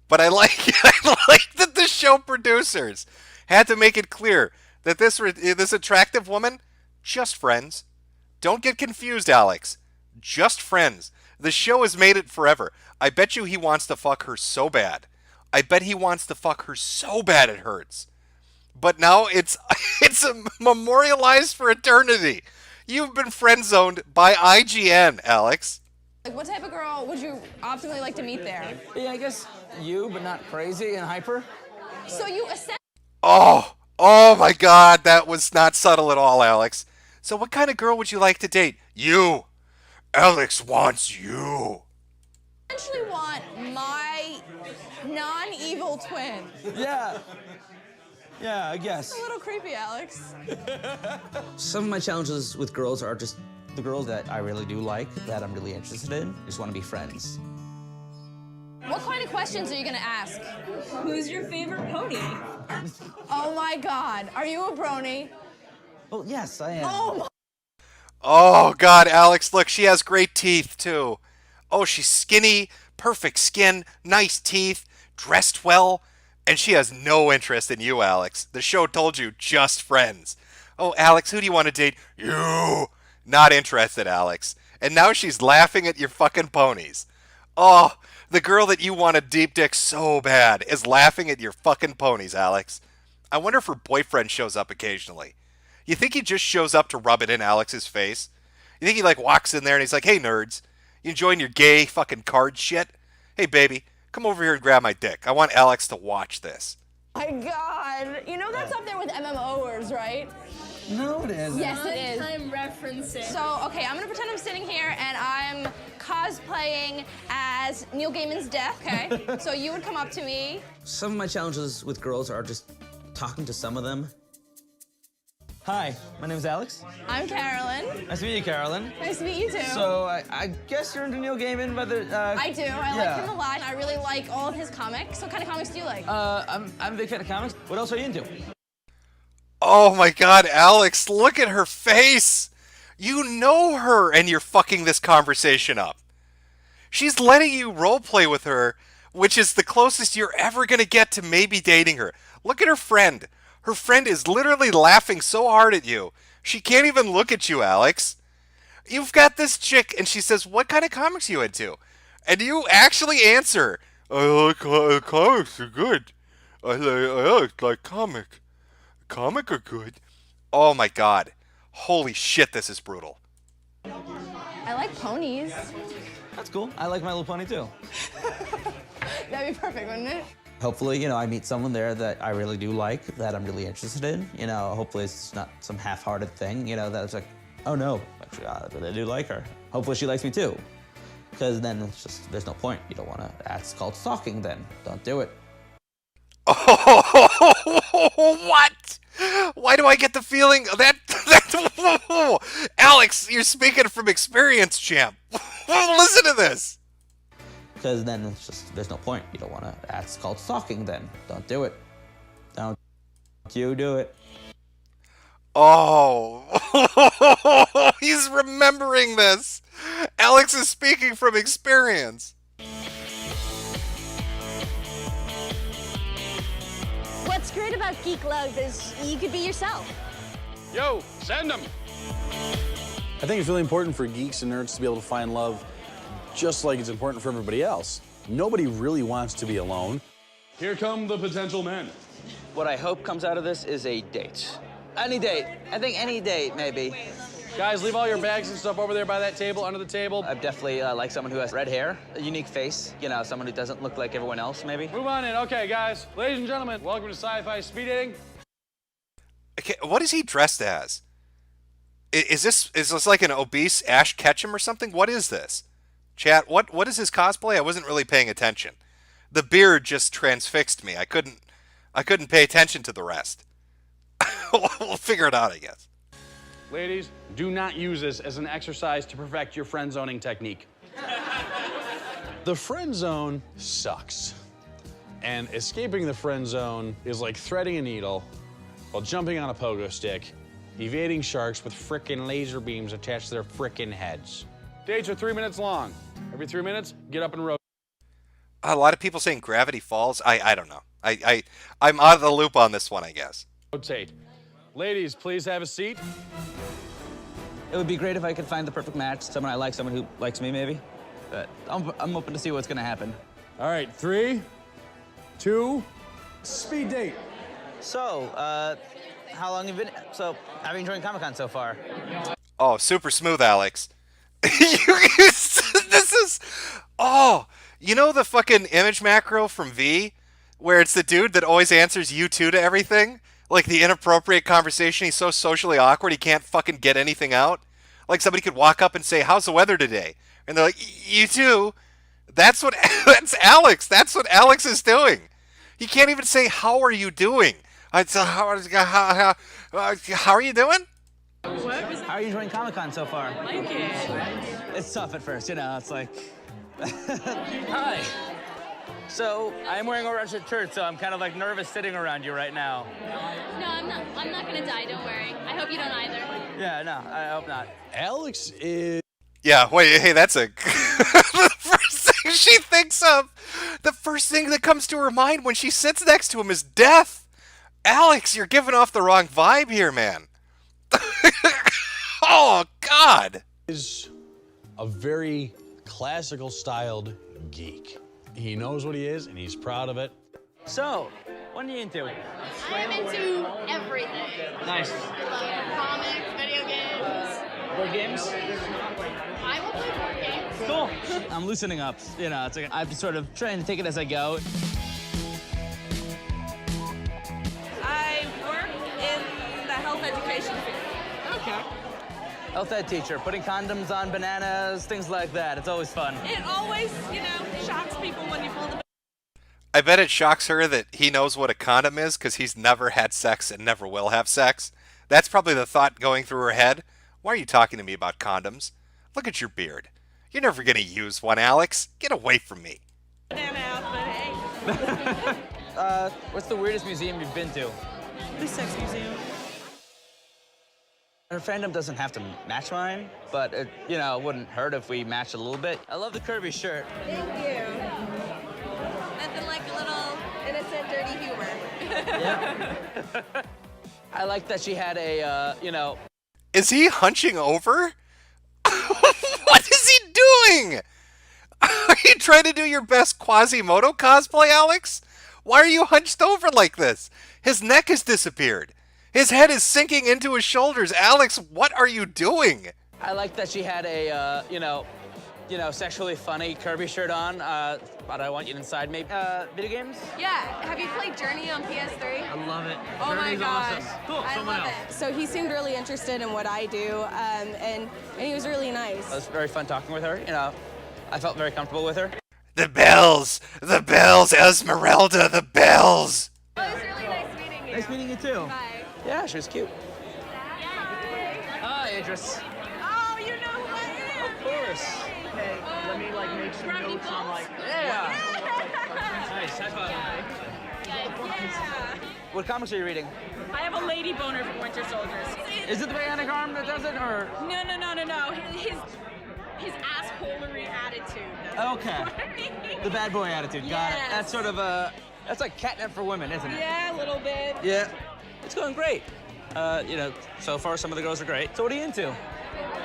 But I like that the show producers had to make it clear that this attractive woman, just friends. Don't get confused, Alex. Just friends. The show has made it forever. I bet you he wants to fuck her so bad. I bet he wants to fuck her so bad it hurts. But now it's memorialized for eternity. You've been friend-zoned by IGN, Alex. Like, what type of girl would you optimally like to meet there? Yeah, I guess you, but not crazy and hyper. So you Oh my God, that was not subtle at all, Alex. So what kind of girl would you like to date? You. Alex wants you. essentially want my non-evil twin. Yeah. Yeah, I guess. It's a little creepy, Alex. Some of my challenges with girls are just the girls that I really do like, that I'm really interested in. Just want to be friends. What kind of questions are you gonna ask? Who's your favorite pony? Oh my God, are you a brony? Well, yes, I am. Oh my. Oh God, Alex, look, she has great teeth too. Oh, she's skinny, perfect skin, nice teeth, dressed well, and she has no interest in you, Alex. The show told you, just friends. Oh, Alex, who do you want to date? You. Not interested, Alex. And now she's laughing at your fucking ponies. Oh, the girl that you want to deep dick so bad is laughing at your fucking ponies, Alex. I wonder if her boyfriend shows up occasionally. You think he just shows up to rub it in Alex's face? You think he like walks in there and he's like, hey nerds, you enjoying your gay fucking card shit? Hey baby, come over here and grab my dick. I want Alex to watch this. My God, you know that's up there with MMOers, right? No, it isn't. Yes, it is. I'm referencing. So, okay, I'm gonna pretend I'm sitting here and I'm cosplaying as Neil Gaiman's Death, okay? So you would come up to me. Some of my challenges with girls are just talking to some of them. Hi, my name is Alex. I'm Carolyn. Nice to meet you, Carolyn. Nice to meet you too. So I guess you're into Neil Gaiman, but I do. I like him a lot. I really like all of his comics. What kind of comics do you like? I'm a big fan of comics. What else are you into? Oh my God, Alex, look at her face. You know her and you're fucking this conversation up. She's letting you roleplay with her, which is the closest you're ever going to get to maybe dating her. Look at her friend. Her friend is literally laughing so hard at you. She can't even look at you, Alex. You've got this chick and she says, what kind of comics are you into? And you actually answer, I like comics are good. I like comic. Comic are good. Oh my God. Holy shit, this is brutal. I like ponies. That's cool. I like My Little Pony too. That'd be perfect, wouldn't it? Hopefully, I meet someone there that I really do like, that I'm really interested in. Hopefully it's not some half-hearted thing, that it's like, oh no, actually, I really do like her. Hopefully she likes me too. Because then it's just, there's no point. You don't want to, that's called stalking then. Don't do it. Oh, what? Why do I get the feeling that Alex, you're speaking from experience, champ. Listen to this. Because then it's just, there's no point. You don't want to, that's called stalking then. Don't do it. Don't you do it. Oh, he's remembering this. Alex is speaking from experience. What's great about Geek Love is you could be yourself. Yo, send them. I think it's really important for geeks and nerds to be able to find love just like it's important for everybody else. Nobody really wants to be alone. Here come the potential men. What I hope comes out of this is a date. Any date. I think any date, maybe. Guys, leave all your bags and stuff over there by that table, under the table. I definitely like someone who has red hair, a unique face, you know, someone who doesn't look like everyone else, maybe. Move on in. Okay, guys. Ladies and gentlemen, welcome to Sci-Fi Speed Dating. Okay, what is he dressed as? Is this like an obese Ash Ketchum or something? What is this? Chat, what is his cosplay? I wasn't really paying attention. The beard just transfixed me. I couldn't pay attention to the rest. We'll figure it out, I guess. Ladies, do not use this as an exercise to perfect your friend zoning technique. The friend zone sucks. And escaping the friend zone is like threading a needle while jumping on a pogo stick, evading sharks with frickin' laser beams attached to their frickin' heads. Dates are 3 minutes long. Every 3 minutes, get up and rotate. A lot of people saying Gravity Falls. I don't know. I'm out of the loop on this one, I guess. Rotate. Ladies, please have a seat. It would be great if I could find the perfect match, someone I like, someone who likes me, maybe. But I'm open to see what's gonna happen. All right, 3, 2, speed date. So, how long have you been? So, have you enjoyed Comic-Con so far? Oh, super smooth, Alex. This is... Oh, you know the fucking image macro from V? Where it's the dude that always answers you too to everything? Like the inappropriate conversation, he's so socially awkward he can't fucking get anything out? Like somebody could walk up and say, how's the weather today? And they're like, you too? That's Alex. That's what Alex is doing. He can't even say, how are you doing? How are you doing? What? How are you enjoying Comic-Con so far? I like it. It's tough at first, you know, it's like... Hi. So, I'm wearing a red shirt, so I'm kind of like nervous sitting around you right now. No, I'm not gonna die, don't worry. I hope you don't either. Yeah, no, I hope not. Alex is... Yeah, wait, hey, that's a... The first thing she thinks of, the first thing that comes to her mind when she sits next to him is death. Alex, you're giving off the wrong vibe here, man. Oh, God. Is a very classical styled geek. He knows what he is, and he's proud of it. So, what are you into? I am into everything. Nice. I love comics, video games. Board games? I will play board games. Cool. I'm loosening up, you know, it's like I'm just sort of trying to take it as I go. I work in the health education field. Okay. Health ed teacher, putting condoms on bananas, things like that. It's always fun. It always, shocks people when you pull the... I bet it shocks her that he knows what a condom is because he's never had sex and never will have sex. That's probably the thought going through her head. Why are you talking to me about condoms? Look at your beard. You're never going to use one, Alex. Get away from me. banana out, but hey. What's the weirdest museum you've been to? The sex museum. Her fandom doesn't have to match mine, but it, wouldn't hurt if we matched a little bit. I love the Kirby shirt. Thank you. Nothing like a little innocent, dirty humor. Yeah. I like that she had a, Is he hunching over? What is he doing? Are you trying to do your best Quasimodo cosplay, Alex? Why are you hunched over like this? His neck has disappeared. His head is sinking into his shoulders. Alex, what are you doing? I like that she had a, sexually funny Kirby shirt on, but I want you inside maybe. Video games? Yeah. Have you played Journey on PS3? I love it. Oh my Journey's gosh. awesome. Cool, I someone love else. it. So he seemed really interested in what I do, and he was really nice. It was very fun talking with her, I felt very comfortable with her. The bells, Esmeralda, the bells. Oh, it was really nice meeting you. Nice meeting you too. Bye. Yeah, she was cute. Hi, Idris. Oh, you know who I am. Of course. Hey. me like make some notes on like. Yeah. Nice. High five. What comics are you reading? I have a lady boner for Winter Soldiers. Is it the Bionic Arm that does it, or? No. His assholery attitude. Okay. The bad boy attitude. Got it. That's sort of that's like catnip for women, isn't it? Yeah, a little bit. Yeah. It's going great. So far some of the girls are great. So what are you into?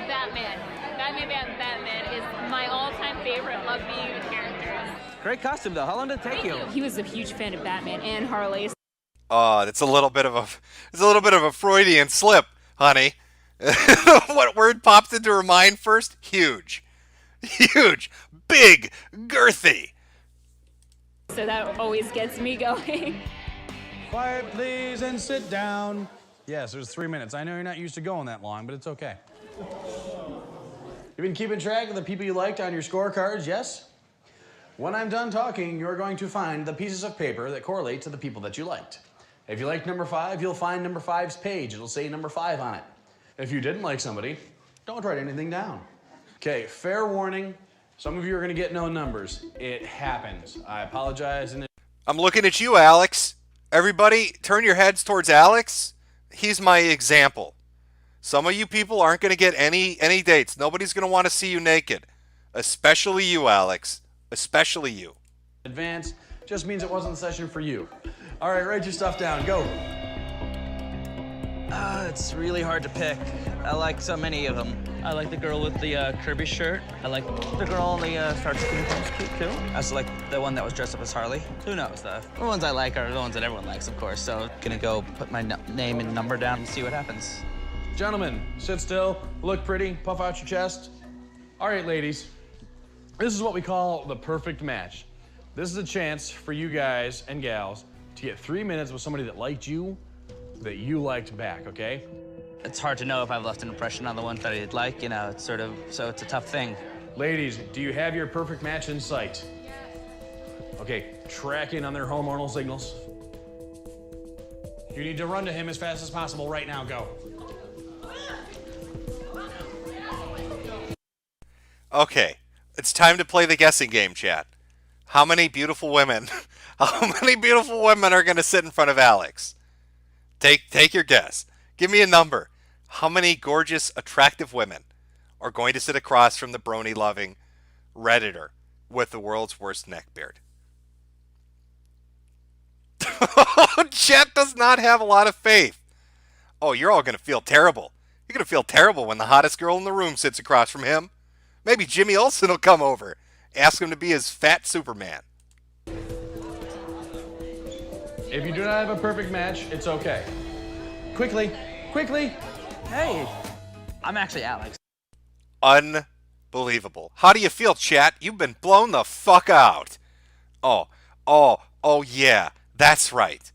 Batman. Batman is my all-time favorite Love Me character. Great costume though. How long did it take you? He was a huge fan of Batman and Harley. It's a little bit of a Freudian slip, honey. What word popped into her mind first? Huge. Huge. Big. Girthy. So that always gets me going. Quiet, please, and sit down. Yes, there's 3 minutes. I know you're not used to going that long, but it's okay. You've been keeping track of the people you liked on your scorecards, yes? When I'm done talking, you're going to find the pieces of paper that correlate to the people that you liked. If you liked number 5, you'll find number 5's page. It'll say number 5 on it. If you didn't like somebody, don't write anything down. Okay, fair warning. Some of you are going to get no numbers. It happens. I apologize. I'm looking at you, Alex. Everybody, turn your heads towards Alex. He's my example. Some of you people aren't going to get any dates. Nobody's going to want to see you naked. Especially you, Alex. Especially you. Advance just means it wasn't the session for you. All right, write your stuff down. Go. It's really hard to pick. I like so many of them. I like the girl with the Kirby shirt. I like the girl in the Star Skin Pumps cute too. I also like the one that was dressed up as Harley. Who knows? The ones I like are the ones that everyone likes, of course. So gonna go put my name and number down and see what happens. Gentlemen, sit still, look pretty, puff out your chest. All right, ladies, this is what we call the perfect match. This is a chance for you guys and gals to get 3 minutes with somebody that liked you, that you liked back, okay? It's hard to know if I've left an impression on the ones that I did like, you know, so it's a tough thing. Ladies, do you have your perfect match in sight? Okay, track in on their hormonal signals. You need to run to him as fast as possible right now, go. Okay, it's time to play the guessing game, chat. How many beautiful women are going to sit in front of Alex? Take your guess. Give me a number. How many gorgeous, attractive women are going to sit across from the Brony-loving Redditor with the world's worst neckbeard? Chat does not have a lot of faith. Oh, you're all going to feel terrible. You're going to feel terrible when the hottest girl in the room sits across from him. Maybe Jimmy Olsen will come over. Ask him to be his fat Superman. If you do not have a perfect match, it's okay. Quickly. Hey, I'm actually Alex. Unbelievable. How do you feel, chat? You've been blown the fuck out. Oh yeah, that's right.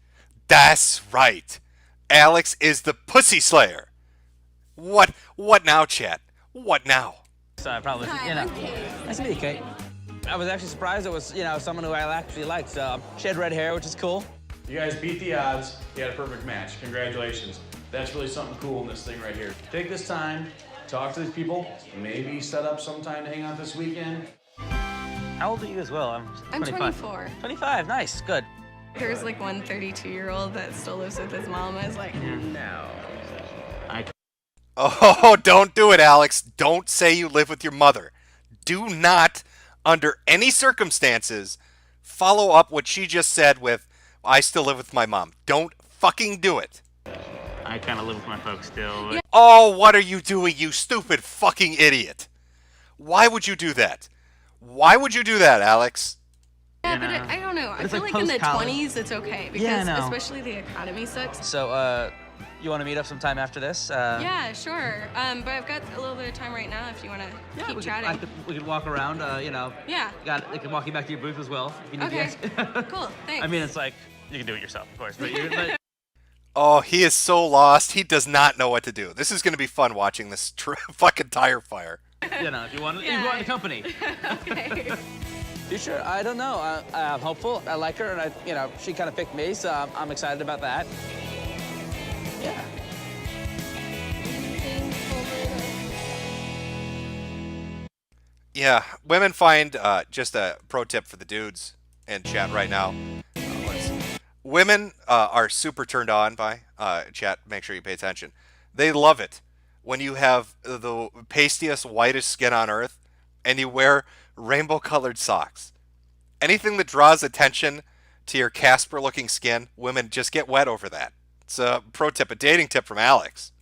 Alex is the pussy slayer. What now, chat? What now? So I probably, Nice to meet you, Kate. I was actually surprised it was, someone who I actually liked. She had red hair, which is cool. You guys beat the odds. You had a perfect match. Congratulations. That's really something cool in this thing right here. Take this time, talk to these people, maybe set up some time to hang out this weekend. How old are you as well? I'm 24. 25, nice, good. There's like one 32-year-old that still lives with his mom. I was like, no. Oh, don't do it, Alex. Don't say you live with your mother. Do not, under any circumstances, follow up what she just said with, I still live with my mom. Don't fucking do it. I kind of live with my folks still. But... Oh, what are you doing, you stupid fucking idiot? Why would you do that? Why would you do that, Alex? Yeah, but I don't know. I feel like in the 20s it's okay because especially the economy sucks. So, you want to meet up sometime after this? Yeah, sure. But I've got a little bit of time right now if you want to keep chatting. We could walk around, Yeah. I can walk you back to your booth as well if you need Okay. to. Cool, thanks. I mean, it's like, you can do it yourself, of course, but Oh, he is so lost. He does not know what to do. This is going to be fun watching this fucking tire fire. If you want the company. Okay. Future, I don't know. I'm hopeful. I like her, and she kind of picked me, so I'm excited about that. Yeah. Yeah, women find just a pro tip for the dudes in chat right now. Women are super turned on by chat. Make sure you pay attention. They love it when you have the pastiest, whitest skin on earth and you wear rainbow colored socks. Anything that draws attention to your Casper looking skin, women just get wet over that. It's a pro tip, a dating tip from Alex.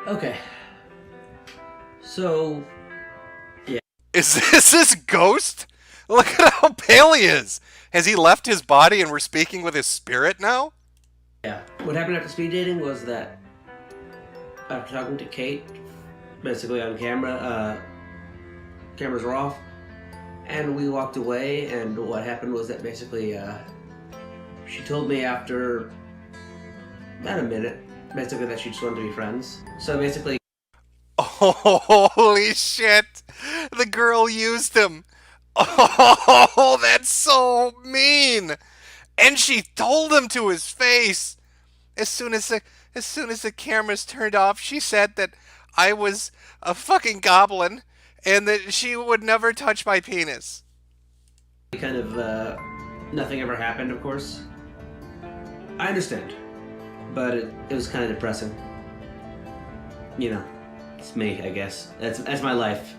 Okay. So, yeah. Is this Ghost? Look at how pale he is. Has he left his body and we're speaking with his spirit now? Yeah. What happened after speed dating was that after talking to Kate, basically on camera, cameras were off, and we walked away, and what happened was that basically, she told me after about a minute, basically that she just wanted to be friends. So basically... Holy shit! The girl used him! Oh, that's so mean! And she told him to his face! As soon as the cameras turned off, she said that I was a fucking goblin and that she would never touch my penis. Kind of, nothing ever happened, of course. I understand. But it was kind of depressing. You know, it's me, I guess. That's my life.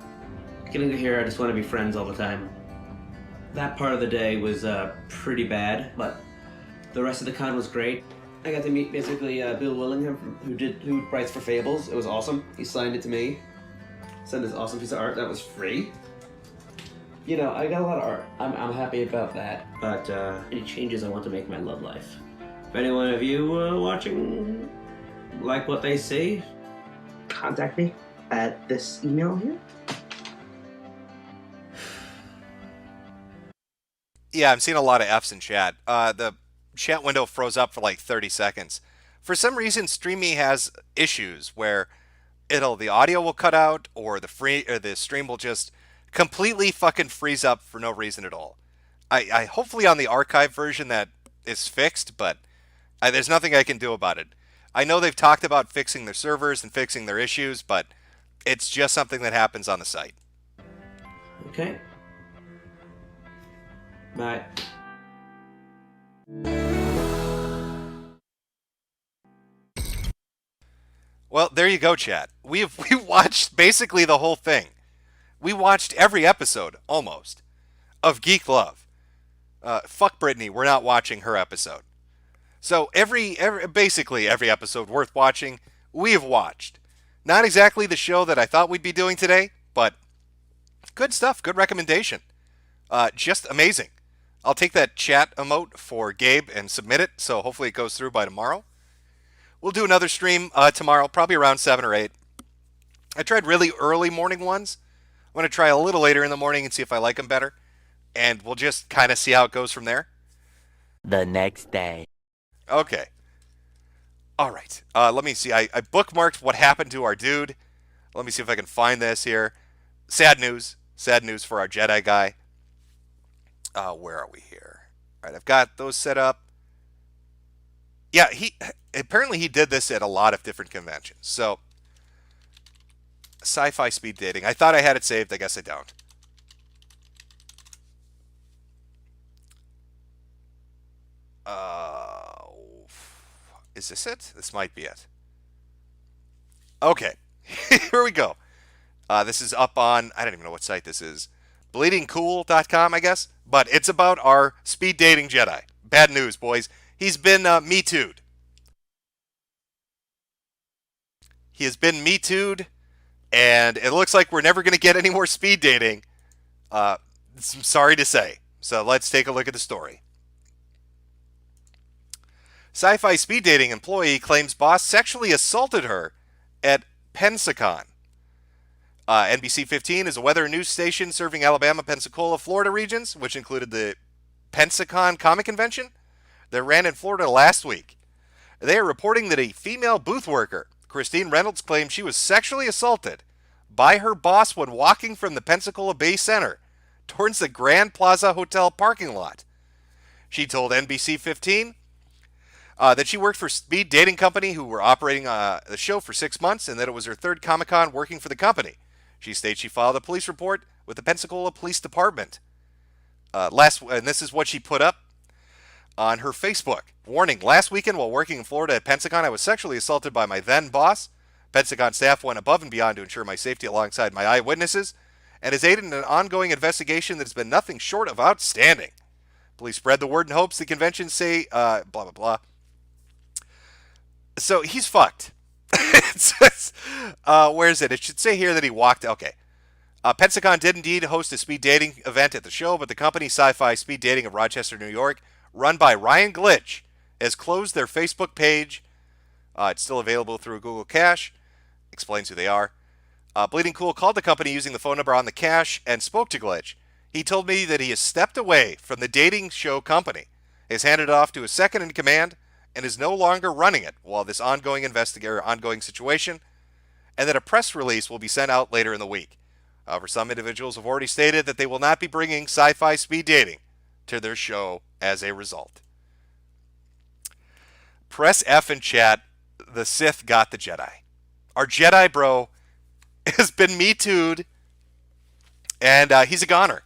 Getting to here, I just want to be friends all the time. That part of the day was pretty bad, but the rest of the con was great. I got to meet basically Bill Willingham, who writes for Fables. It was awesome. He signed it to me. Sent this awesome piece of art that was free. You know, I got a lot of art. I'm happy about that. But any changes I want to make in my love life. If any one of you watching like what they see, contact me at this email here. Yeah, I'm seeing a lot of F's in chat. The chat window froze up for like 30 seconds. For some reason, StreamMe has issues where the audio will cut out or the stream will just completely fucking freeze up for no reason at all. I hopefully on the archive version that is fixed, but there's nothing I can do about it. I know they've talked about fixing their servers and fixing their issues, but it's just something that happens on the site. Okay. Bye. Well, there you go, chat. We watched basically the whole thing. We watched every episode, almost, of Geek Love. Fuck Brittany, we're not watching her episode. So basically every episode worth watching, we have watched. Not exactly the show that I thought we'd be doing today, but good stuff, good recommendation. Just amazing. I'll take that chat emote for Gabe and submit it, so hopefully it goes through by tomorrow. We'll do another stream tomorrow, probably around 7 or 8. I tried really early morning ones. I'm going to try a little later in the morning and see if I like them better. And we'll just kind of see how it goes from there. The next day. Okay. All right. Let me see. I bookmarked what happened to our dude. Let me see if I can find this here. Sad news. Sad news for our Jedi guy. Where are we here? All right, I've got those set up. Yeah, apparently he did this at a lot of different conventions. So, sci-fi speed dating. I thought I had it saved. I guess I don't. Is this it? This might be it. Okay, here we go. This is up on, I don't even know what site this is. bleedingcool.com, I guess. But it's about our speed dating Jedi. Bad news, boys. He's been Me Too'd. He has been Me Too'd, and it looks like we're never going to get any more speed dating. I'm sorry to say. So let's take a look at the story. Sci-fi speed dating employee claims boss sexually assaulted her at Pensacon. NBC 15 is a weather news station serving Alabama, Pensacola, Florida regions, which included the Pensacon Comic Convention that ran in Florida last week. They are reporting that a female booth worker, Christine Reynolds, claimed she was sexually assaulted by her boss when walking from the Pensacola Bay Center towards the Grand Plaza Hotel parking lot. She told NBC 15, That she worked for Speed Dating Company, who were operating the show for 6 months, and that it was her third Comic-Con working for the company. She states she filed a police report with the Pensacola Police Department. And this is what she put up on her Facebook. Warning, last weekend while working in Florida at Pensacon, I was sexually assaulted by my then boss. Pensacon staff went above and beyond to ensure my safety alongside my eyewitnesses and has aided in an ongoing investigation that has been nothing short of outstanding. Please spread the word in hopes the convention say, blah, blah, blah. So he's fucked. It says, where is it? It should say here that he walked. Okay. Pensacon did indeed host a speed dating event at the show, but the company Sci-Fi Speed Dating of Rochester, New York, run by Ryan Glitch, has closed their Facebook page. It's still available through Google Cache. Explains who they are. Bleeding Cool called the company using the phone number on the cache and spoke to Glitch. He told me that he has stepped away from the dating show company, has handed it off to his second in command, and is no longer running it while this ongoing situation, and that a press release will be sent out later in the week. However, some individuals have already stated that they will not be bringing Sci-Fi Speed Dating to their show as a result. Press F in chat. The Sith got the Jedi. Our Jedi bro has been Me Too'd, and he's a goner.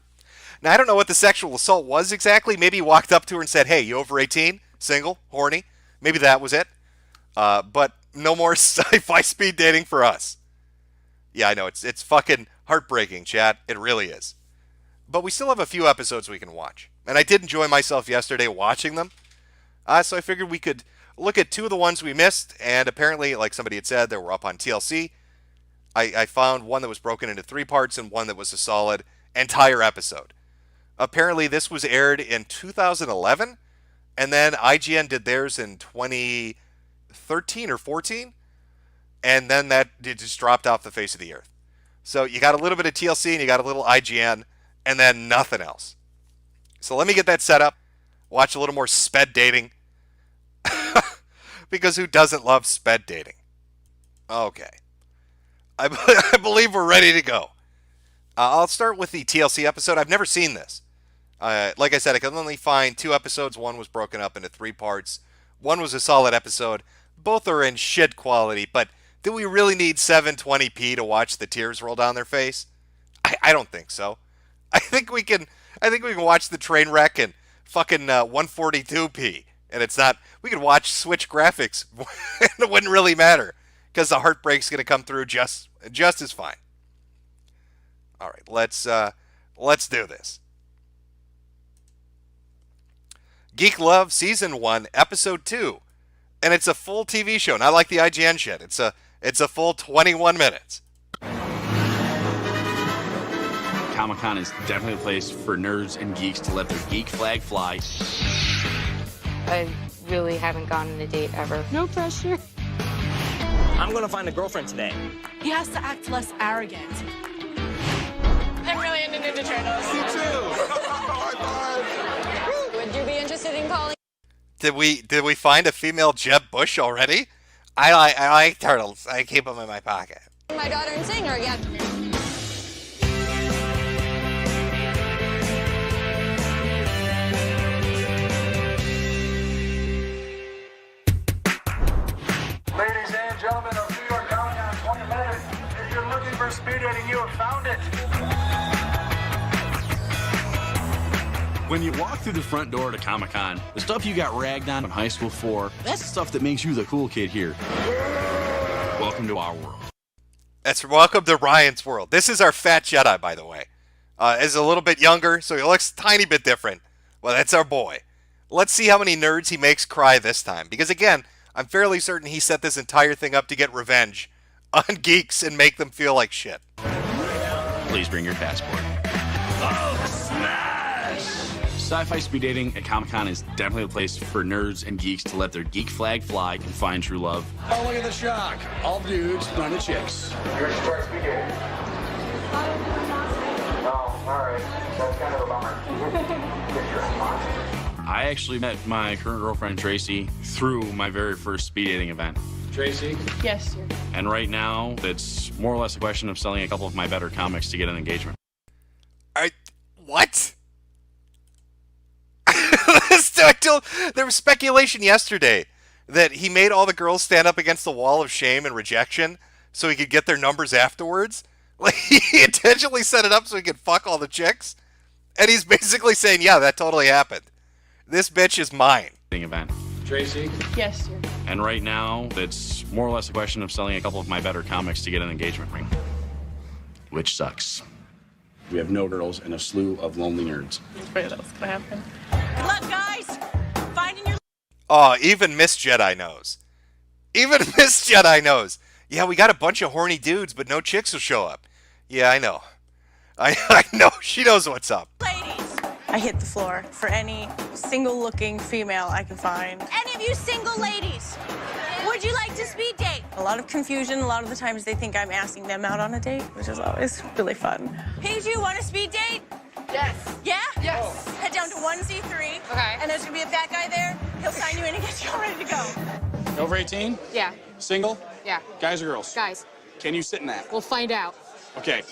Now, I don't know what the sexual assault was exactly. Maybe he walked up to her and said, hey, you over 18? Single? Horny? Maybe that was it. But no more Sci-Fi Speed Dating for us. Yeah, I know. It's fucking heartbreaking, chat. It really is. But we still have a few episodes we can watch. And I did enjoy myself yesterday watching them. So I figured we could look at two of the ones we missed. And apparently, like somebody had said, they were up on TLC. I found one that was broken into 3 parts and one that was a solid entire episode. Apparently, this was aired in 2011. And then IGN did theirs in 2013 or 14. And then it just dropped off the face of the earth. So you got a little bit of TLC and you got a little IGN and then nothing else. So let me get that set up. Watch a little more sped dating. Because who doesn't love sped dating? Okay. I believe we're ready to go. I'll start with the TLC episode. I've never seen this. Like I said, I could only find 2 episodes. One was broken up into 3 parts. One was a solid episode. Both are in shit quality, but do we really need 720p to watch the tears roll down their face? I don't think so. I think we can watch the train wreck in fucking 142p, and it's not. We could watch Switch graphics, and it wouldn't really matter because the heartbreak's gonna come through just as fine. All right, let's do this. Geek Love Season 1, Episode 2. And it's a full TV show, not like the IGN shit. It's a full 21 minutes. Comic-Con is definitely a place for nerds and geeks to let their geek flag fly. I really haven't gone on a date ever. No pressure. I'm gonna find a girlfriend today. He has to act less arrogant. I'm really into Ninja Turtles. Me too. Would you be interested in calling? Did we find a female Jeb Bush already? I like turtles. I keep them in my pocket. My daughter and sing her again. Ladies and gentlemen of New York Comic-Con 20 minutes. If you're looking for speed dating, you have found it. When you walk through the front door to Comic-Con, the stuff you got ragged on in high school for, that's the stuff that makes you the cool kid here. Welcome to our world. That's welcome to Ryan's world. This is our fat Jedi, by the way. Is a little bit younger, so he looks a tiny bit different. Well, that's our boy. Let's see how many nerds he makes cry this time. Because again, I'm fairly certain he set this entire thing up to get revenge on geeks and make them feel like shit. Please bring your passport. Sci-Fi Speed Dating at Comic-Con is definitely a place for nerds and geeks to let their geek flag fly and find true love. Oh, look at the shock. All dudes, none of chicks. You're in start speed dating. Oh, alright. That's kind of a bummer. Get your spot. I actually met my current girlfriend, Tracy, through my very first speed dating event. Tracy? Yes, sir. And right now, it's more or less a question of selling a couple of my better comics to get an engagement. What? There was speculation yesterday that he made all the girls stand up against the wall of shame and rejection so he could get their numbers afterwards. Like, he intentionally set it up so he could fuck all the chicks. And he's basically saying, yeah, that totally happened. This bitch is mine. Event. Tracy? Yes, sir. And right now, it's more or less a question of selling a couple of my better comics to get an engagement ring. Which sucks. We have no girls and a slew of lonely nerds. That's gonna happen. Good luck, guys. Finding your. Oh, even Miss Jedi knows. Even Miss Jedi knows. Yeah, we got a bunch of horny dudes, but no chicks will show up. Yeah, I know. I know. She knows what's up. I hit the floor for any single-looking female I can find. Any of you single ladies, would you like to speed date? A lot of confusion. A lot of the times they think I'm asking them out on a date, which is always really fun. Paige, you want a speed date? Yes. Yeah? Yes. Head down to 1C3. Okay. And there's gonna be a fat guy there. He'll sign you in and get you all ready to go. Over 18? Yeah. Single? Yeah. Guys or girls? Guys, Can you sit in that? we'll find out. Okay.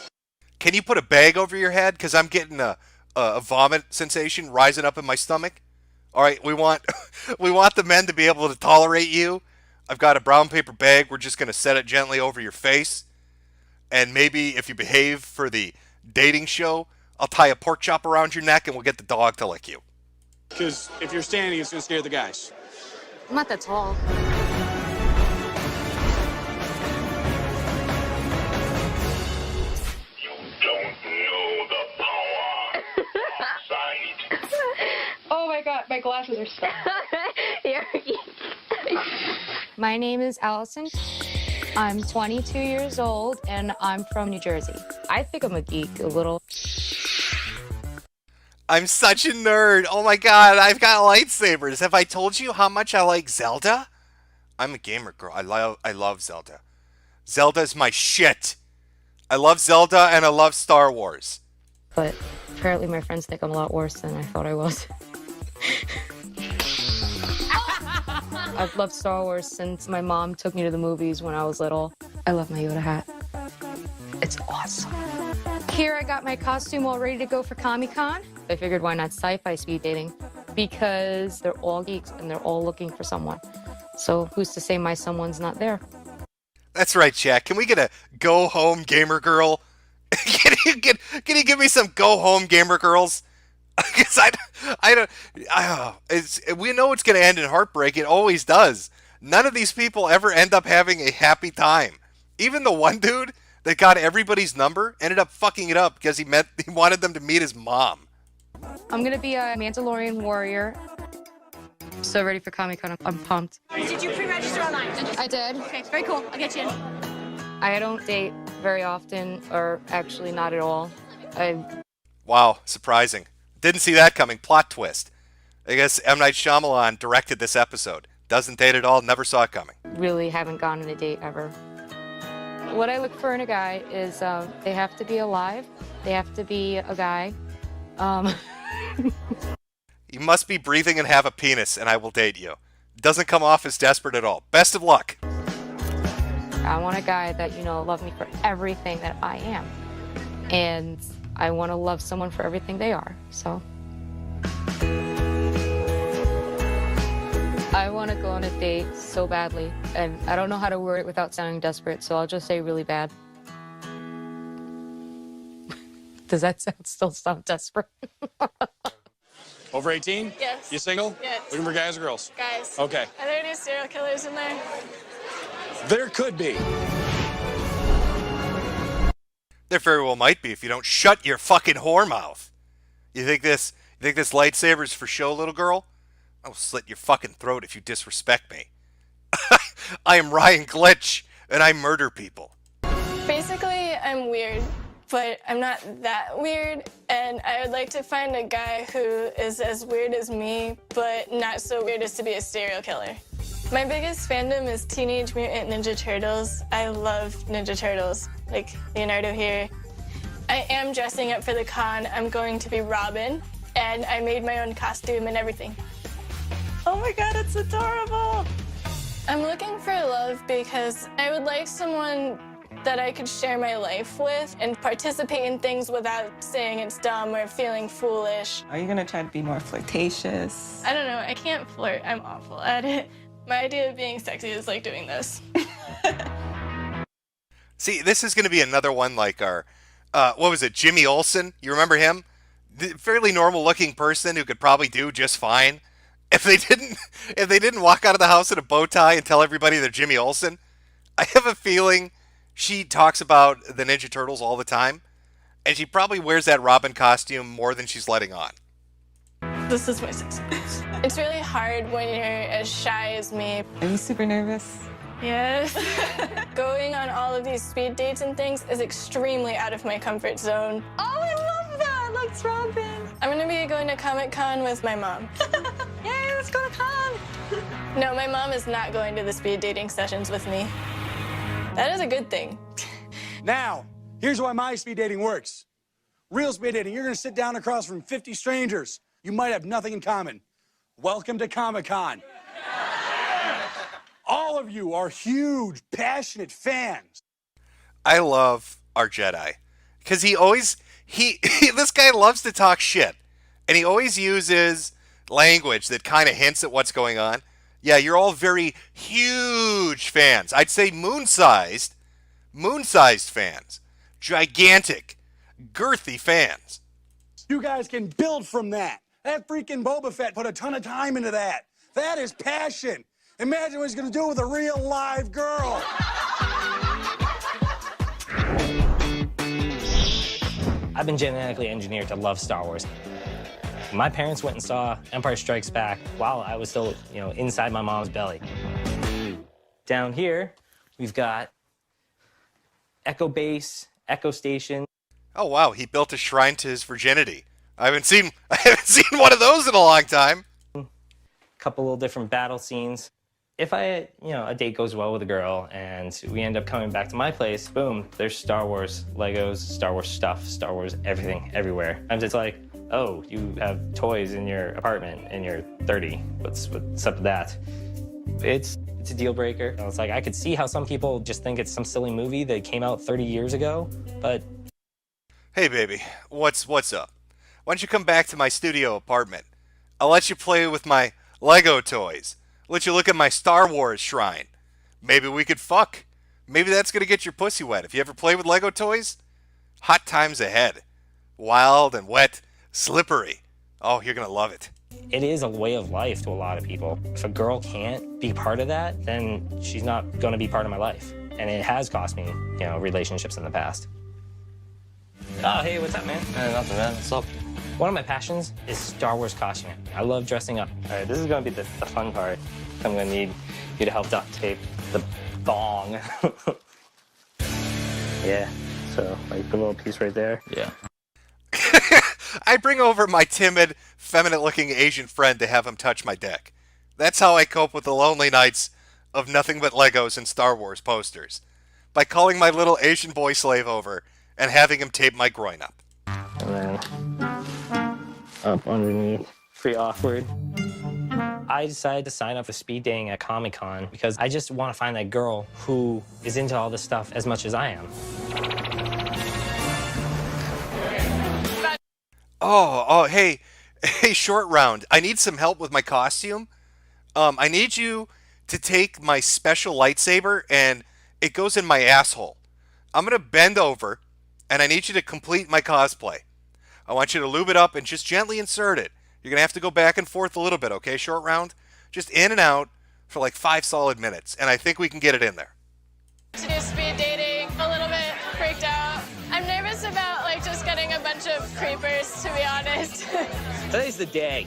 Can you put a bag over your head? Because I'm getting a vomit sensation rising up in my stomach. All right, we want the men to be able to tolerate you. I've got a brown paper bag. We're just going to set it gently over your face. And maybe if you behave for the dating show, I'll tie a pork chop around your neck and we'll get the dog to lick you. Because if you're standing, it's going to scare the guys. I'm not that tall. Oh my god, my glasses are stuck. My name is Allison. I'm 22 years old and I'm from New Jersey. I think I'm a geek a little. I'm such a nerd. Oh my god, I've got lightsabers. Have I told you how much I like Zelda? I'm a gamer girl. I love Zelda. Zelda's my shit. I love Zelda and I love Star Wars. But apparently my friends think I'm a lot worse than I thought I was. I've loved Star Wars since my mom took me to the movies when I was little. I love my Yoda hat. It's awesome. Here I got my costume all ready to go for Comic-Con. I figured why not sci-fi speed dating? Because they're all geeks and they're all looking for someone. So who's to say my someone's not there? That's right, Jack. Can we get a go home gamer girl? Can you give me some go home gamer girls? Because we know it's going to end in heartbreak. It always does. None of these people ever end up having a happy time. Even the one dude that got everybody's number ended up fucking it up because he wanted them to meet his mom. I'm gonna be a Mandalorian warrior. So ready for Comic-Con. I'm pumped. Did you pre-register online? I did. Okay, very cool. I'll get you in. I don't date very often, or actually not at all. Wow, surprising. Didn't see that coming. Plot twist. I guess M. Night Shyamalan directed this episode. Doesn't date at all, never saw it coming. Really haven't gone on a date ever. What I look for in a guy is they have to be alive. They have to be a guy. You must be breathing and have a penis, and I will date you. Doesn't come off as desperate at all. Best of luck. I want a guy that, love me for everything that I am. And I want to love someone for everything they are, so. I want to go on a date so badly, and I don't know how to word it without sounding desperate, so I'll just say really bad. Does that still sound desperate? Over 18? Yes. You single? Yes. Looking for guys or girls? Guys. Okay. Are there any serial killers in there? There could be. There very well might be if you don't shut your fucking whore mouth. You think this lightsaber's for show, little girl? I'll slit your fucking throat if you disrespect me. I am Ryan Glitch, and I murder people. Basically, I'm weird, but I'm not that weird, and I would like to find a guy who is as weird as me, but not so weird as to be a serial killer. My biggest fandom is Teenage Mutant Ninja Turtles. I love Ninja Turtles, like Leonardo here. I am dressing up for the con. I'm going to be Robin, and I made my own costume and everything. Oh my god, it's adorable! I'm looking for love because I would like someone that I could share my life with and participate in things without saying it's dumb or feeling foolish. Are you gonna try to be more flirtatious? I don't know, I can't flirt. I'm awful at it. My idea of being sexy is like doing this. See, this is going to be another one like our, what was it, Jimmy Olsen? You remember him? The fairly normal-looking person who could probably do just fine if they didn't walk out of the house in a bow tie and tell everybody they're Jimmy Olsen. I have a feeling she talks about the Ninja Turtles all the time, and she probably wears that Robin costume more than she's letting on. This is my sexy. It's really hard when you're as shy as me. Are you super nervous? Yes. Going on all of these speed dates and things is extremely out of my comfort zone. Oh, I love that. Let's Robin. I'm gonna be going to Comic-Con with my mom. Yay, let's go to con. No, my mom is not going to the speed dating sessions with me. That is a good thing. Now, here's why my speed dating works. Real speed dating, you're gonna sit down across from 50 strangers. You might have nothing in common. Welcome to Comic-Con. All of you are huge, passionate fans. I love our Jedi because this guy loves to talk shit, and he always uses language that kind of hints at what's going on. Yeah, you're all very huge fans. I'd say moon-sized fans, gigantic, girthy fans. You guys can build from that. That freaking Boba Fett put a ton of time into that. That is passion. Imagine what he's gonna do with a real live girl. I've been genetically engineered to love Star Wars. My parents went and saw Empire Strikes Back while I was still, inside my mom's belly. Down here, we've got Echo Base, Echo Station. Oh wow, he built a shrine to his virginity. I haven't seen one of those in a long time. Couple little different battle scenes. If a date goes well with a girl and we end up coming back to my place, boom, there's Star Wars Legos, Star Wars stuff, Star Wars everything, everywhere. Sometimes it's like, oh, you have toys in your apartment and you're 30. What's up with that? It's a deal breaker. It's like I could see how some people just think it's some silly movie that came out 30 years ago, but... Hey baby, what's up? Why don't you come back to my studio apartment? I'll let you play with my Lego toys. Let you look at my Star Wars shrine. Maybe we could fuck. Maybe that's going to get your pussy wet. If you ever play with Lego toys, hot times ahead. Wild and wet, slippery. Oh, you're going to love it. It is a way of life to a lot of people. If a girl can't be part of that, then she's not going to be part of my life. And it has cost me, relationships in the past. Oh, hey, what's up, man? Nothing, man. What's up? One of my passions is Star Wars costuming. I love dressing up. All right, this is going to be the fun part. I'm going to need you to help duct tape the thong. Yeah, so like the little piece right there. Yeah. I bring over my timid, feminine-looking Asian friend to have him touch my dick. That's how I cope with the lonely nights of nothing but Legos and Star Wars posters. By calling my little Asian boy slave over and having him tape my groin up. And then up underneath. Pretty awkward. I decided to sign up for speed dating at Comic-Con because I just want to find that girl who is into all this stuff as much as I am. Hey, short round. I need some help with my costume. I need you to take my special lightsaber and it goes in my asshole. I'm going to bend over and I need you to complete my cosplay. I want you to lube it up and just gently insert it. You're going to have to go back and forth a little bit, okay, short round? Just in and out for like 5 solid minutes, and I think we can get it in there. To do speed dating, a little bit freaked out. I'm nervous about just getting a bunch of creepers, to be honest. Today's the day.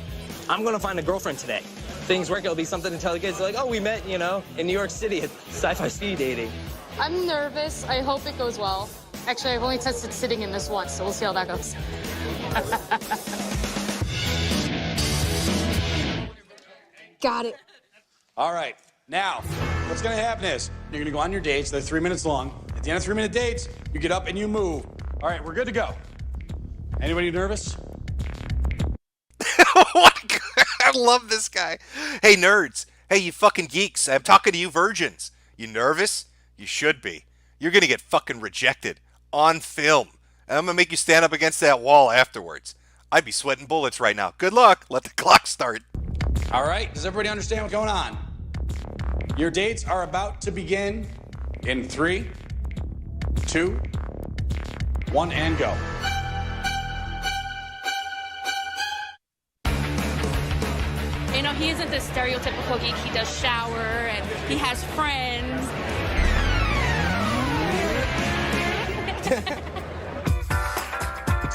I'm going to find a girlfriend today. Things work, it'll be something to tell the kids, like, oh, we met, in New York City at sci-fi speed dating. I'm nervous. I hope it goes well. Actually, I've only tested sitting in this once, so we'll see how that goes. Got it. All right, now, what's gonna happen is, you're gonna go on your dates, they're 3 minutes long. At the end of 3-minute dates, you get up and you move. All right, we're good to go. Anybody nervous? I love this guy. Hey, nerds. Hey, you fucking geeks. I'm talking to you virgins. You nervous? You should be. You're gonna get fucking rejected on film. And I'm gonna make you stand up against that wall afterwards. I'd be sweating bullets right now. Good luck. Let the clock start. All right, does everybody understand what's going on? Your dates are about to begin in 3, 2, 1, and go. You know, he isn't the stereotypical geek. He does shower and he has friends.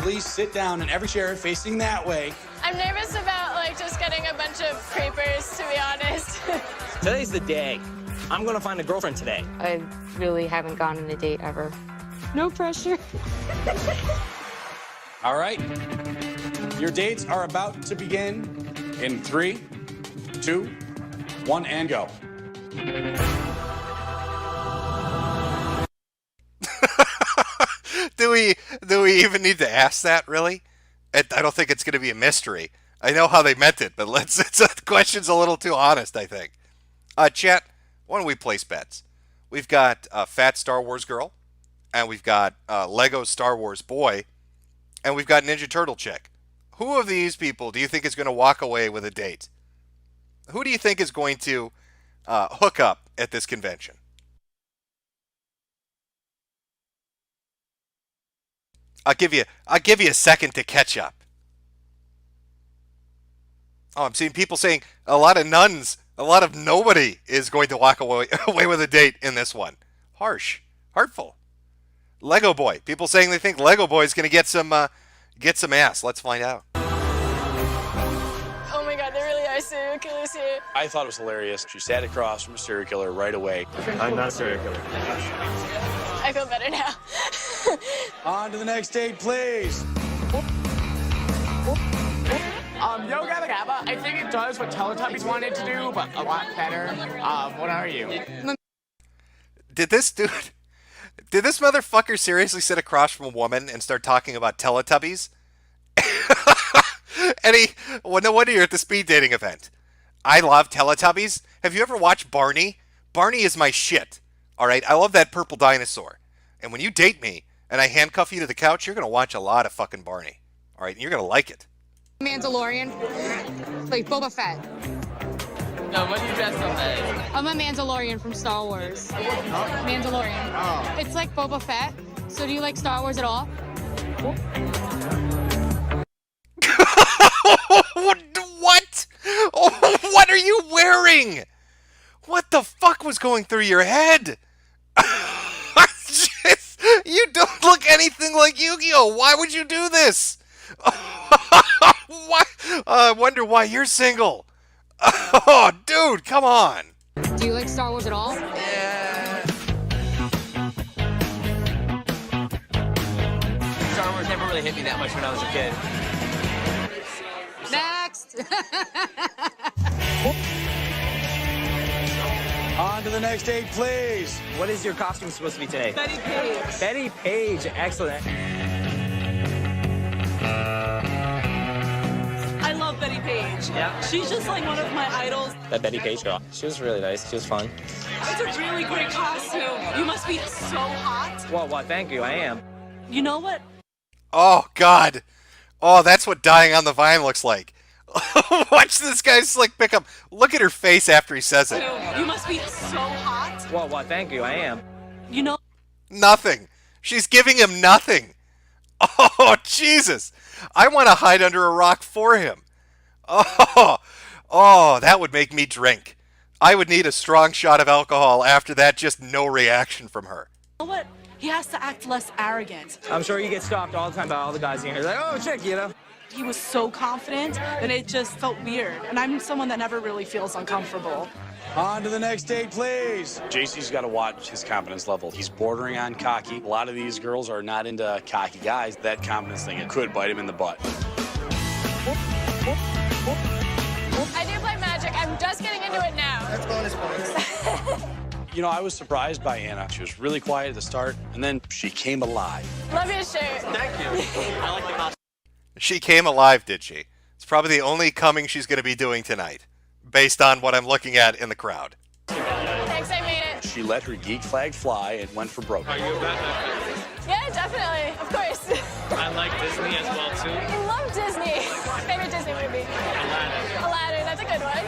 Please sit down in every chair facing that way. I'm nervous about like just getting a bunch of creepers, to be honest. Today's the day. I'm gonna find a girlfriend today. I really haven't gone on a date ever. No pressure. All right. Your dates are about to begin in 3, 2, 1, and go. Do we even need to ask that, really? I don't think it's going to be a mystery. I know how they meant it, but the question's a little too honest, I think. Chat, why don't we place bets? We've got Fat Star Wars Girl, and we've got Lego Star Wars Boy, and we've got Ninja Turtle Chick. Who of these people do you think is going to walk away with a date? Who do you think is going to hook up at this convention? I'll give you a second to catch up. Oh, I'm seeing people saying a lot of nuns, a lot of nobody is going to walk away with a date in this one. Harsh, hurtful. Lego Boy, people saying they think Lego Boy is going to get some ass. Let's find out. Oh my god, there really are serial killers here. I thought it was hilarious. She sat across from a serial killer right away. I'm not a serial killer. I feel better now. On to the next date, please. Yo, Gabba Gabba, I think it does what Teletubbies wanted to do, but a lot better. What are you? Did this motherfucker seriously sit across from a woman and start talking about Teletubbies? Well, no wonder you're at the speed dating event. I love Teletubbies. Have you ever watched Barney? Barney is my shit. All right, I love that purple dinosaur. And when you date me and I handcuff you to the couch, you're gonna watch a lot of fucking Barney. All right, and you're gonna like it. Mandalorian, like Boba Fett. No, what do you dress up as? I'm a Mandalorian from Star Wars. Mandalorian. Oh. It's like Boba Fett. So do you like Star Wars at all? What? Oh, what are you wearing? What the fuck was going through your head? You don't look anything like Yu-Gi-Oh! Why would you do this? What? I wonder why you're single. Oh, dude, come on. Do you like Star Wars at all? Yeah. Star Wars never really hit me that much when I was a kid. Next. On to the next date, please. What is your costume supposed to be today? Betty Page. Betty Page, excellent. I love Betty Page. Yeah. She's just like one of my idols. That Betty Page girl, she was really nice. She was fun. It's a really great costume. You must be so hot. Well, thank you, I am. You know what? Oh, God. Oh, that's what dying on the vine looks like. Watch this guy slick pick up. Look at her face after he says it. You must be so hot. Well, thank you, I am. You know. Nothing. She's giving him nothing. Oh, Jesus. I want to hide under a rock for him. Oh, that would make me drink. I would need a strong shot of alcohol after that, just no reaction from her. You know what? He has to act less arrogant. I'm sure you get stopped all the time by all the guys in here. Like, oh, chick, you know? He was so confident that it just felt weird. And I'm someone that never really feels uncomfortable. On to the next date, please. JC's got to watch his confidence level. He's bordering on cocky. A lot of these girls are not into cocky guys. That confidence thing, it could bite him in the butt. I do play Magic. I'm just getting into it now. That's bonus points. You know, I was surprised by Anna. She was really quiet at the start, and then she came alive. Love your shirt. Thank you. I like the costume. She came alive, did she? It's probably the only coming she's going to be doing tonight, based on what I'm looking at in the crowd. Thanks, I made it. She let her geek flag fly and went for broke. Are you a Batman fan? Yeah, definitely. Of course. I like Disney as well, too. I love Disney. Favorite Disney movie? Aladdin. Aladdin, that's a good one.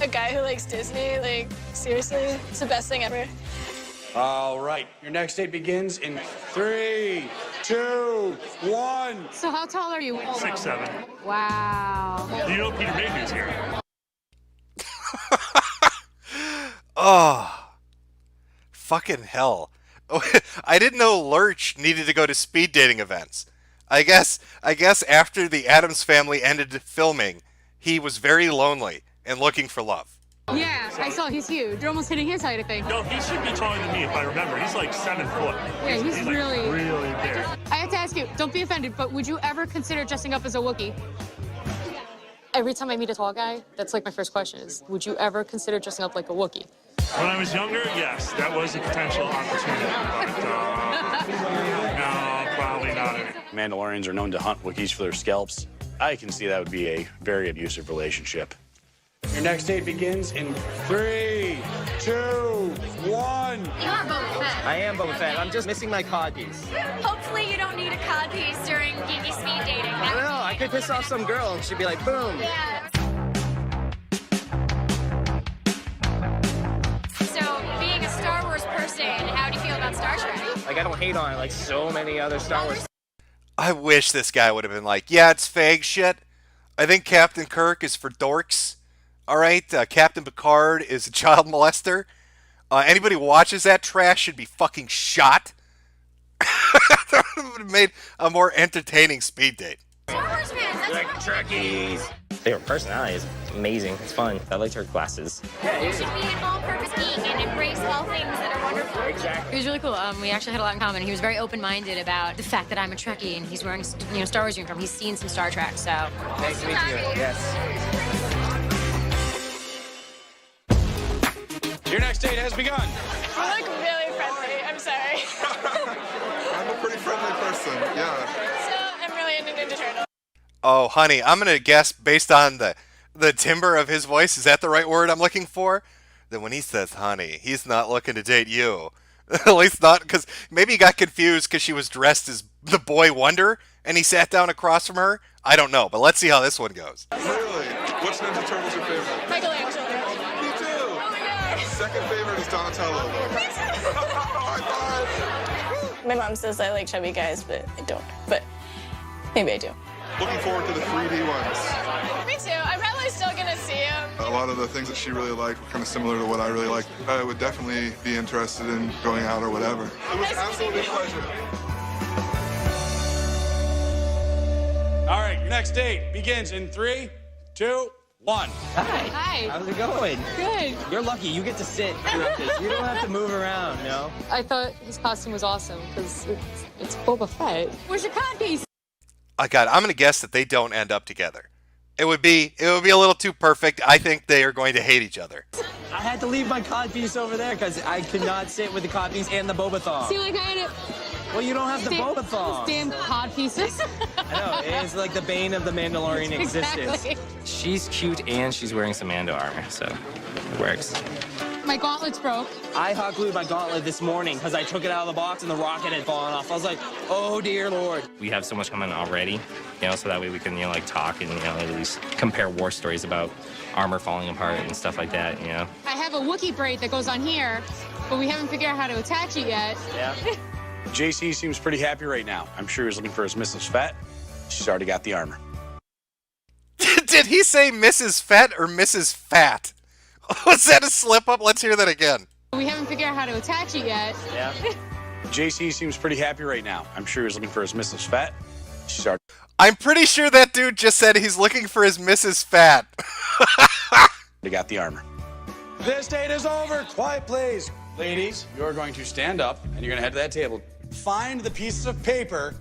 A guy who likes Disney, like, seriously, it's the best thing ever. All right, your next date begins in 3, 2, 1. So how tall are you? 6'7". Wow. You know Peter Mayhew's here. Oh, fucking hell. I didn't know Lurch needed to go to speed dating events. I guess after the Addams Family ended filming, he was very lonely and looking for love. Yeah, I saw. He's huge. You're almost hitting his height, I think. No, he should be taller than me if I remember. He's like 7 foot. Yeah, he's like really big. I have to ask you, don't be offended, but would you ever consider dressing up as a Wookiee? Every time I meet a tall guy, that's like my first question is, would you ever consider dressing up like a Wookiee? When I was younger, yes, that was a potential opportunity. But no, probably not. Mandalorians are known to hunt Wookiees for their scalps. I can see that would be a very abusive relationship. Your next date begins in 3, 2, 1. You are Boba Fett. I am Boba Fett. I'm just missing my cod piece. Hopefully you don't need a cod piece during geeky speed dating. I don't know. I could piss off some girl and she'd be like, boom. Yeah. So, being a Star Wars person, how do you feel about Star Trek? Like, I don't hate on it like so many other Star Wars. I wish this guy would have been like, yeah, it's fag shit. I think Captain Kirk is for dorks. All right, Captain Picard is a child molester. Anybody who watches that trash should be fucking shot. That would have made a more entertaining speed date. Star Wars fans, that's Like Trekkies. Their personality is amazing. It's fun. I liked her glasses. You should be an all-purpose geek and embrace all things that are wonderful. Exactly. He was really cool. We actually had a lot in common. He was very open-minded about the fact that I'm a Trekkie and he's wearing, Star Wars uniform. He's seen some Star Trek, so. Nice to meet you. Yes. Your next date has begun. You look really friendly. I'm sorry. I'm a pretty friendly person, yeah. So, I'm really into Ninja Turtles. Oh, honey, I'm going to guess based on the timbre of his voice, is that the right word I'm looking for? That when he says honey, he's not looking to date you. At least not, because maybe he got confused because she was dressed as the Boy Wonder and he sat down across from her. I don't know, but let's see how this one goes. Really? Which Ninja Turtle's your favorite? Michelangelo. Me too. Oh my god. Second favorite is Donatello. My mom says I like chubby guys, but I don't. But maybe I do. Looking forward to the 3D ones. Me too. I'm probably still gonna see him. A lot of the things that she really liked were kind of similar to what I really like. I would definitely be interested in going out or whatever. It was absolutely a pleasure. All right, your next date begins in 3, 2, 1. Hi. Hi. How's it going? Good. You're lucky. You get to sit throughout this. You don't have to move around, no? I thought his costume was awesome because it's Boba Fett. Where's your codpiece? God, I'm going to guess that they don't end up together. It would be a little too perfect. I think they are going to hate each other. I had to leave my cod piece over there because I could not sit with the cod piece and the boba thong. See, like I had it. Well, you don't have the boba thong. Damn cod pieces. I know, it is like the bane of the Mandalorian existence. Exactly. She's cute and she's wearing some Mando armor, so it works. My gauntlets broke. I hot glued my gauntlet this morning because I took it out of the box and the rocket had fallen off. I was like, oh dear Lord. We have so much coming already, so that way we can, like talk and, at least compare war stories about armor falling apart and stuff like that, I have a Wookiee braid that goes on here, but we haven't figured out how to attach it yet. Yeah. JC seems pretty happy right now. I'm sure he's looking for his Mrs. Fett. She's already got the armor. Did he say Mrs. Fett or Mrs. Fat? Was that a slip up? Let's hear that again. We haven't figured out how to attach it yet. Yeah. JC seems pretty happy right now. I'm sure he's looking for his Mrs. Fett. She's already... I'm pretty sure that dude just said he's looking for his Mrs. Fat. They got the armor. This date is over. Quiet, please. Ladies, you're going to stand up and you're going to head to that table. Find the pieces of paper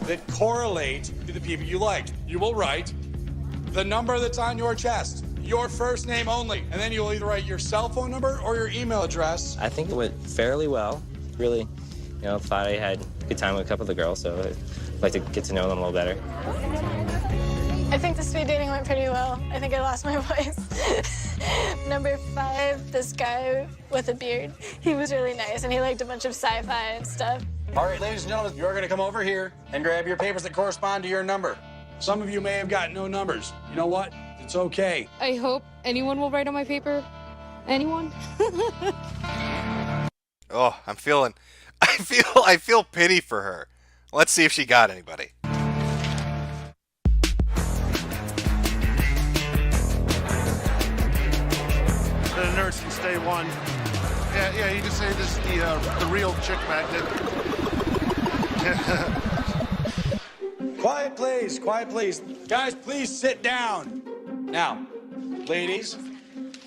that correlate to the people you liked. You will write the number that's on your chest, your first name only, and then you'll either write your cell phone number or your email address. I think it went fairly well. Really, thought I had a good time with a couple of the girls, so I'd like to get to know them a little better. I think the speed dating went pretty well. I think I lost my voice. Number 5, this guy with a beard. He was really nice, and he liked a bunch of sci-fi and stuff. All right, ladies and gentlemen, you're going to come over here and grab your papers that correspond to your number. Some of you may have got no numbers. You know what? It's okay. I hope anyone will write on my paper. Anyone? Oh, I feel pity for her. Let's see if she got anybody. The nurse can stay one. Yeah, you can say this is the real chick magnet. Quiet, please. Quiet, please. Guys, please sit down. Now, ladies,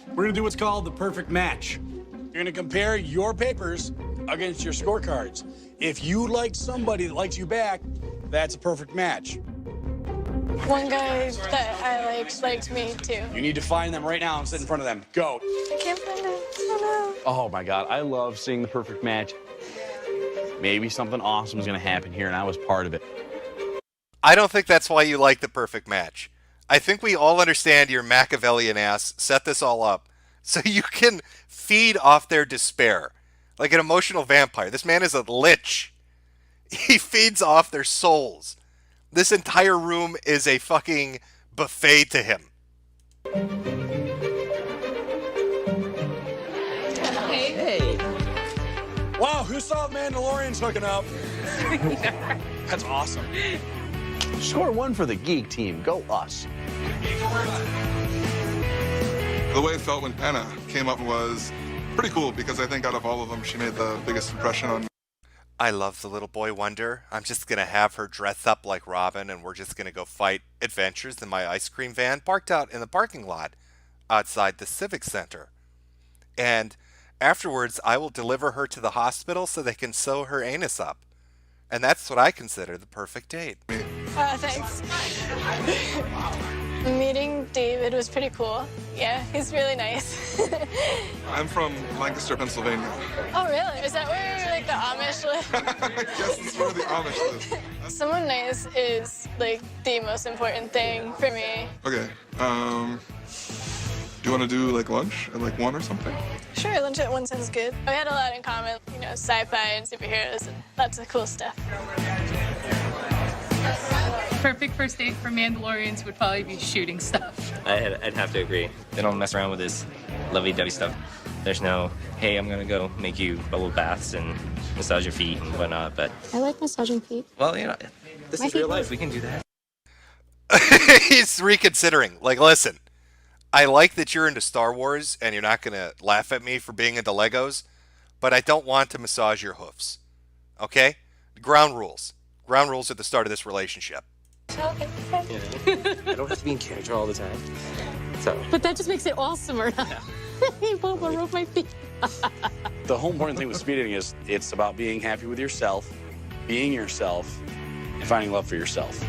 we're going to do what's called the perfect match. You're going to compare your papers against your scorecards. If you like somebody that likes you back, that's a perfect match. One guy that I liked me too. You need to find them right now and sit in front of them. Go. I can't find it. Oh Oh my God, I love seeing the perfect match. Maybe something awesome is going to happen here, and I was part of it. I don't think that's why you like the perfect match. I think we all understand your Machiavellian ass set this all up so you can feed off their despair. Like an emotional vampire. This man is a lich. He feeds off their souls. This entire room is a fucking buffet to him. Hey. Wow, who saw Mandalorians hooking up? That's awesome. Score one for the Geek team. Go us. The way it felt when Anna came up was pretty cool because I think out of all of them, she made the biggest impression on me. I love the little boy wonder. I'm just going to have her dress up like Robin and we're just going to go fight adventures in my ice cream van parked out in the parking lot outside the Civic Center. And afterwards, I will deliver her to the hospital so they can sew her anus up. And that's what I consider the perfect date. Thanks. Meeting David was pretty cool. Yeah, he's really nice. I'm from Lancaster, Pennsylvania. Oh, really? Is that where, like, the Amish live? I guess it's where the Amish live. Someone nice is, like, the most important thing for me. Okay, do you want to do, like, lunch at, like, 1 or something? Sure, lunch at 1 sounds good. We had a lot in common, you know, sci-fi and superheroes and lots of cool stuff. Perfect first date for Mandalorians would probably be shooting stuff. I'd have to agree. They don't mess around with this lovey-dovey stuff. There's no, hey, I'm gonna go make you bubble baths and massage your feet and whatnot, but... I like massaging feet. Well, you know, this My is real feet life. We can do that. He's reconsidering. Like, listen, I like that you're into Star Wars and you're not going to laugh at me for being into Legos, but I don't want to massage your hoofs. Okay? Ground rules. Ground rules at the start of this relationship. I don't have to be in character all the time. So. But that just makes it awesomer. He Boba rode my feet. The whole important thing with speed dating is it's about being happy with yourself, being yourself, and finding love for yourself.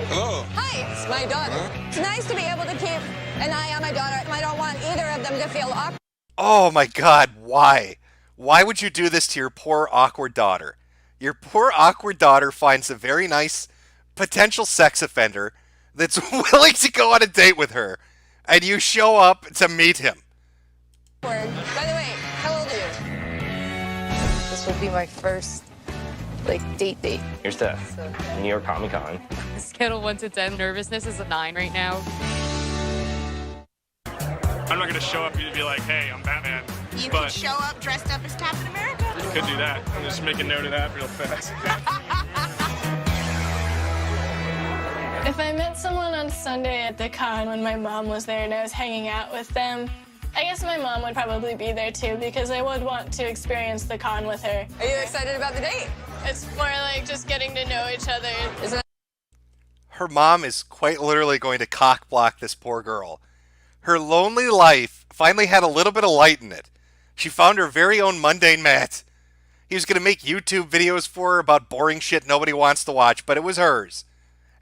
Hello. Hi, it's my daughter. It's nice to be able to keep an eye on my daughter. I don't want either of them to feel awkward. Oh my God, why? Why would you do this to your poor awkward daughter? Your poor awkward daughter finds a very nice potential sex offender that's willing to go on a date with her, and you show up to meet him. By the way, how old are you? This will be my first, date. Here's the New York Comic Con. Scale of 1 to 10, nervousness is a 9 right now. I'm not going to show up and be like, hey, I'm Batman. You but could show up dressed up as Captain America. could do that. I'm just make a note of that real fast. If I met someone on Sunday at the con when my mom was there and I was hanging out with them, I guess my mom would probably be there too because I would want to experience the con with her. Are you excited about the date? It's more like just getting to know each other. Her mom is quite literally going to cock block this poor girl. Her lonely life finally had a little bit of light in it. She found her very own mundane Matt. He was going to make YouTube videos for her about boring shit nobody wants to watch, but it was hers.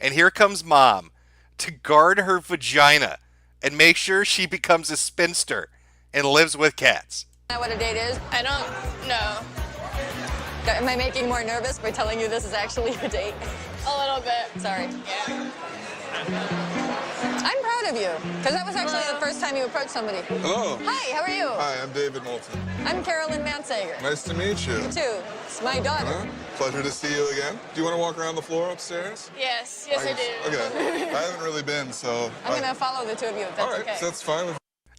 And here comes Mom to guard her vagina and make sure she becomes a spinster and lives with cats. Is that what a date is? I don't know. Am I making more nervous by telling you this is actually a date? A little bit. Sorry. Yeah. I'm proud of you, because that was actually the first time you approached somebody. Hello. Hi, how are you? Hi, I'm David Moulton. I'm Carolyn Mansager. Nice to meet you. You too. It's my daughter. Pleasure to see you again. Do you want to walk around the floor upstairs? Yes, I do. Okay. I haven't really been, so... I'm going to follow the two of you, if that's all right, okay. So that's fine with...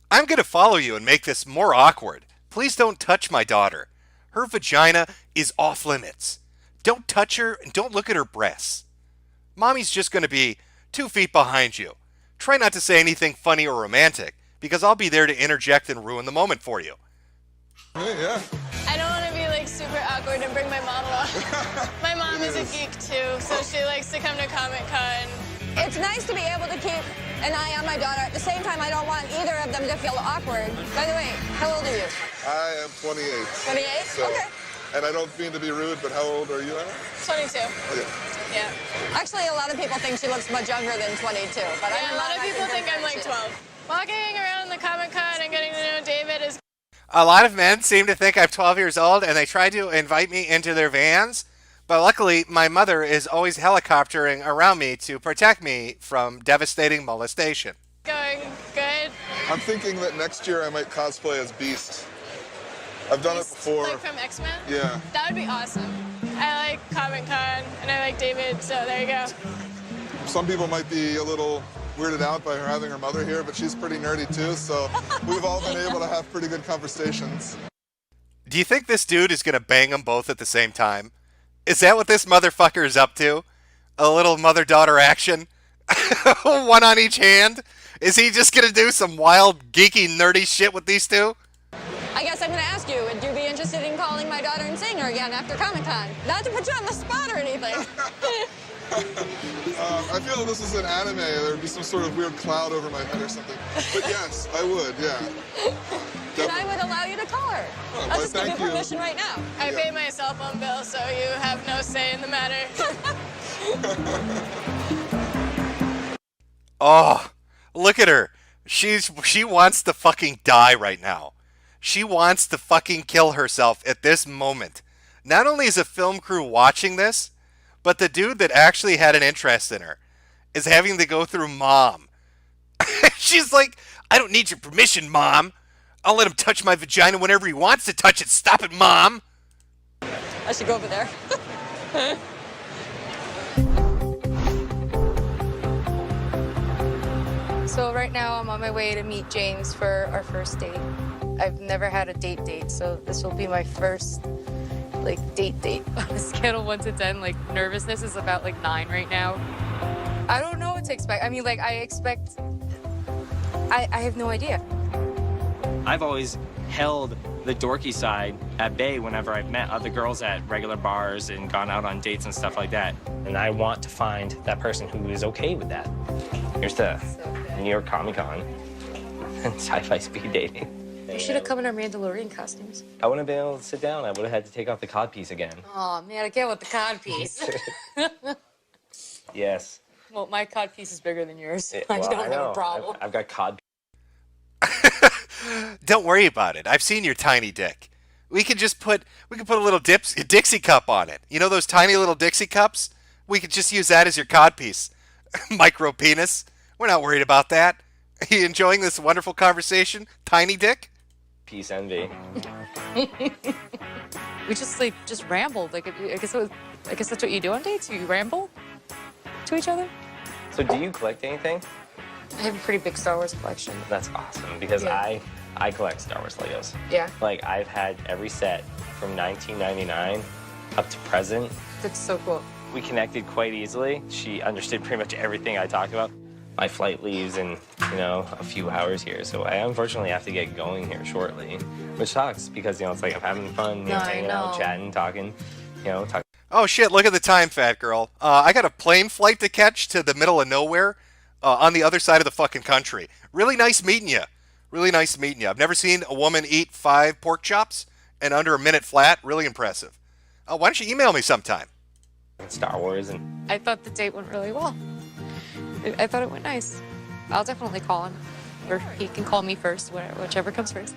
I'm going to follow you and make this more awkward. Please don't touch my daughter. Her vagina is off limits. Don't touch her and don't look at her breasts. Mommy's just going to be 2 feet behind you. Try not to say anything funny or romantic, because I'll be there to interject and ruin the moment for you. Yeah. I don't want to be like super awkward and bring my mom along. My mom is a geek too, so she likes to come to Comic-Con. It's nice to be able to keep an eye on my daughter. At the same time, I don't want either of them to feel awkward. By the way, how old are you? I am 28. 28? So, okay. And I don't mean to be rude, but how old are you, Anna? 22. Okay. Yeah. Actually, a lot of people think she looks much younger than 22, but a lot of people think I'm like 12. Walking around the Comic-Con and getting to know David is... A lot of men seem to think I'm 12 years old, and they try to invite me into their vans. But luckily, my mother is always helicoptering around me to protect me from devastating molestation. Going good. I'm thinking that next year I might cosplay as Beast. I've done it before. Like from X-Men? Yeah. That would be awesome. I like Comic-Con, and I like David, so there you go. Some people might be a little weirded out by her having her mother here, but she's pretty nerdy too, so we've all been able to have pretty good conversations. Do you think this dude is going to bang them both at the same time? Is that what this motherfucker is up to? A little mother-daughter action? One on each hand? Is he just going to do some wild, geeky, nerdy shit with these two? I guess I'm going to ask you, would you be interested in calling my daughter and seeing her again after Comic-Con? Not to put you on the spot or anything. I feel this is an anime. There would be some sort of weird cloud over my head or something. But yes, I would, yeah. And I would allow you to call her. I'll just give you permission right now. I pay my cell phone bill, so you have no say in the matter. Oh, look at her. She wants to fucking die right now. She wants to fucking kill herself at this moment. Not only is a film crew watching this, but the dude that actually had an interest in her is having to go through mom. She's like, I don't need your permission, Mom. I'll let him touch my vagina whenever he wants to touch it. Stop it, Mom. I should go over there. So right now I'm on my way to meet James for our first date. I've never had a date, so this will be my first date. On a scale of 1 to 10, nervousness is about 9 right now. I don't know what to expect. I mean, I have no idea. I've always held the dorky side at bay whenever I've met other girls at regular bars and gone out on dates and stuff like that. And I want to find that person who is okay with that. Here's to New York Comic-Con and sci-fi speed dating. We should have come in our Mandalorian costumes. I wouldn't have been able to sit down. I would have had to take off the codpiece again. Oh, man, I can't with the codpiece. Yes. Well, my codpiece is bigger than yours. Well, I don't I have know. a problem. I've got cod. Don't worry about it. I've seen your tiny dick. We could put a little Dixie cup on it. You know those tiny little Dixie cups? We could just use that as your codpiece. Micro penis. We're not worried about that. Are you enjoying this wonderful conversation, tiny dick? Peace envy. We just rambled. I guess that's what you do on dates. You ramble to each other. So do you collect anything? I have a pretty big Star Wars collection. That's awesome because Yeah. I collect Star Wars Legos. Yeah. I've had every set from 1999 up to present. That's so cool. We connected quite easily. She understood pretty much everything I talked about. My flight leaves in, a few hours here, so I unfortunately have to get going here shortly, which sucks because, it's like I'm having fun, hanging out, chatting, talking, talking. Oh shit, look at the time, fat girl. I got a plane flight to catch to the middle of nowhere on the other side of the fucking country. Really nice meeting you. Really nice meeting you. I've never seen a woman eat 5 pork chops in under a minute flat. Really impressive. Why don't you email me sometime? Star Wars and... I thought the date went really well. I thought it went nice. I'll definitely call him. Or he can call me first, whichever comes first.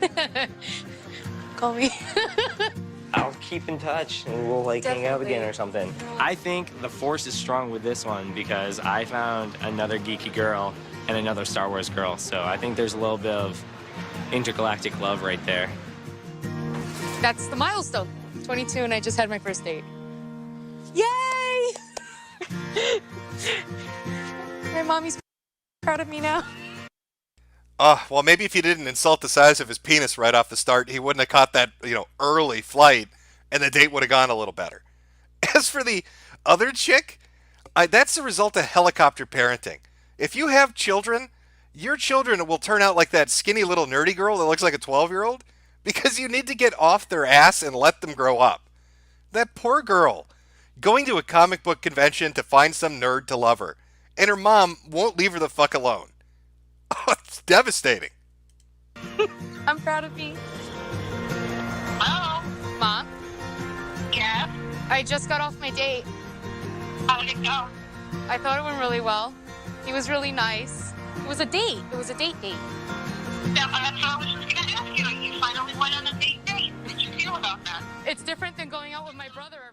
Call me. I'll keep in touch and we'll hang out again or something. I think the force is strong with this one because I found another geeky girl and another Star Wars girl. So I think there's a little bit of intergalactic love right there. That's the milestone. 22, and I just had my first date. Yay! My mommy's proud of me now. Well, maybe if you didn't insult the size of his penis right off the start, he wouldn't have caught that, early flight, and the date would have gone a little better. As for the other chick, that's the result of helicopter parenting. If you have children, your children will turn out like that skinny little nerdy girl that looks like a 12-year-old, because you need to get off their ass and let them grow up. That poor girl, going to a comic book convention to find some nerd to love her, and her mom won't leave her the fuck alone. Oh, it's devastating. I'm proud of me. Hello? Mom? Yeah? I just got off my date. How did it go? I thought it went really well. He was really nice. It was a date. It was a date. Yeah, that's what I was just going to ask you. You finally went on a date. What did you feel about that? It's different than going out with my brother